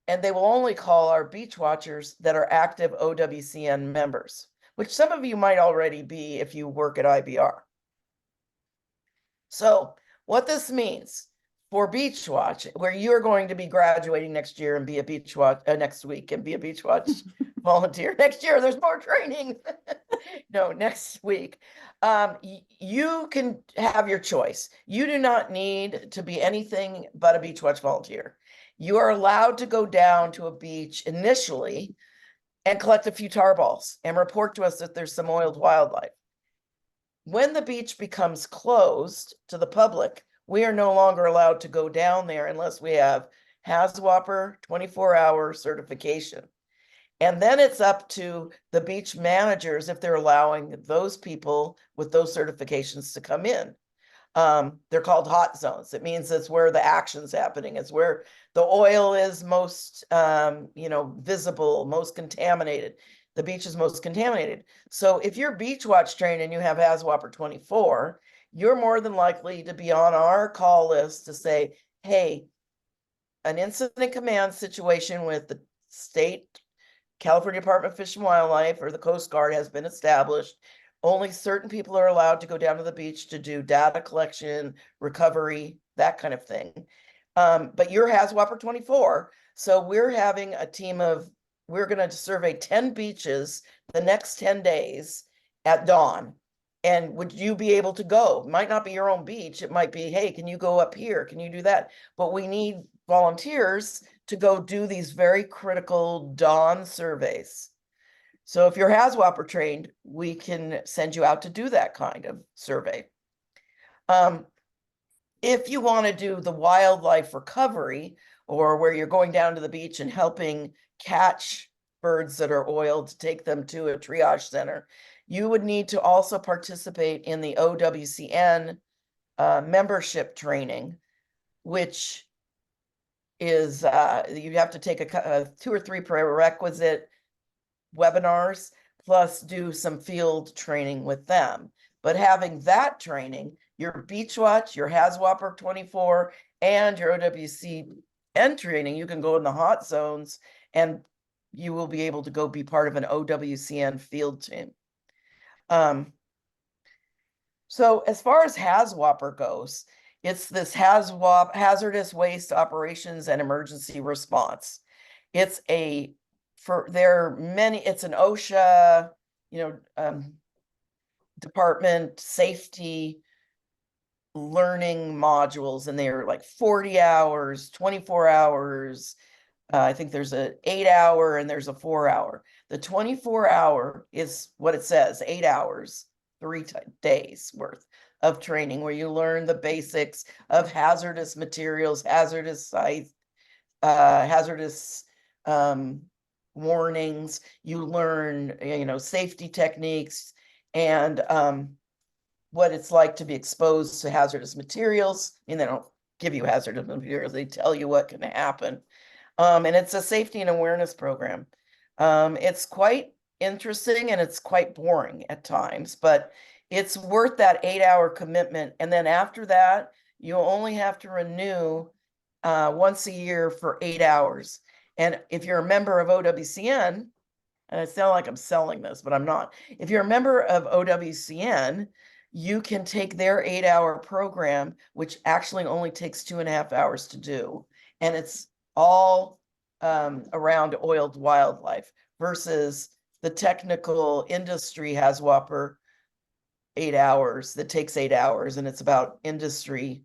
and they will only call our beach watchers that are active OWCN members, which some of you might already be if you work at IBR. So what this means for Beach Watch, where you're going to be graduating next year and be a Beach Watch next week and be a Beach Watch volunteer next year, there's more training. No, next week. You can have your choice. You do not need to be anything but a Beach Watch volunteer. You are allowed to go down to a beach initially and collect a few tar balls and report to us that there's some oiled wildlife. When the beach becomes closed to the public, we are no longer allowed to go down there unless we have HAZWOPER 24-hour certification. And then it's up to the beach managers if they're allowing those people with those certifications to come in. They're called hot zones. It means it's where the action's happening. It's where the oil is most, visible, most contaminated. The beach is most contaminated. So if you're beach watch trained and you have HAZWOPER 24, you're more than likely to be on our call list to say, hey, an incident command situation with the state California Department of Fish and Wildlife or the Coast Guard has been established. Only certain people are allowed to go down to the beach to do data collection, recovery, that kind of thing. But your HAZWOPER 24. So we're having a team of, we're going to survey 10 beaches the next 10 days at dawn. And would you be able to go? It might not be your own beach. It might be, hey, can you go up here? Can you do that? But we need volunteers to go do these very critical dawn surveys. So if you're HAZWOPER trained, we can send you out to do that kind of survey. If you want to do the wildlife recovery, or where you're going down to the beach and helping catch birds that are oiled to take them to a triage center, you would need to also participate in the OWCN membership training, which is you have to take a 2 or 3 prerequisite webinars plus do some field training with them. But having that training, your Beach Watch, your HAZWOPER 24, and your OWCN training, you can go in the hot zones and you will be able to go be part of an OWCN field team. So as far as HAZWOPER goes, it's this hazardous waste operations and emergency response. It's an OSHA, department safety learning modules, and they're like 40 hours, 24 hours. I think there's an 8-hour and there's a 4-hour. The 24-hour is what it says, 8 hours, 3 days worth of training where you learn the basics of hazardous materials, hazardous sites, hazardous warnings. You learn, safety techniques and what it's like to be exposed to hazardous materials. I mean, they don't give you hazardous materials, they tell you what can happen. And it's a safety and awareness program. It's quite interesting and it's quite boring at times, but it's worth that 8-hour commitment. And then after that, you only have to renew once a year for 8 hours. And if you're a member of OWCN, and I sound like I'm selling this, but I'm not. If you're a member of OWCN, you can take their 8-hour program, which actually only takes 2.5 hours to do. And it's all around oiled wildlife versus the technical industry HAZWOPER 8 hours that takes 8 hours, and it's about industry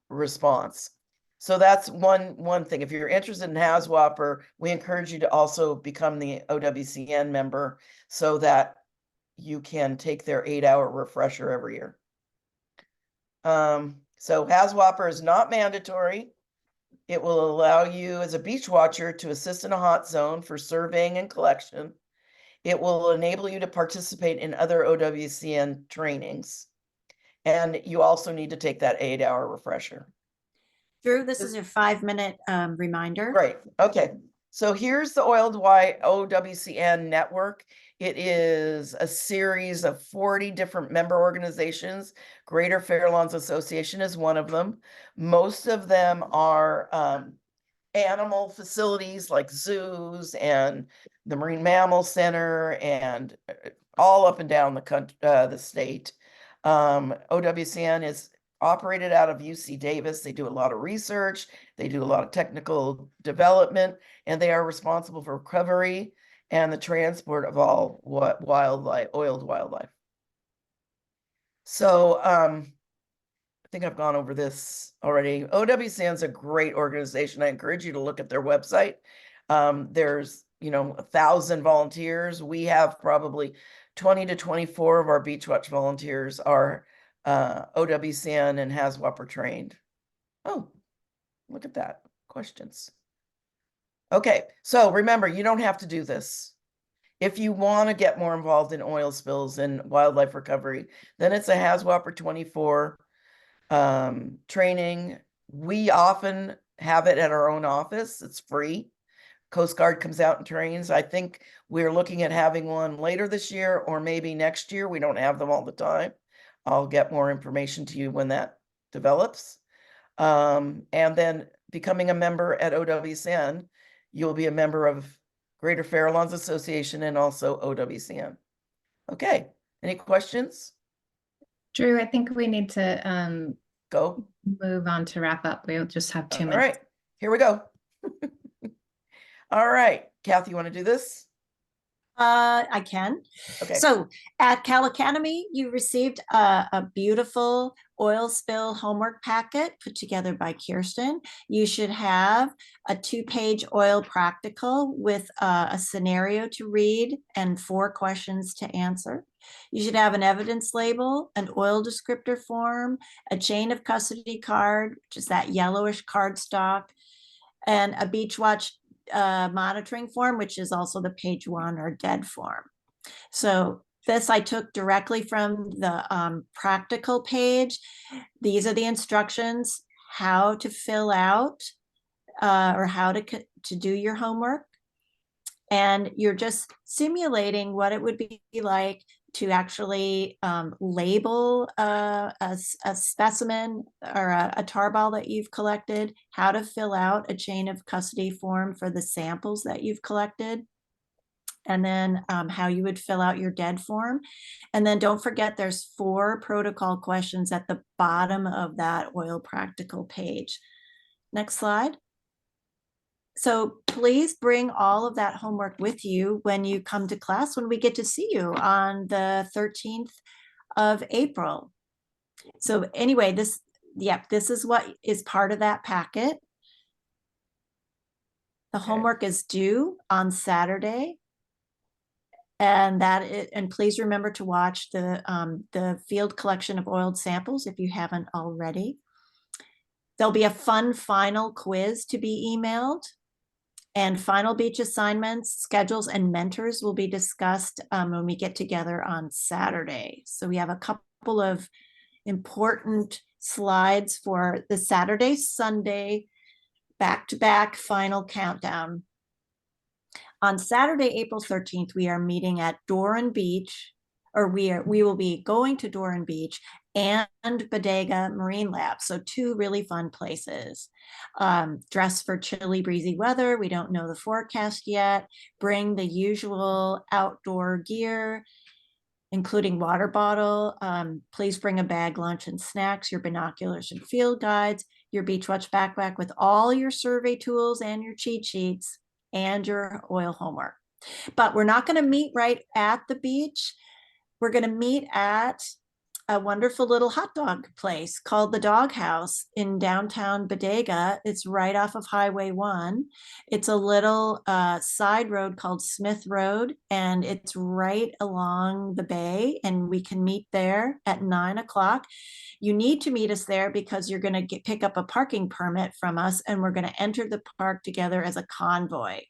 response. So that's one thing. If you're interested in HAZWOPER, we encourage you to also become the OWCN member so that you can take their 8-hour refresher every year. So HAZWOPER is not mandatory. It will allow you as a beach watcher to assist in a hot zone for surveying and collection. It will enable you to participate in other OWCN trainings. And you also need to take that 8-hour refresher. Drew, this is a 5-minute reminder. Right. Okay. So here's the Oiled OWCN network. It is a series of 40 different member organizations. Greater Fairlawns Association is one of them. Most of them are animal facilities like zoos and the Marine Mammal Center and all up and down the state. OWCN is operated out of UC Davis. They do a lot of research, they do a lot of technical development, and they are responsible for recovery and the transport of all wildlife, oiled wildlife. So I think I've gone over this already. OWCN is a great organization. I encourage you to look at their website. There's, 1,000 volunteers. We have probably 20 to 24 of our Beach Watch volunteers are OWCN and HAZWOPER trained. Oh, look at that. Questions. Okay, so remember, you don't have to do this. If you want to get more involved in oil spills and wildlife recovery, then it's a HAZWOPER 24 training. We often have it at our own office. It's free. Coast Guard comes out and trains. I think we're looking at having one later this year or maybe next year. We don't have them all the time. I'll get more information to you when that develops. And then becoming a member at OWCN, you'll be a member of Greater Farallones Association and also OWCN. Okay, any questions? Drew, I think we need to Go. move on to wrap up. We'll just have 2 minutes. All right, here we go. All right, Kathy, you want to do this? I can. Okay. So at Cal Academy, you received a beautiful oil spill homework packet put together by Kirsten. You should have a 2-page oil practical with a scenario to read and 4 questions to answer. You should have an evidence label, an oil descriptor form, a chain of custody card, which is that yellowish cardstock, and a Beach Watch monitoring form, which is also the page 1 or dead form. So this I took directly from the practical page. These are the instructions how to fill out or how to do your homework. And you're just simulating what it would be like to actually label a specimen or a tar ball that you've collected, how to fill out a chain of custody form for the samples that you've collected, and then how you would fill out your dead form. And then don't forget there's 4 protocol questions at the bottom of that oil practical page. Next slide. So please bring all of that homework with you when you come to class, when we get to see you on the 13th of April. So anyway, this is what is part of that packet. The homework is due on Saturday. And please remember to watch the field collection of oiled samples if you haven't already. There'll be a fun final quiz to be emailed. And final beach assignments, schedules, and mentors will be discussed when we get together on Saturday. So we have a couple of important slides for the Saturday, Sunday, back-to-back final countdown. On Saturday, April 13th, we are meeting at Doran Beach, or we will be going to Doran Beach and Bodega Marine Lab. So 2 really fun places. Dress for chilly, breezy weather. We don't know the forecast yet. Bring the usual outdoor gear, including water bottle. Please bring a bag, lunch, and snacks, your binoculars and field guides, your Beach Watch backpack with all your survey tools and your cheat sheets and your oil homework. But we're not going to meet right at the beach. We're going to meet at a wonderful little hot dog place called the Dog House in downtown Bodega. It's right off of Highway 1. It's a little side road called Smith Road, and it's right along the bay, and we can meet there at 9 o'clock. You need to meet us there because you're going to pick up a parking permit from us, and we're going to enter the park together as a convoy.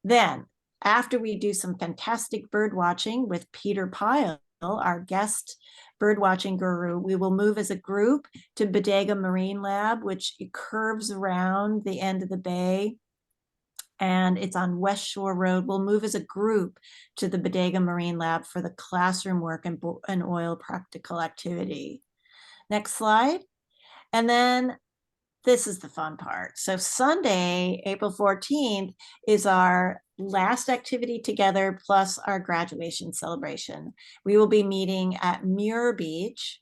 Then, after we do some fantastic bird watching with Peter Pyle, our guest bird watching guru, we will move as a group to Bodega Marine Lab, which curves around the end of the bay, and it's on West Shore Road. We'll move as a group to the Bodega Marine Lab for the classroom work and oil practical activity. Next slide. And then this is the fun part. So Sunday, April 14th is our last activity together plus our graduation celebration. We will be meeting at Muir Beach.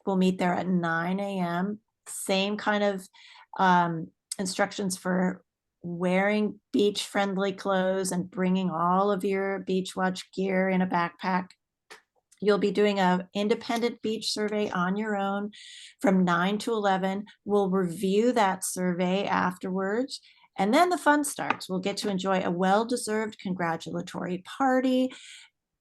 We'll meet there at 9 a.m. Same kind of instructions for wearing beach-friendly clothes and bringing all of your beach watch gear in a backpack. You'll be doing an independent beach survey on your own from 9 to 11. We'll review that survey afterwards. And then the fun starts. We'll get to enjoy a well-deserved congratulatory party.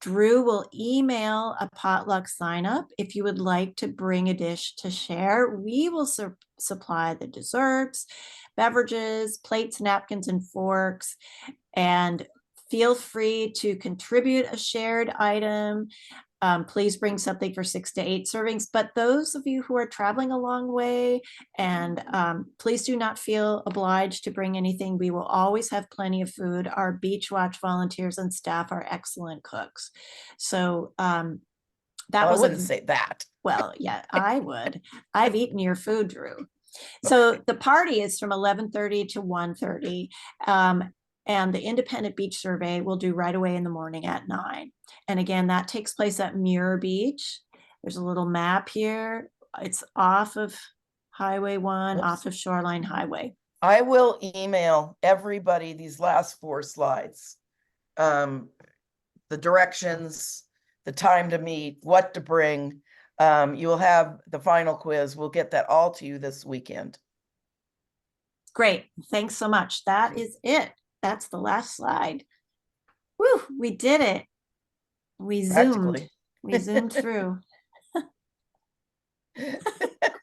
Drew will email a potluck sign up if you would like to bring a dish to share. We will supply the desserts, beverages, plates, napkins, and forks. And feel free to contribute a shared item. Please bring something for 6 to 8 servings. But those of you who are traveling a long way, and please do not feel obliged to bring anything. We will always have plenty of food. Our Beach Watch volunteers and staff are excellent cooks. So that Well, was I wouldn't say that. well, yeah, I would. I've eaten your food, Drew. So the party is from 11:30 to 1:30. And the independent beach survey we'll do right away in the morning at 9. And again, that takes place at Muir Beach. There's a little map here. It's off of Highway 1, Oops. off of Shoreline Highway. I will email everybody these last 4 slides. The directions, the time to meet, what to bring. You will have the final quiz. We'll get that all to you this weekend. Great. Thanks so much. That is it. That's the last slide. Woo, we did it. We zoomed. Practically. We zoomed through.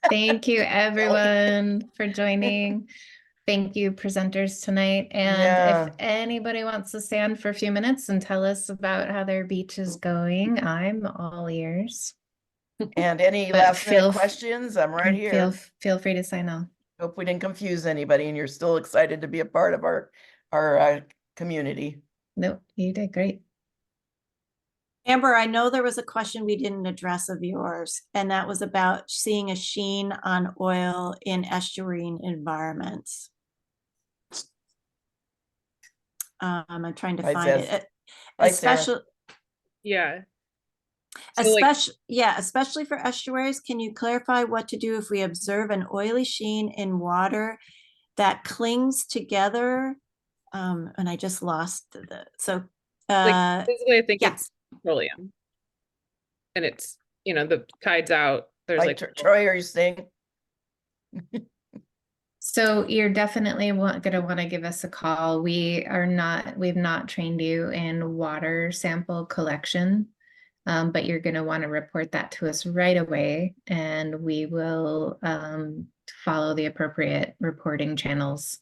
Thank you, everyone, for joining. Thank you, presenters tonight. And Yeah. if anybody wants to stand for a few minutes and tell us about how their beach is going, I'm all ears. And any But last minute feel- questions, I'm right here. Feel free to sign on. Hope we didn't confuse anybody and you're still excited to be a part of our community. Nope, you did great. Amber, I know there was a question we didn't address of yours, and that was about seeing a sheen on oil in estuarine environments. I'm trying to Right, find Sarah. it. Right, Sarah. Especially, Yeah. So, like, especially for estuaries, can you clarify what to do if we observe an oily sheen in water that clings together? And I just lost basically, I think yes. it's petroleum. And it's, the tide's out. There's Right, like Troy, are you staying? So you're definitely going to want to give us a call. We've not trained you in water sample collection, but you're going to want to report that to us right away, and we will follow the appropriate reporting channels.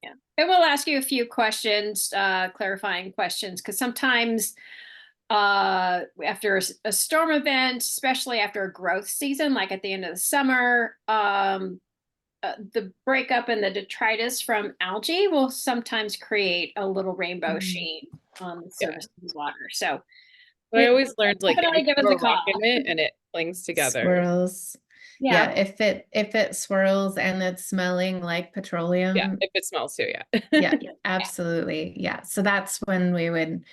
Yeah, and we'll ask you a few clarifying questions, because sometimes after a storm event, especially after a growth season, like at the end of the summer, the breakup and the detritus from algae will sometimes create a little rainbow sheen on the surface of the water. So I always learned, like, definitely if give you us throw a a call. rock in it and it clings together. Swirls. Yeah. If it swirls and it's smelling like petroleum. Yeah, if it smells too, yeah. Yeah, absolutely. Yeah. So that's when we would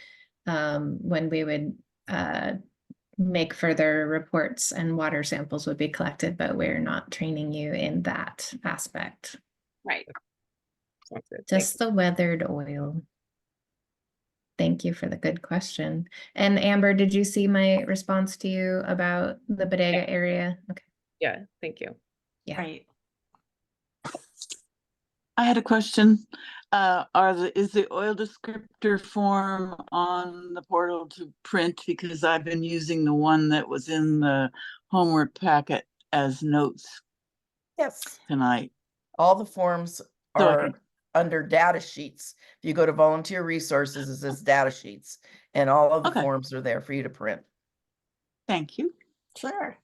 make further reports and water samples would be collected, but we're not training you in that aspect. Right. Sounds good. Just the weathered oil. Thank you for the good question. And Amber, did you see my response to you about the bodega area? Okay. Yeah, thank you. Yeah. Right. I had a question. Is the oil descriptor form on the portal to print? Because I've been using the one that was in the homework packet as notes Yes. tonight. All the forms So are under data sheets. If you go to volunteer resources, it says data sheets, and all of the forms are there for you to print. Thank you. Sure.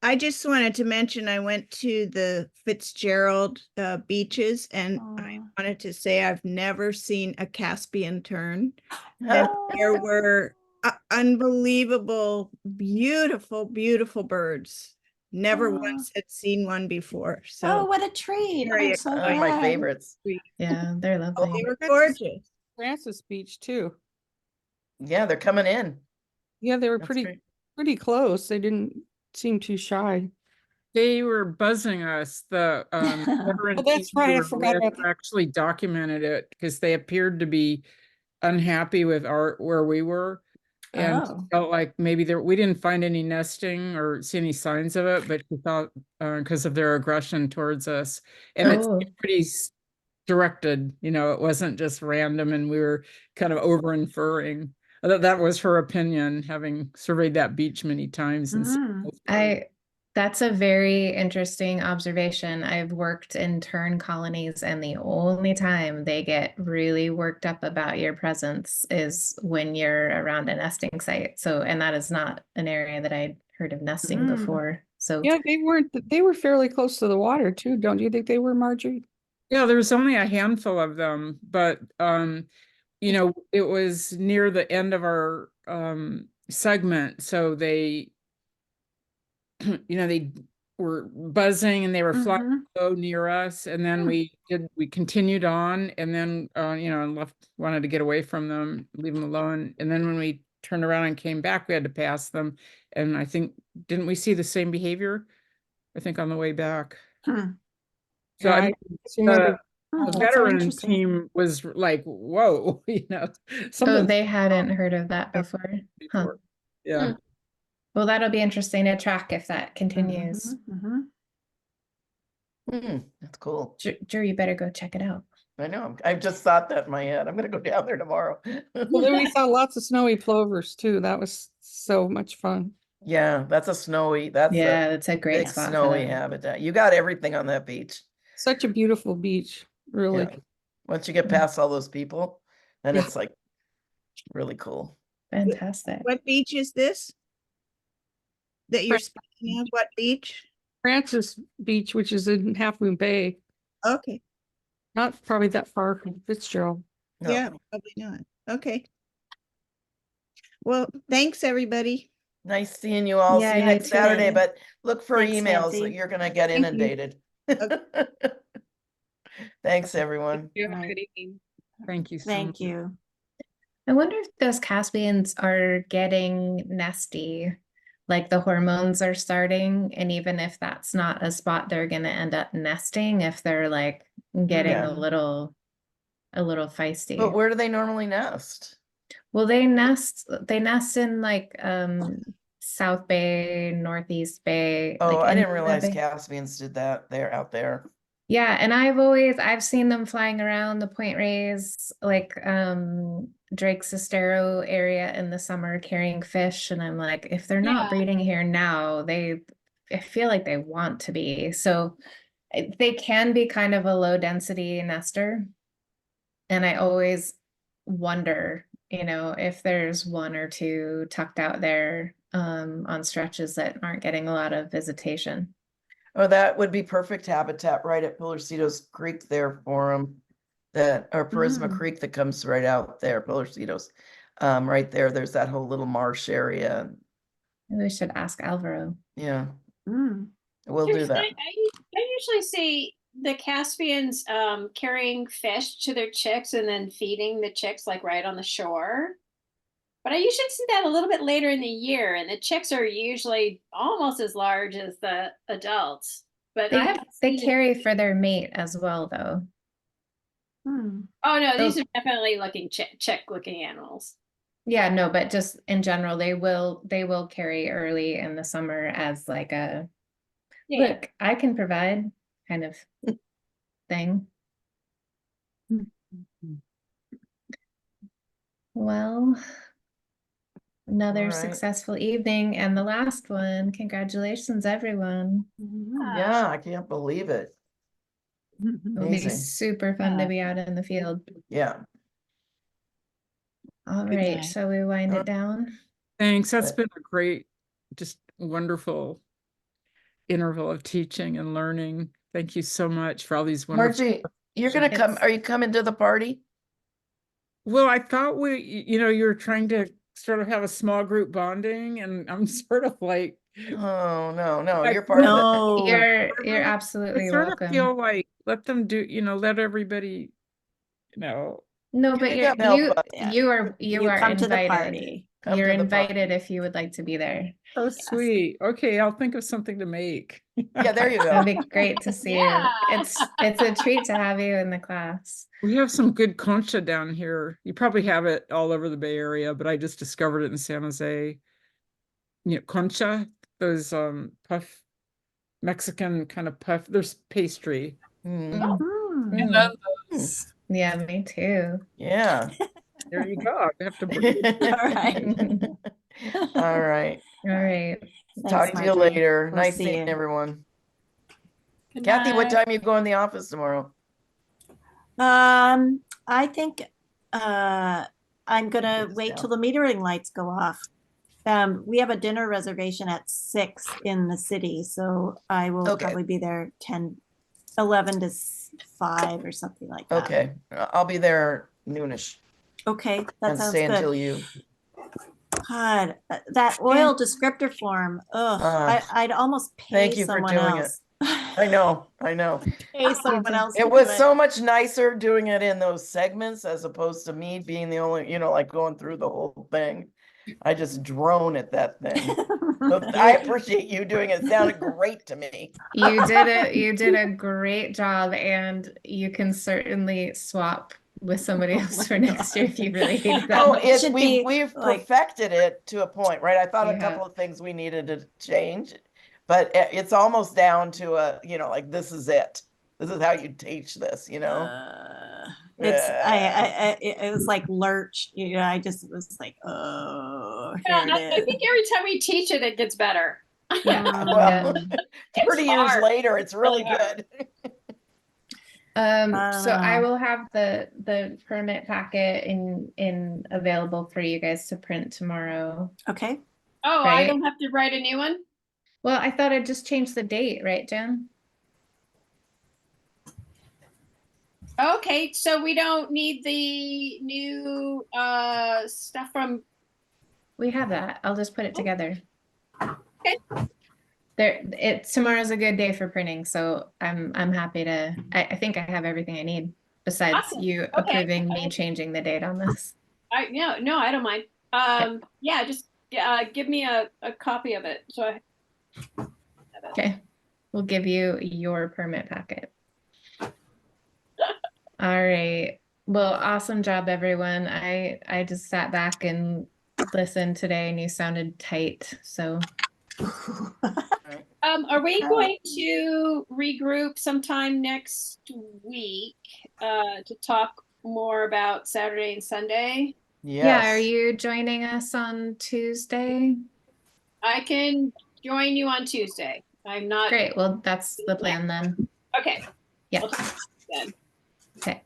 I just wanted to mention I went to the Fitzgerald beaches, and I wanted to say I've never seen a Caspian tern. And there were unbelievable, beautiful, beautiful birds. Never once had seen one before. So what a treat. very I'm so One of my glad. favorites. Yeah, they're lovely. They were gorgeous. Francis Beach too. Yeah, they're coming in. Yeah, they were That's pretty great. pretty close. They didn't seem too shy. They were buzzing us. The veteran Oh, that's team right. we I were forgot with about that. actually documented it because they appeared to be unhappy with where we were, and Oh. felt like maybe we didn't find any nesting or see any signs of it, but we thought because of their aggression towards us, and it's Oh, pretty directed. It wasn't just random, and we were kind of over inferring. That was her opinion, having surveyed that beach many times and seen Mm. those birds. that's a very interesting observation. I've worked in tern colonies, and the only time they get really worked up about your presence is when you're around a nesting site. So, and that is not an area that I'd heard of nesting Mm. before. So, Yeah, they were fairly close to the water too. Don't you think they were, Marjorie? Yeah, there was only a handful of them, but it was near the end of our segment, so they they were buzzing and they were flying Mhm. low near us, and then we continued on, and then and wanted to get away from them, leave them alone, and then when we turned around and came back, we had to pass them, and I think didn't we see the same behavior? I think on the way back. Hmm. So Yeah, I I mean, just remember. the That's so veteran interesting. team was like, whoa, oh, something they hadn't heard of that before. Huh. before. Yeah. Well, that'll be interesting to track if that continues. Mhm. That's cool. Drew, you better go check it out. I know. I've just thought that in my head. I'm gonna go down there tomorrow. Well, then we saw lots of snowy plovers too. That was so much fun. Yeah, that's a Yeah, that's a great big spot for snowy them. habitat. You got everything on that beach. Such a beautiful beach, really. Yeah. Once you get past all those people, then Yeah. it's like really cool. Fantastic. What beach is this that you're speaking of? What beach? Francis Beach, which is in Half Moon Bay, Okay. not probably that far from Fitzgerald. No. Yeah, probably not. Okay. Well, thanks, everybody. Nice seeing you all. Yeah, See you you next too. Saturday, but look for Thanks, emails. Nancy. You're gonna get Thank you. inundated. Thanks, everyone. You have a good evening. Thank you so much. Thank you. I wonder if those Caspians are getting nesty, like the hormones are starting, and even if that's not a spot they're gonna end up nesting, if they're like getting Yeah. a little feisty. But where do they normally nest? Well, they nest in like South Bay, Northeast Bay. Oh, like I in didn't the realize bay. Caspians did that. They're out there. Yeah, and I've seen them flying around the Point Reyes, like Drake Sestero area in the summer carrying fish, and I'm like, if they're not Yeah. breeding here now, I feel like they want to be. So they can be kind of a low density nester. And I always wonder, if there's one or two tucked out there on stretches that aren't getting a lot of visitation. Oh, that would be perfect habitat right at Pillarcitos Creek there for them. Or Parisma Creek that comes right out there, Pillarcitos. Right there, there's that whole little marsh area. Maybe we should ask Alvaro. Yeah, Mm. we'll do that. I usually see the Caspians carrying fish to their chicks and then feeding the chicks like right on the shore. But I usually see that a little bit later in the year, and the chicks are usually almost as large as the adults. But I haven't They seen carry it. for their mate as well, though. Oh no, these So- are definitely looking chick looking animals. Yeah, no, but just in general, they will carry early in the summer as like a Yeah. look, I can provide kind of thing. Well, another All right. successful evening and the last one. Congratulations, everyone. Yeah, I can't believe it. It'll be Amazing. super fun to be out in the field. Yeah. All Good right, night. shall we wind it down? Thanks. That's been a great, just wonderful interval of teaching and learning. Thank you so much for all these wonderful. Margie, you're gonna come, are you coming to the party? Well, I thought you were trying to sort of have a small group bonding, and I'm sort of like, Oh, no, I you're part of it. No. You're I absolutely sort of welcome. feel like let them do, let everybody, No, but You got help, you but Yeah. you are You come to the invited. party. Come You're to the park. invited if you would like to be there. Oh, sweet. Okay, I'll think of something to make. Yeah, there you That'd go. be great to see you. Yeah. It's a treat to have you in the class. We have some good concha down here. You probably have it all over the Bay Area, but I just discovered it in San Jose. You know, concha, those puff, Mexican kind of puff. There's pastry. Mm, I Mm. love those. Yeah, me too. yeah. There you go. I have to bring it. All right. All right. All right. Talk to you Marjorie. later. We'll Nice see seeing you. everyone. Good Kathy, what night. time you go in the office tomorrow? I think I'm gonna wait till the metering lights go off. We have a dinner reservation at 6 in the city, so I will Okay. probably be there 11 to 5 or something like that. Okay, I'll be there noonish Okay, that and sounds stay until good. you. God, that oil descriptor form. Ugh, I'd almost pay Thank you for someone doing it. else. I know. Pay someone else. to It do was so much nicer doing it in those segments as opposed to me being the only, like going through the whole thing. I just drone at that thing. So I appreciate you doing it. It sounded great to me. You did a great job, and you can certainly swap with somebody else for next year if you really hate that Oh, much. we've perfected it to a point, right? I thought You a couple of things we needed to change, but it's almost down to like this is it. This is how you teach this, it was like lurch. I just was like, oh, Yeah, here I it is. think every time we teach it, it gets better. Yeah. Well, It's 30 years hard. later, it's really Really hard. good. So I know. will have the permit packet in available for you guys to print tomorrow. Okay. Oh, I Right. don't have to write a new one? Well, I thought I'd just change the date, right, Jen? Okay, so we don't need the new stuff from. We have that. I'll just put it together. Okay. Tomorrow's a good day for printing, so I'm happy to. I think I have everything I need besides Awesome. you Okay. approving me changing the date on this. No, I don't mind. Yeah, just give me a copy of it. So I have it. Okay, we'll give you your permit packet. All right. Well, awesome job, everyone. I just sat back and listened today, and you sounded tight. So Are we going to regroup sometime next week to talk more about Saturday and Sunday? yeah, are you joining us on Tuesday? I can join you on Tuesday. I'm not. Great. Well, that's the plan then. Okay. Yeah. We'll talk then. Okay.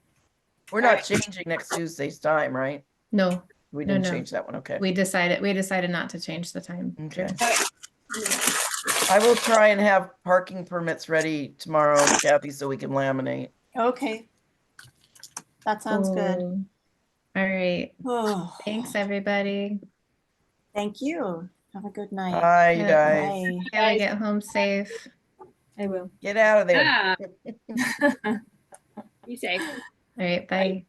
We're not changing next Tuesday's time, right? No. We No, didn't no. change that one. Okay. We decided not to change the time. Okay. I will try and have parking permits ready tomorrow, Kathy, so we can laminate. Okay. That sounds good. Cool. All right. Oh, Thanks, everybody. thank you. Have a good night. Bye, you guys. Bye. Gotta get home safe. I will. Get out of there. Ah. Be safe. All right. Bye.